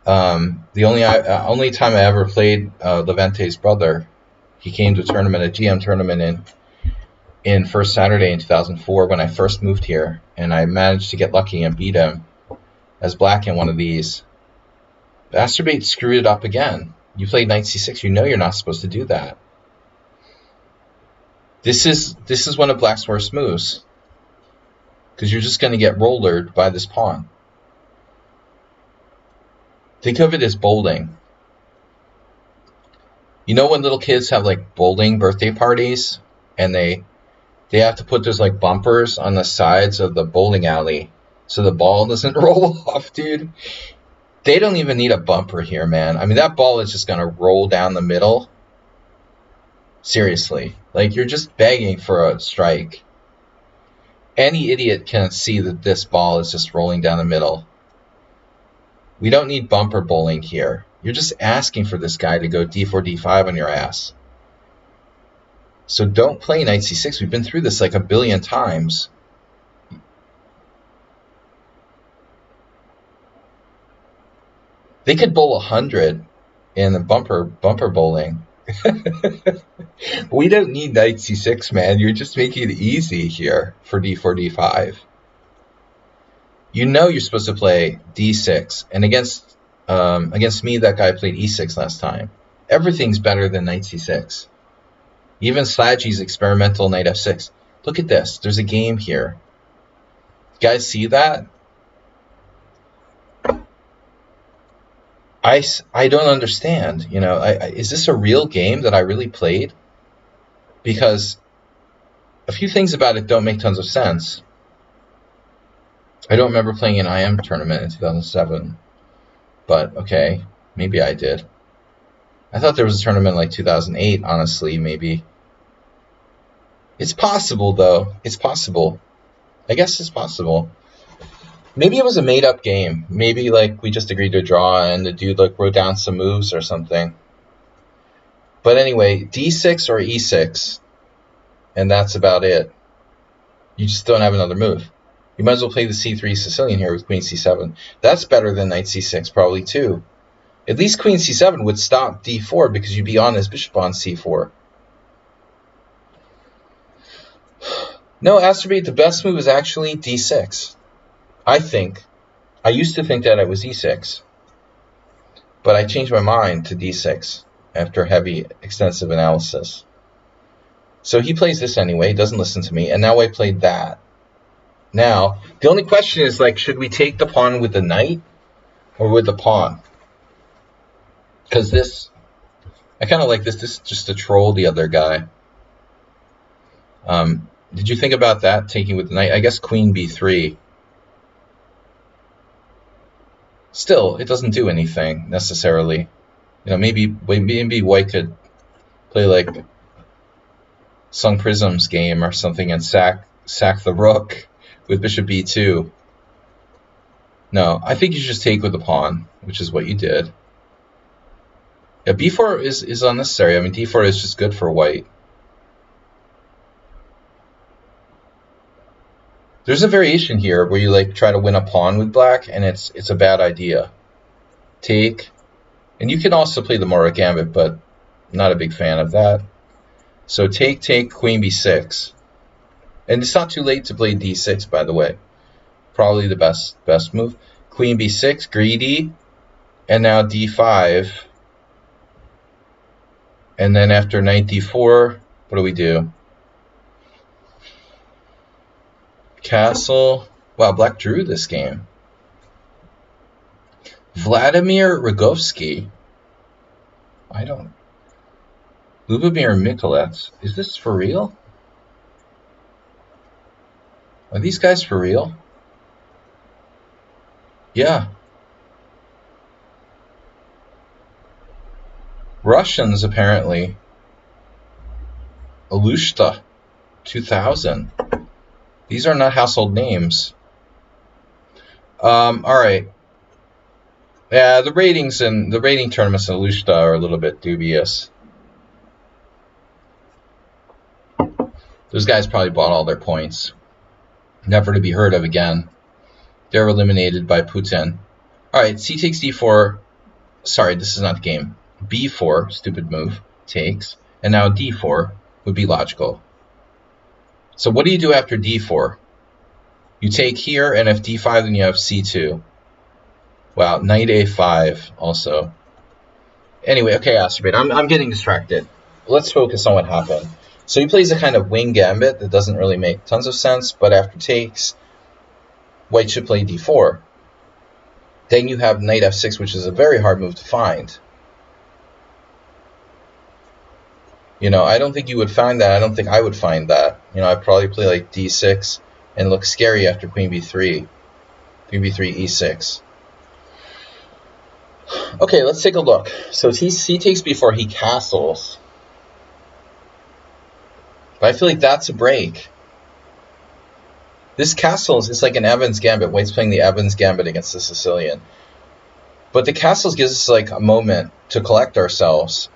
The only time I ever played Levente's brother, he came to a tournament, a GM tournament in First Saturday in 2004 when I first moved here, and I managed to get lucky and beat him as black in one of these. Astrobate screwed it up again. You played knight c6. You know you're not supposed to do that. This is one of black's worst moves, because you're just going to get rollered by this pawn. Think of it as bowling. You know when little kids have like bowling birthday parties, and they have to put those like bumpers on the sides of the bowling alley so the ball doesn't roll off, dude? They don't even need a bumper here, man. I mean, that ball is just going to roll down the middle. Seriously. Like, you're just begging for a strike. Any idiot can see that this ball is just rolling down the middle. We don't need bumper bowling here. You're just asking for this guy to go d4, d5 on your ass. So don't play knight c6. We've been through this like a billion times. They could bowl 100 in the bumper bowling. We don't need knight c6, man. You're just making it easy here for d4, d5. You know you're supposed to play d6, and against me, that guy played e6 last time. Everything's better than knight c6. Even Slaggy's experimental knight f6. Look at this. There's a game here. You guys see that? I don't understand. You know, is this a real game that I really played? Because a few things about it don't make tons of sense. I don't remember playing an IM tournament in 2007. But, okay, maybe I did. I thought there was a tournament in like 2008, honestly, maybe. It's possible, though. It's possible. I guess it's possible. Maybe it was a made-up game. Maybe, like, we just agreed to draw and the dude, like, wrote down some moves or something. But anyway, d6 or e6, and that's about it. You just don't have another move. You might as well play the c3 Sicilian here with queen c7. That's better than knight c6, probably, too. At least queen c7 would stop d4 because you'd be on his bishop on c4. No, Astrobate, the best move is actually d6. I think. I used to think that it was e6. But I changed my mind to d6 after heavy, extensive analysis. So he plays this anyway, doesn't listen to me, and now I played that. Now, the only question is, like, should we take the pawn with the knight or with the pawn? Because this, I kind of like this. This is just to troll the other guy. Did you think about that, taking with the knight? I guess queen b3. Still, it doesn't do anything, necessarily. You know, maybe white could play, like, Sung Prism's game or something and sack the rook with bishop b2. No, I think you should just take with the pawn, which is what you did. Yeah, b4 is unnecessary. I mean, d4 is just good for white. There's a variation here where you, like, try to win a pawn with black, and it's a bad idea. Take, and you can also play the Mora Gambit, but I'm not a big fan of that. So take, queen b6. And it's not too late to play d6, by the way. Probably the best move. Queen b6, greedy, and now d5. And then after knight d4, what do we do? Castle. Wow, black drew this game. Vladimir Rogovsky. Lubomir Mikulec. Is this for real? Are these guys for real? Yeah. Russians, apparently. Alushta, 2000. These are not household names. All right. Yeah, the ratings and the rating tournaments in Alushta are a little bit dubious. Those guys probably bought all their points. Never to be heard of again. They're eliminated by Putin. All right, c takes d4. Sorry, this is not the game. b4, stupid move, takes. And now d4 would be logical. So what do you do after d4? You take here, and if d5, then you have c2. Wow, knight a5 also. Anyway, okay, Astrobate, I'm getting distracted. Let's focus on what happened. So he plays a kind of wing gambit that doesn't really make tons of sense, but after takes, white should play d4. Then you have knight f6, which is a very hard move to find. You know, I don't think you would find that. I don't think I would find that. You know, I'd probably play like d6 and look scary after queen b3. Queen b3, e6. Okay, let's take a look. So he takes b4, he castles. But I feel like that's a break. This castles is like an Evans Gambit. White's playing the Evans Gambit against the Sicilian. But the castles gives us like a moment to collect ourselves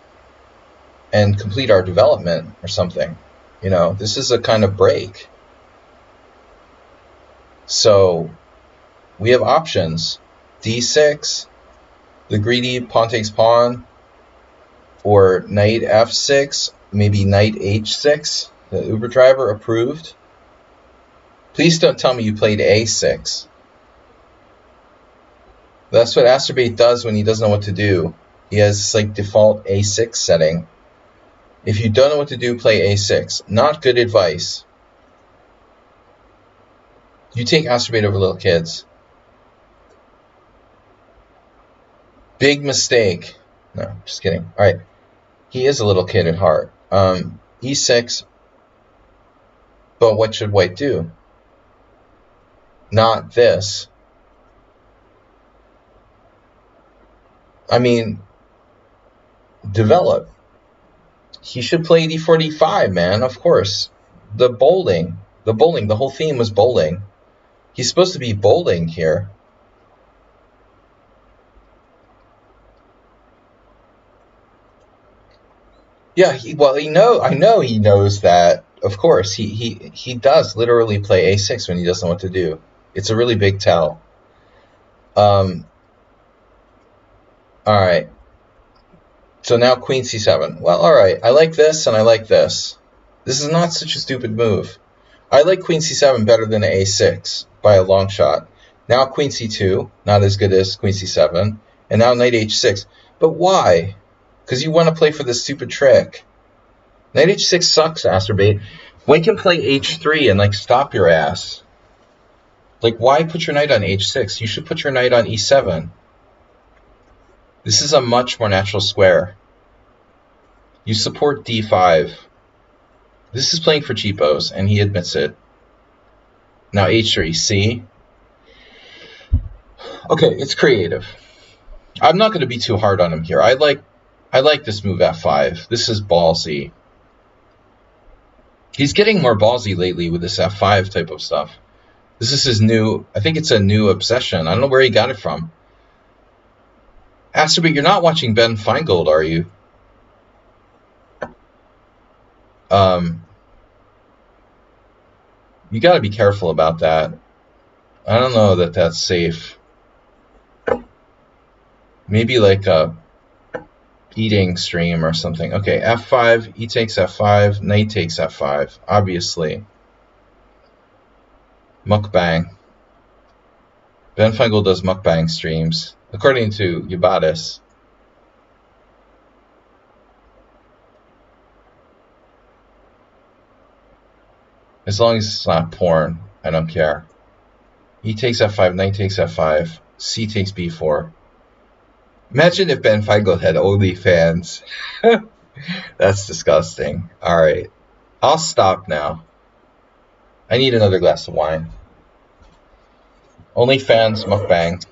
and complete our development or something. You know, this is a kind of break. So we have options. D6, the greedy pawn takes pawn, or knight f6, maybe knight h6. The Uber driver approved. Please don't tell me you played a6. That's what Asterbate does when he doesn't know what to do. He has this like default a6 setting. If you don't know what to do, play a6. Not good advice. You take Asterbate over little kids. Big mistake. No, just kidding. All right. He is a little kid at heart. E6. But what should White do? Not this. I mean, develop. He should play d4, d5, man, of course. The bowling, the whole theme was bowling. He's supposed to be bowling here. Yeah, I know he knows that. Of course, he does literally play a6 when he doesn't know what to do. It's a really big tell. All right. So now queen c7. Well, all right. I like this and I like this. This is not such a stupid move. I like queen c7 better than a6 by a long shot. Now queen c2, not as good as queen c7. And now knight h6. But why? Because you want to play for this stupid trick. Knight h6 sucks, Asterbate. White can play h3 and like stop your ass. Like, why put your knight on h6? You should put your knight on e7. This is a much more natural square. You support d5. This is playing for cheapos, and he admits it. Now h3, see? Okay, it's creative. I'm not going to be too hard on him here. I like this move f5. This is ballsy. He's getting more ballsy lately with this f5 type of stuff. This is his new, I think it's a new obsession. I don't know where he got it from. Asterbate, you're not watching Ben Feingold, are you? You got to be careful about that. I don't know that that's safe. Maybe like a eating stream or something. Okay, f5, e takes f5, knight takes f5, obviously. Mukbang. Ben Feingold does mukbang streams, according to Yubatis. As long as it's not porn, I don't care. E takes f5, knight takes f5, c takes b4. Imagine if Ben Feingold had OnlyFans. That's disgusting. Alright, I'll stop now. I need another glass of wine. OnlyFans mukbang.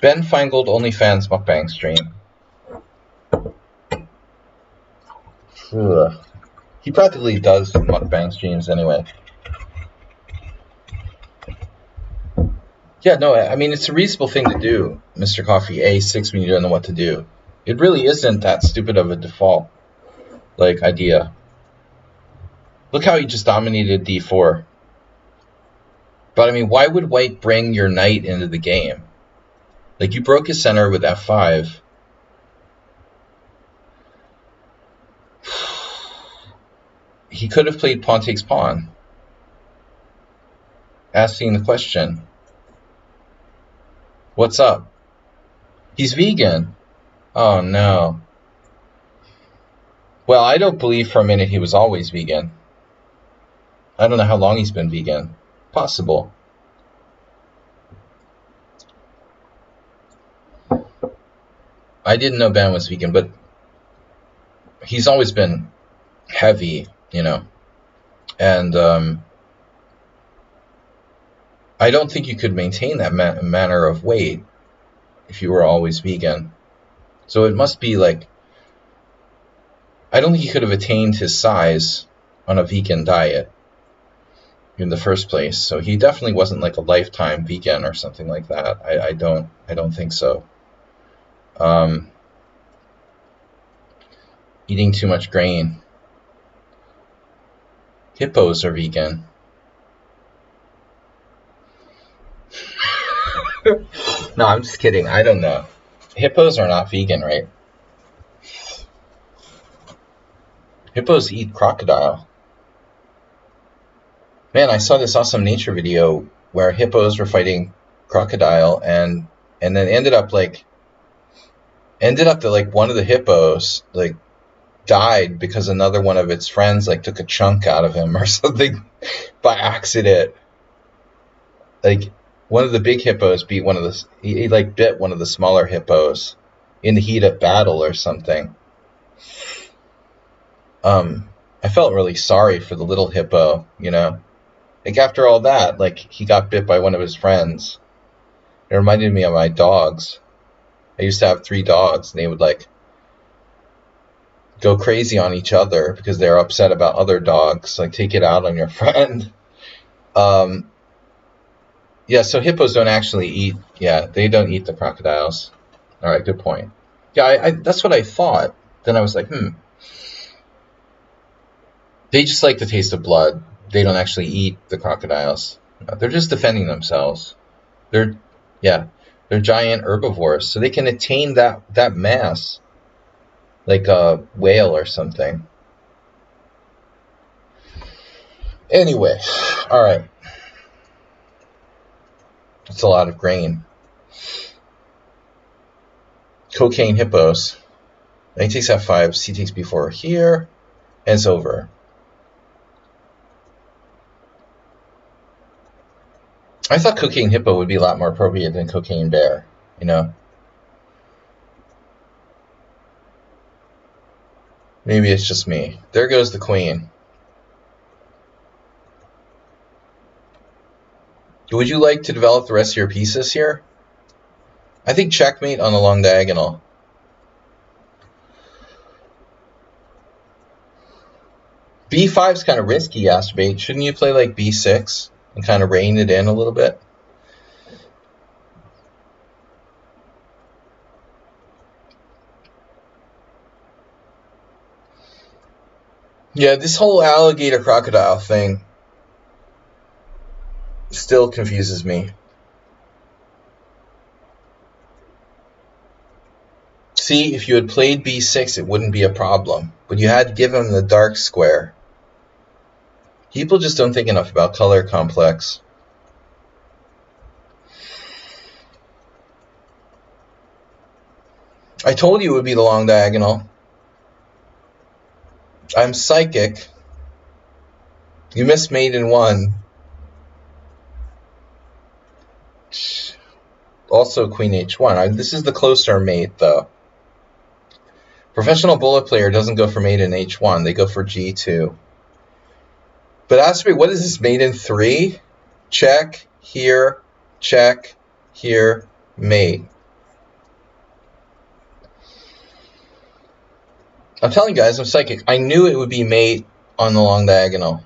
Ben Feingold OnlyFans mukbang stream. Ugh. He practically does mukbang streams anyway. Yeah, no, I mean, it's a reasonable thing to do, Mr. Coffee, a6 when you don't know what to do. It really isn't that stupid of a default, like, idea. Look how he just dominated d4. But, I mean, why would White bring your knight into the game? Like, you broke his center with f5. He could have played pawn takes pawn. Asking the question. What's up? He's vegan. Oh, no. Well, I don't believe for a minute he was always vegan. I don't know how long he's been vegan. Possible. I didn't know Ben was vegan, but he's always been heavy, you know. And I don't think you could maintain that manner of weight if you were always vegan. So it must be like, I don't think he could have attained his size on a vegan diet. in the first place. So he definitely wasn't like a lifetime vegan or something like that. I don't think so. Eating too much grain. Hippos are vegan. No, I'm just kidding. I don't know. Hippos are not vegan, right? Hippos eat crocodile. Man, I saw this awesome nature video where hippos were fighting crocodile, and then ended up that like one of the hippos like died because another one of its friends like took a chunk out of him or something by accident. Like one of the big hippos beat one of the he like bit one of the smaller hippos in the heat of battle or something. I felt really sorry for the little hippo, you know. Like after all that, like he got bit by one of his friends. It reminded me of my dogs. I used to have 3 dogs, and they would like go crazy on each other because they're upset about other dogs. Like take it out on your friend. Yeah, so hippos don't actually eat. Yeah, they don't eat the crocodiles. All right, good point. Yeah, I that's what I thought. Then I was like, they just like the taste of blood. They don't actually eat the crocodiles. They're just defending themselves. They're giant herbivores, so they can attain that mass like a whale or something. Anyway, all right. It's a lot of grain. Cocaine hippos. Knight takes f5, c takes b4 here, and it's over. I thought cocaine hippo would be a lot more appropriate than cocaine bear, you know? Maybe it's just me. There goes the queen. Would you like to develop the rest of your pieces here? I think checkmate on the long diagonal. b5 is kind of risky, Astrobate. Shouldn't you play like b6 and kind of rein it in a little bit? Yeah, this whole alligator crocodile thing still confuses me. See, if you had played b6, it wouldn't be a problem. But you had to give him the dark square. People just don't think enough about color complex. I told you it would be the long diagonal. I'm psychic. You missed mate in 1. Also queen h1. This is the closer mate, though. Professional bullet player doesn't go for mate in h1. They go for g2. But ask me, what is this, mate in 3? Check, here, mate. I'm telling you guys, I'm psychic. I knew it would be mate on the long diagonal.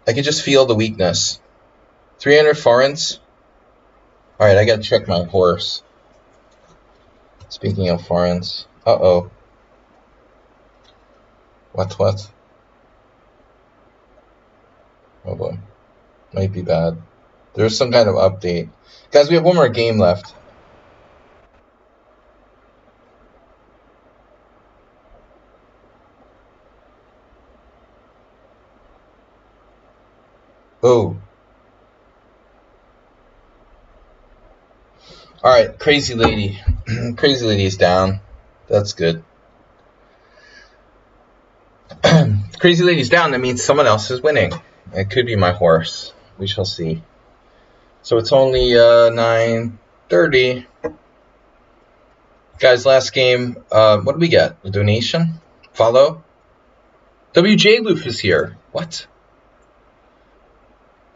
I could just feel the weakness. 300 forints. All right, I got to check my horse. Speaking of forints. Uh-oh. What? Oh boy. Might be bad. There's some kind of update. Guys, we have one more game left. Oh. Alright, Crazy Lady. Crazy Lady is down. That's good. Crazy Lady's down, that means someone else is winning. It could be my horse. We shall see. So it's only 9:30. Guys, last game. What did we get? A donation? Follow? WJ Loof is here. What?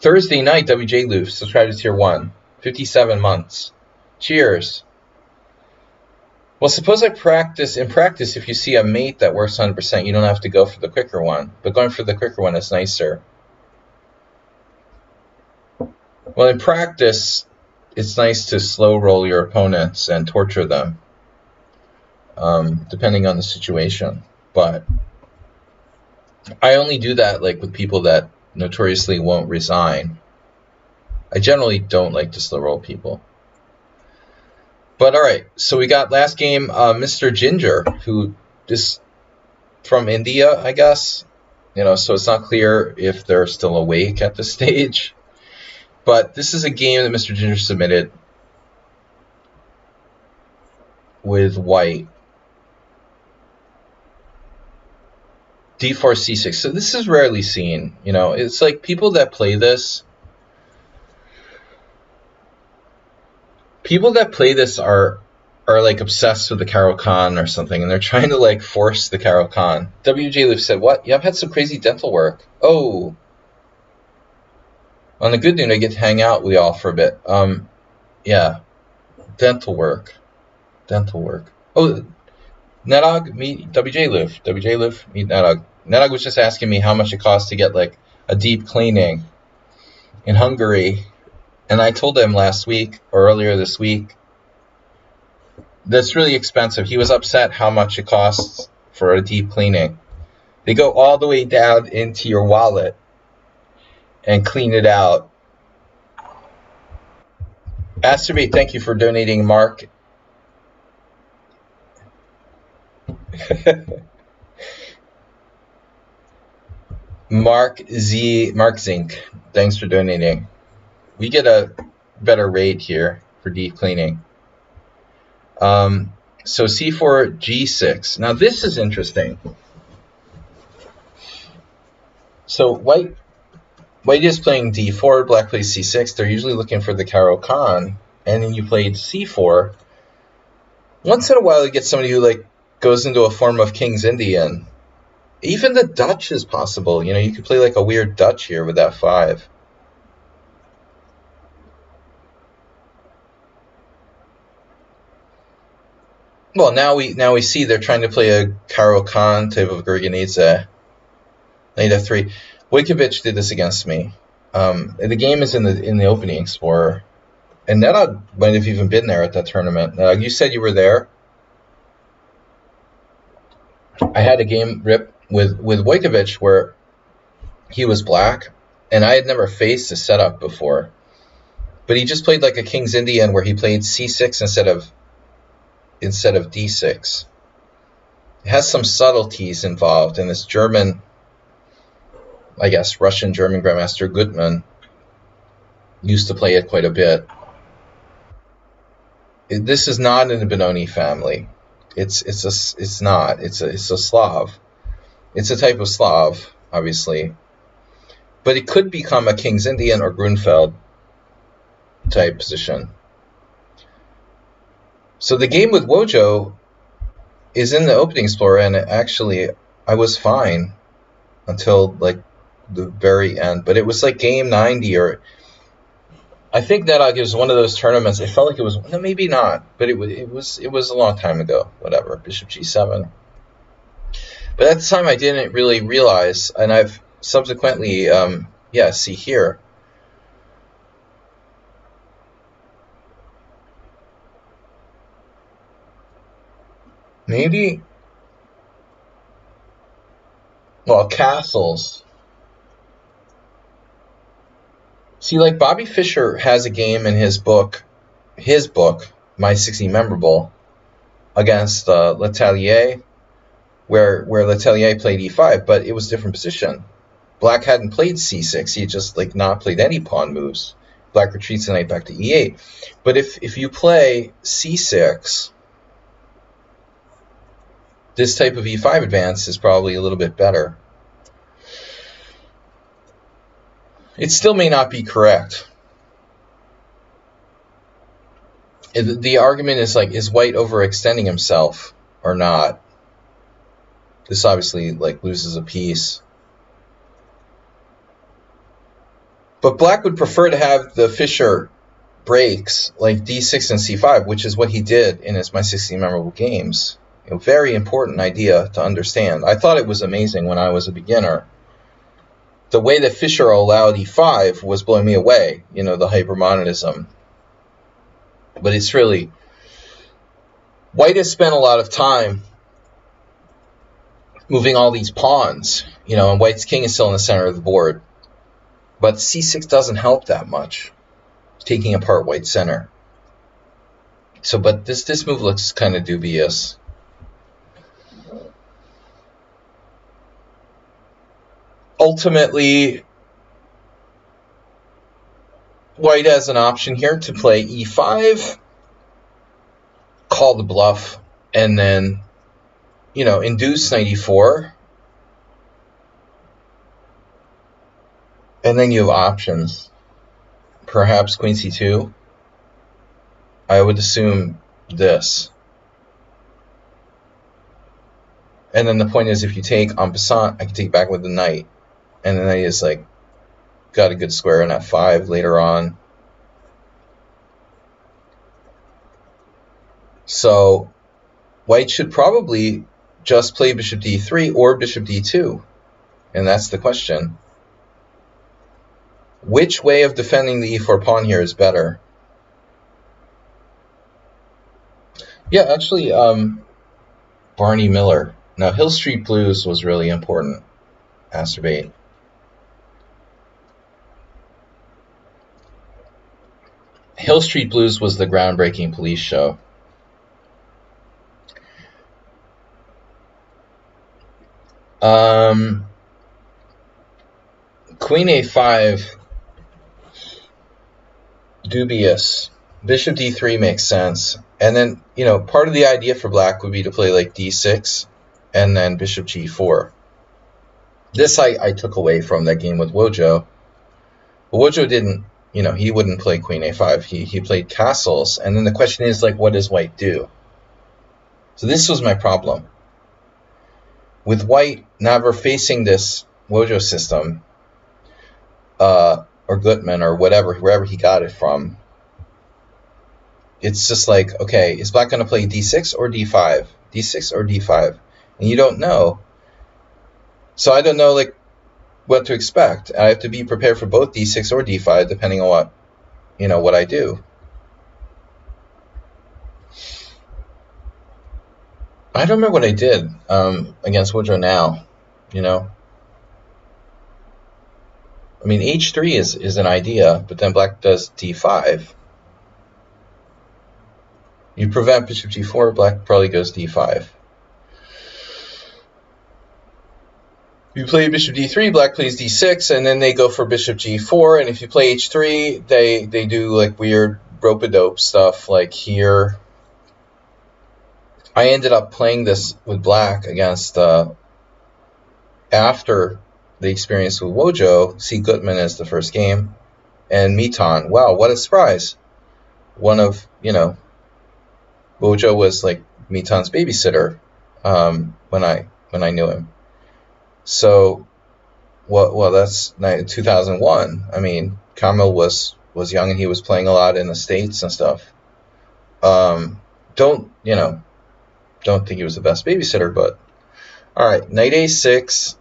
Thursday night, WJ Loof. Subscribe to Tier 1. 57 months. Cheers. Well, suppose I practice. In practice, if you see a mate that works 100%, you don't have to go for the quicker one. But going for the quicker one is nicer. Well, in practice, it's nice to slow roll your opponents and torture them, depending on the situation. But I only do that like with people that notoriously won't resign. I generally don't like to slow roll people. But all right, so we got last game, Mr. Ginger, who is from India, I guess. So it's not clear if they're still awake at this stage. But this is a game that Mr. Ginger submitted with white. D4, C6. So this is rarely seen. It's like people that play this. People that play this are like obsessed with the Kraken or something, and they're trying to like force the Kraken. WJ Liv said, "What? Yeah, I've had some crazy dental work. Oh, on the good note, I get to hang out with y'all for a bit. Yeah, dental work. Oh, Nedog, meet WJ Liv. WJ Liv, meet Nedog. Nedog was just asking me how much it costs to get like a deep cleaning in Hungary, and I told him last week or earlier this week that's really expensive. He was upset how much it costs for a deep cleaning. They go all the way down into your wallet and clean it out. Asterbate, thank you for donating, Mark. Mark Zink, thanks for donating. We get a better rate here for deep cleaning. So C4, G6. Now this is interesting. So white is playing D4, black plays C6. They're usually looking for the Kraken, and then you played C4. Once in a while, you get somebody who like goes into a form of King's Indian. Even the Dutch is possible. You could play like a weird Dutch here with that 5. Well, now we see they're trying to play a Kraken type of Gorgonidze. Knight F3. Wojciech did this against me. The game is in the opening explorer, and Nedog might have even been there at that tournament. You said you were there. I had a game rip with Wojciech where he was black, and I had never faced a setup before. But he just played like a King's Indian where he played C6 instead of D6. It has some subtleties involved, and this German, I guess Russian-German Grandmaster Gutmann used to play it quite a bit. This is not in the Benoni family. It's not. It's a Slav. It's a type of Slav, obviously. But it could become a King's Indian or Grunfeld type position. So the game with Wojo is in the opening explorer, and actually I was fine until like the very end. But it was like game 90, or I think that it was one of those tournaments. It felt like it was, no, maybe not, but it was a long time ago. Whatever, Bishop G7. But at the time I didn't really realize, and I've subsequently, see here. Maybe, well, castles. See, like Bobby Fischer has a game in his book, My 60 Memorable, against Letellier, where Letellier played E5, but it was a different position. Black hadn't played C6; he just like not played any pawn moves. Black retreats the knight back to E8. But if you play C6, this type of E5 advance is probably a little bit better. It still may not be correct. The argument is like, is white overextending himself or not? This obviously like loses a piece. But black would prefer to have the Fischer breaks like D6 and C5, which is what he did in his My 60 Memorable Games. A very important idea to understand. I thought it was amazing when I was a beginner. the way that Fischer allowed e5 was blowing me away, you know, the hypermonetism. But it's really, White has spent a lot of time moving all these pawns, you know, and White's king is still in the center of the board. But c6 doesn't help that much, taking apart White's center. So, but this move looks kind of dubious. Ultimately, White has an option here to play e5, call the bluff, and then, you know, induce knight e4. And then you have options. Perhaps queen c2. I would assume this. And then the point is, if you take en passant, I can take back with the knight. And the knight is like, got a good square in f5 later on. So White should probably just play bishop d3 or bishop d2. And that's the question. Which way of defending the e4 pawn here is better? Yeah, actually, Barney Miller. Now, Hill Street Blues was really important. Masturbate. Hill Street Blues was the groundbreaking police show. Queen a5, dubious. Bishop d3 makes sense. And then, you know, part of the idea for black would be to play like d6 and then bishop g4. This I took away from that game with Wojo. But Wojo didn't, you know, he wouldn't play queen a5. He played castles. And then the question is, like, what does White do? So this was my problem. With White never facing this Wojo system, or Gutman or whatever, wherever he got it from, it's just like, okay, is black going to play d6 or d5? D6 or d5? And you don't know. So I don't know, like, what to expect. I have to be prepared for both d6 or d5, depending on what, you know, what I do. I don't remember what I did against Woodrow now, you know. I mean, h3 is an idea, but then black does d5. You prevent bishop g4, black probably goes d5. You play bishop d3, black plays d6, and then they go for bishop g4. And if you play h3, they do like weird rope-a-dope stuff like here. I ended up playing this with black against, after the experience with Wojo, C. Gutman as the first game, and Mitan. Wow, what a surprise. One of, you know, Wojo was like Mitan's babysitter when I knew him. So, well, that's 2001. I mean, Kamil was young and he was playing a lot in the States and stuff. Don't think he was the best babysitter, but all right, knight a6.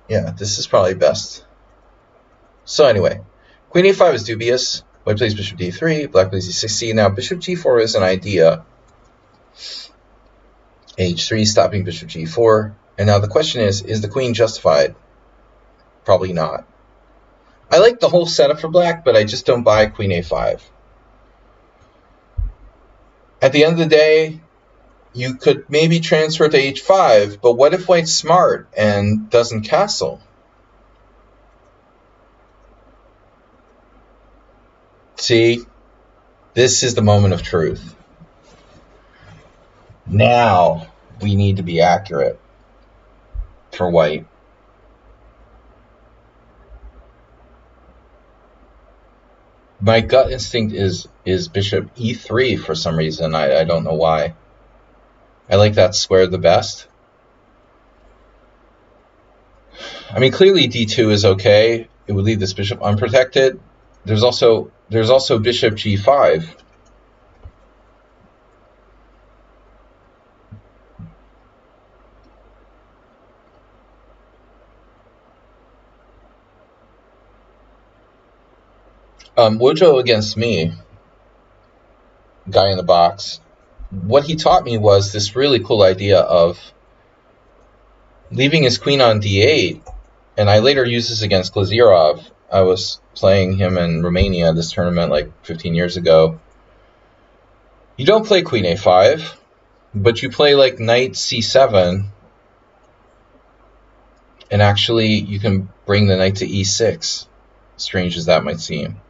Yeah, this is probably best. So anyway, queen a5 is dubious. White plays bishop d3, black plays e6. Now bishop g4 is an idea. h3 stopping bishop g4. And now the question is the queen justified? Probably not. I like the whole setup for black, but I just don't buy queen a5. At the end of the day, you could maybe transfer to h5, but what if White's smart and doesn't castle? See, this is the moment of truth. Now we need to be accurate for White. My gut instinct is bishop e3 for some reason. I don't know why. I like that square the best. I mean, clearly d2 is okay. It would leave this bishop unprotected. There's also bishop g5. Wojo against me, guy in the box, what he taught me was this really cool idea of leaving his queen on d8, and I later used this against Glazirov. I was playing him in Romania, this tournament like 15 years ago. You don't play queen a5, but you play like knight c7, and actually you can bring the knight to e6, strange as that might seem.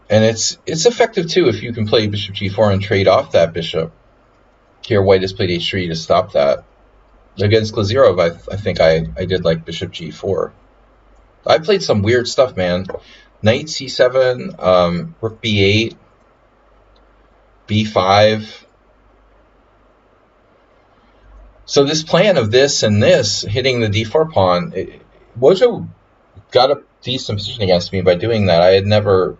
And it's effective too if you can play bishop g4 and trade off that bishop. Here white has played h3 to stop that. Against Glazirov, I think I did like bishop g4. I played some weird stuff, man. Knight c7, rook b8, b5. So this plan of this and this hitting the d4 pawn, Wojo got a decent position against me by doing that. I had never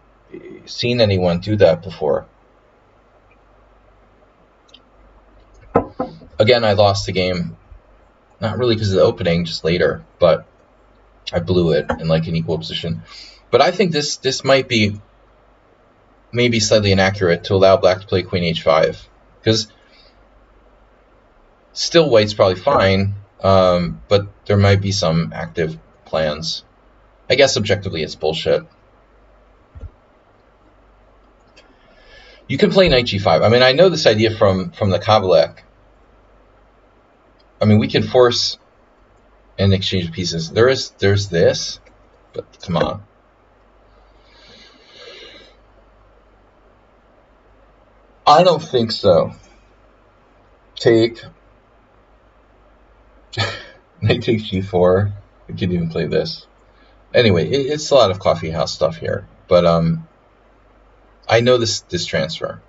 seen anyone do that before. Again, I lost the game, not really because of the opening, just later, but I blew it in like an equal position. But I think this might be maybe slightly inaccurate to allow black to play queen h5, because still white's probably fine, but there might be some active plans. I guess objectively it's bullshit. You can play knight g5. I mean, I know this idea from the Kabalek. I mean, we can force an exchange of pieces. There's this, but come on. I don't think so. Take knight takes g4. We could even play this. Anyway, it's a lot of coffee house stuff here, but I know this transfer.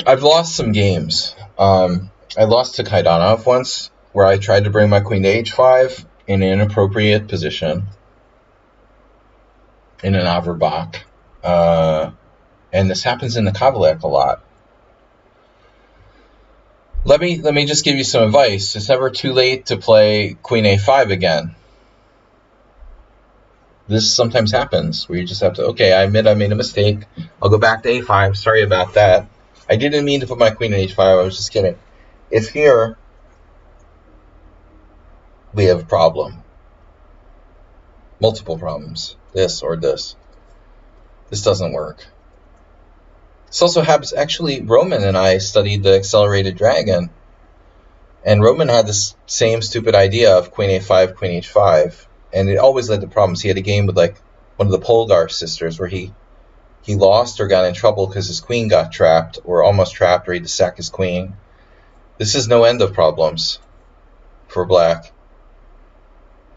I've lost some games. I lost to Kaidanov once, where I tried to bring my queen to h5 in an inappropriate position, in an Averbach. And this happens in the Kabalek a lot. Let me just give you some advice. It's never too late to play queen a5 again. This sometimes happens, where you just have to, okay, I admit I made a mistake. I'll go back to a5. Sorry about that. I didn't mean to put my queen in h5. I was just kidding. If here we have a problem, multiple problems, this or this, this doesn't work. This also happens, actually, Roman and I studied the Accelerated Dragon, and Roman had this same stupid idea of queen a5, queen h5, and it always led to problems. He had a game with like one of the Polgar sisters where he lost or got in trouble because his queen got trapped, or almost trapped, or he had to sack his queen. This is no end of problems for black.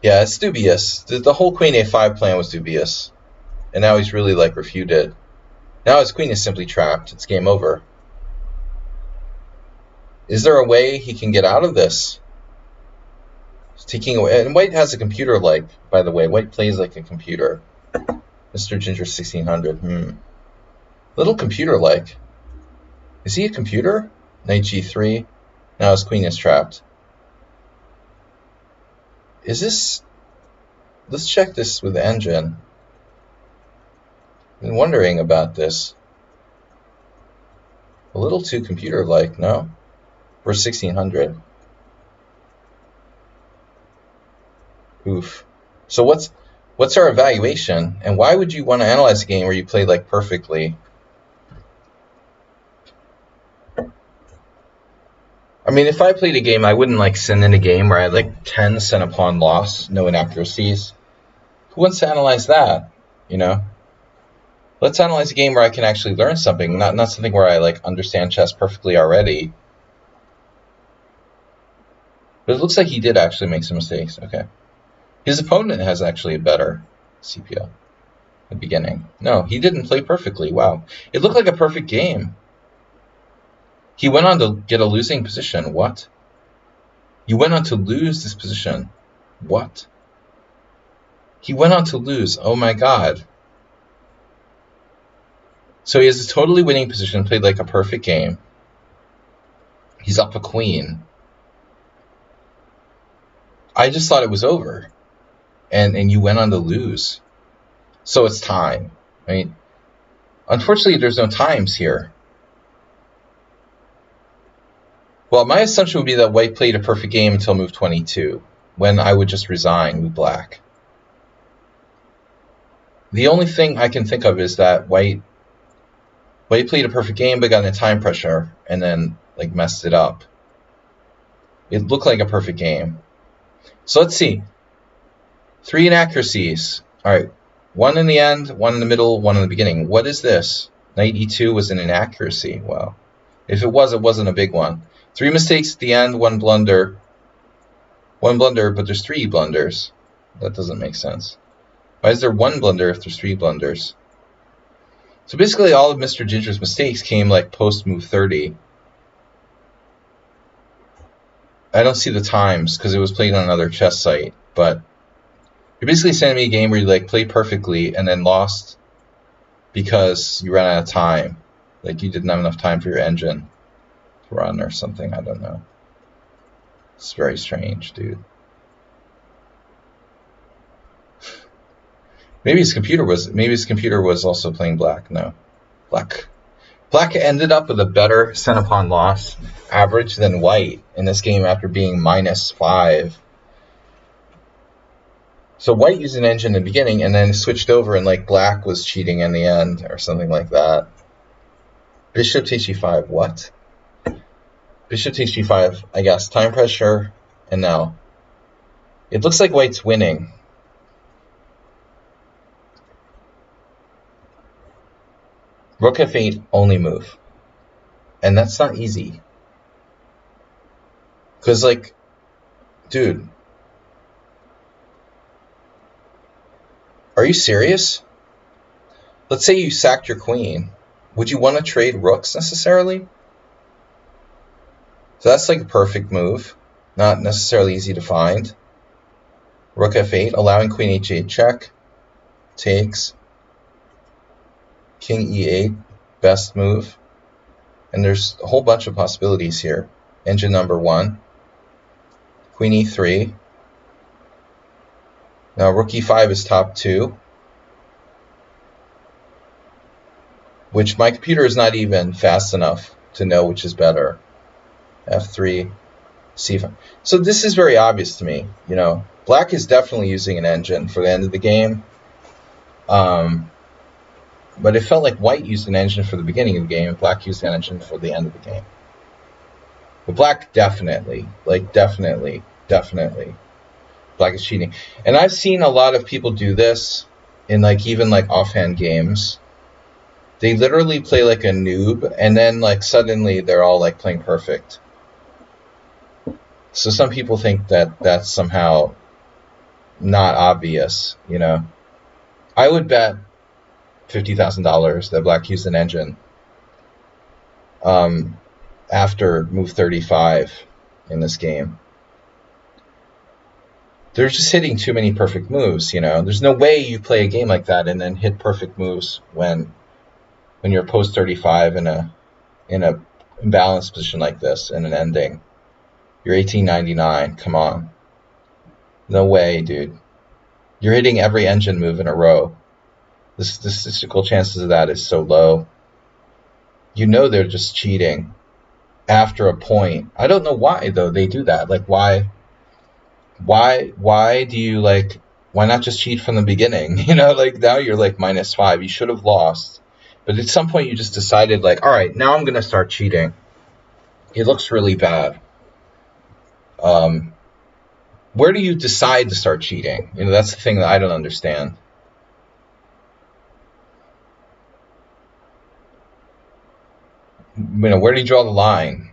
Yeah, it's dubious. The whole queen a5 plan was dubious, and now he's really like refuted. Now his queen is simply trapped. It's game over. Is there a way he can get out of this? It's taking away, and white has a computer like, by the way, white plays like a computer. Mr. Ginger 1600. Little computer like. Is he a computer? Knight g3. Now his queen is trapped. Is this... Let's check this with the engine. I've been wondering about this. A little too computer like, no? For 1600. Oof. So what's our evaluation, and why would you want to analyze a game where you played like perfectly? I mean, if I played a game, I wouldn't like send in a game where I had like 10 center pawn loss, no inaccuracies. Who wants to analyze that? You know? Let's analyze a game where I can actually learn something, not something where I like understand chess perfectly already. But it looks like he did actually make some mistakes. Okay. His opponent has actually a better CPO at the beginning. No, he didn't play perfectly. Wow. It looked like a perfect game. He went on to get a losing position. What? You went on to lose this position. What? He went on to lose. Oh my god. So he has a totally winning position, played like a perfect game. He's up a queen. I just thought it was over, and you went on to lose. So it's time. I mean, unfortunately, there's no times here. Well, my assumption would be that white played a perfect game until move 22, when I would just resign with black. The only thing I can think of is that white played a perfect game but got into time pressure and then like messed it up. It looked like a perfect game. So let's see. 3 inaccuracies. All right. 1 in the end, 1 in the middle, 1 in the beginning. What is this? Knight e2 was an inaccuracy. Well, if it was, it wasn't a big one. 3 mistakes at the end, 1 blunder. 1 blunder, but there's 3 blunders. That doesn't make sense. Why is there 1 blunder if there's 3 blunders? So basically all of Mr. Ginger's mistakes came like post move 30. I don't see the times because it was played on another chess site, but you're basically sending me a game where you like played perfectly and then lost because you ran out of time. Like you didn't have enough time for your engine to run or something. I don't know. It's very strange, dude. Maybe his computer was also playing black. No. Black ended up with a better cent upon loss average than white in this game after being -5. So white used an engine in the beginning and then switched over and like black was cheating in the end or something like that. Bishop takes g5, what? Bishop takes g5, I guess, time pressure, and now. It looks like white's winning. Rook f8 only move. And that's not easy. Because, like, dude. Are you serious? Let's say you sacked your queen. Would you want to trade rooks necessarily? So that's like a perfect move. Not necessarily easy to find. Rook f8, allowing queen h8 check. Takes. King e8, best move. And there's a whole bunch of possibilities here. Engine number 1. Queen e3. Now rook e5 is top 2. Which my computer is not even fast enough to know which is better. f3, c5. So this is very obvious to me. You know, black is definitely using an engine for the end of the game. But it felt like white used an engine for the beginning of the game and black used an engine for the end of the game. But black definitely, black is cheating. And I've seen a lot of people do this in like even like offhand games. They literally play like a noob and then like suddenly they're all like playing perfect. So some people think that that's somehow not obvious, you know. I would bet $50,000 that black used an engine after move 35 in this game. They're just hitting too many perfect moves, you know. There's no way you play a game like that and then hit perfect moves when you're post 35 in a imbalanced position like this in an ending. You're 1899. Come on. No way, dude. You're hitting every engine move in a row. The statistical chances of that is so low. You know they're just cheating after a point. I don't know why though they do that. Like why do you like why not just cheat from the beginning? You know, like now you're like -5. You should have lost. But at some point you just decided like, all right, now I'm gonna start cheating. It looks really bad. Where do you decide to start cheating? You know, that's the thing that I don't understand. You know, where do you draw the line?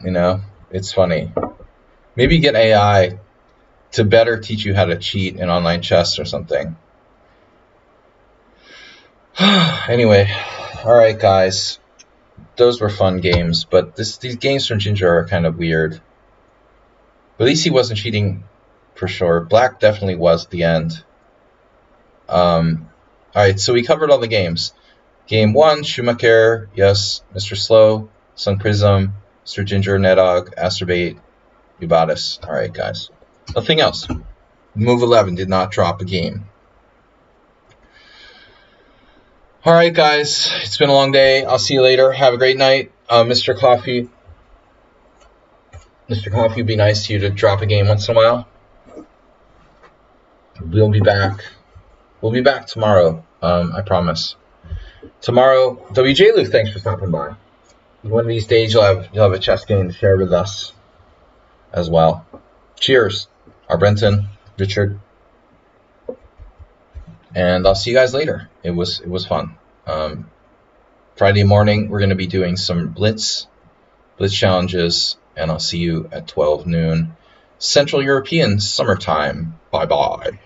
You know, it's funny. Maybe get AI to better teach you how to cheat in online chess or something. Anyway, all right, guys. Those were fun games, but these games from Ginger are kind of weird. But at least he wasn't cheating for sure. Black definitely was at the end. All right, so we covered all the games. Game 1, Schumacher, yes, Mr. Slow, Sun Prism, Mr. Ginger, Nedog, Asterbait, Ubatis. All right, guys. Nothing else. Move 11 did not drop a game. All right, guys. It's been a long day. I'll see you later. Have a great night. Mr. Coffee. Mr. Coffee, it'd be nice to you to drop a game once in a while. We'll be back. We'll be back tomorrow. I promise. Tomorrow, WJ Luke, thanks for stopping by. One of these days, you'll have a chess game to share with us as well. Cheers, Brenton, Richard, and I'll see you guys later. It was fun. Friday morning, we're going to be doing some blitz challenges, and I'll see you at 12 noon Central European summertime. Bye bye.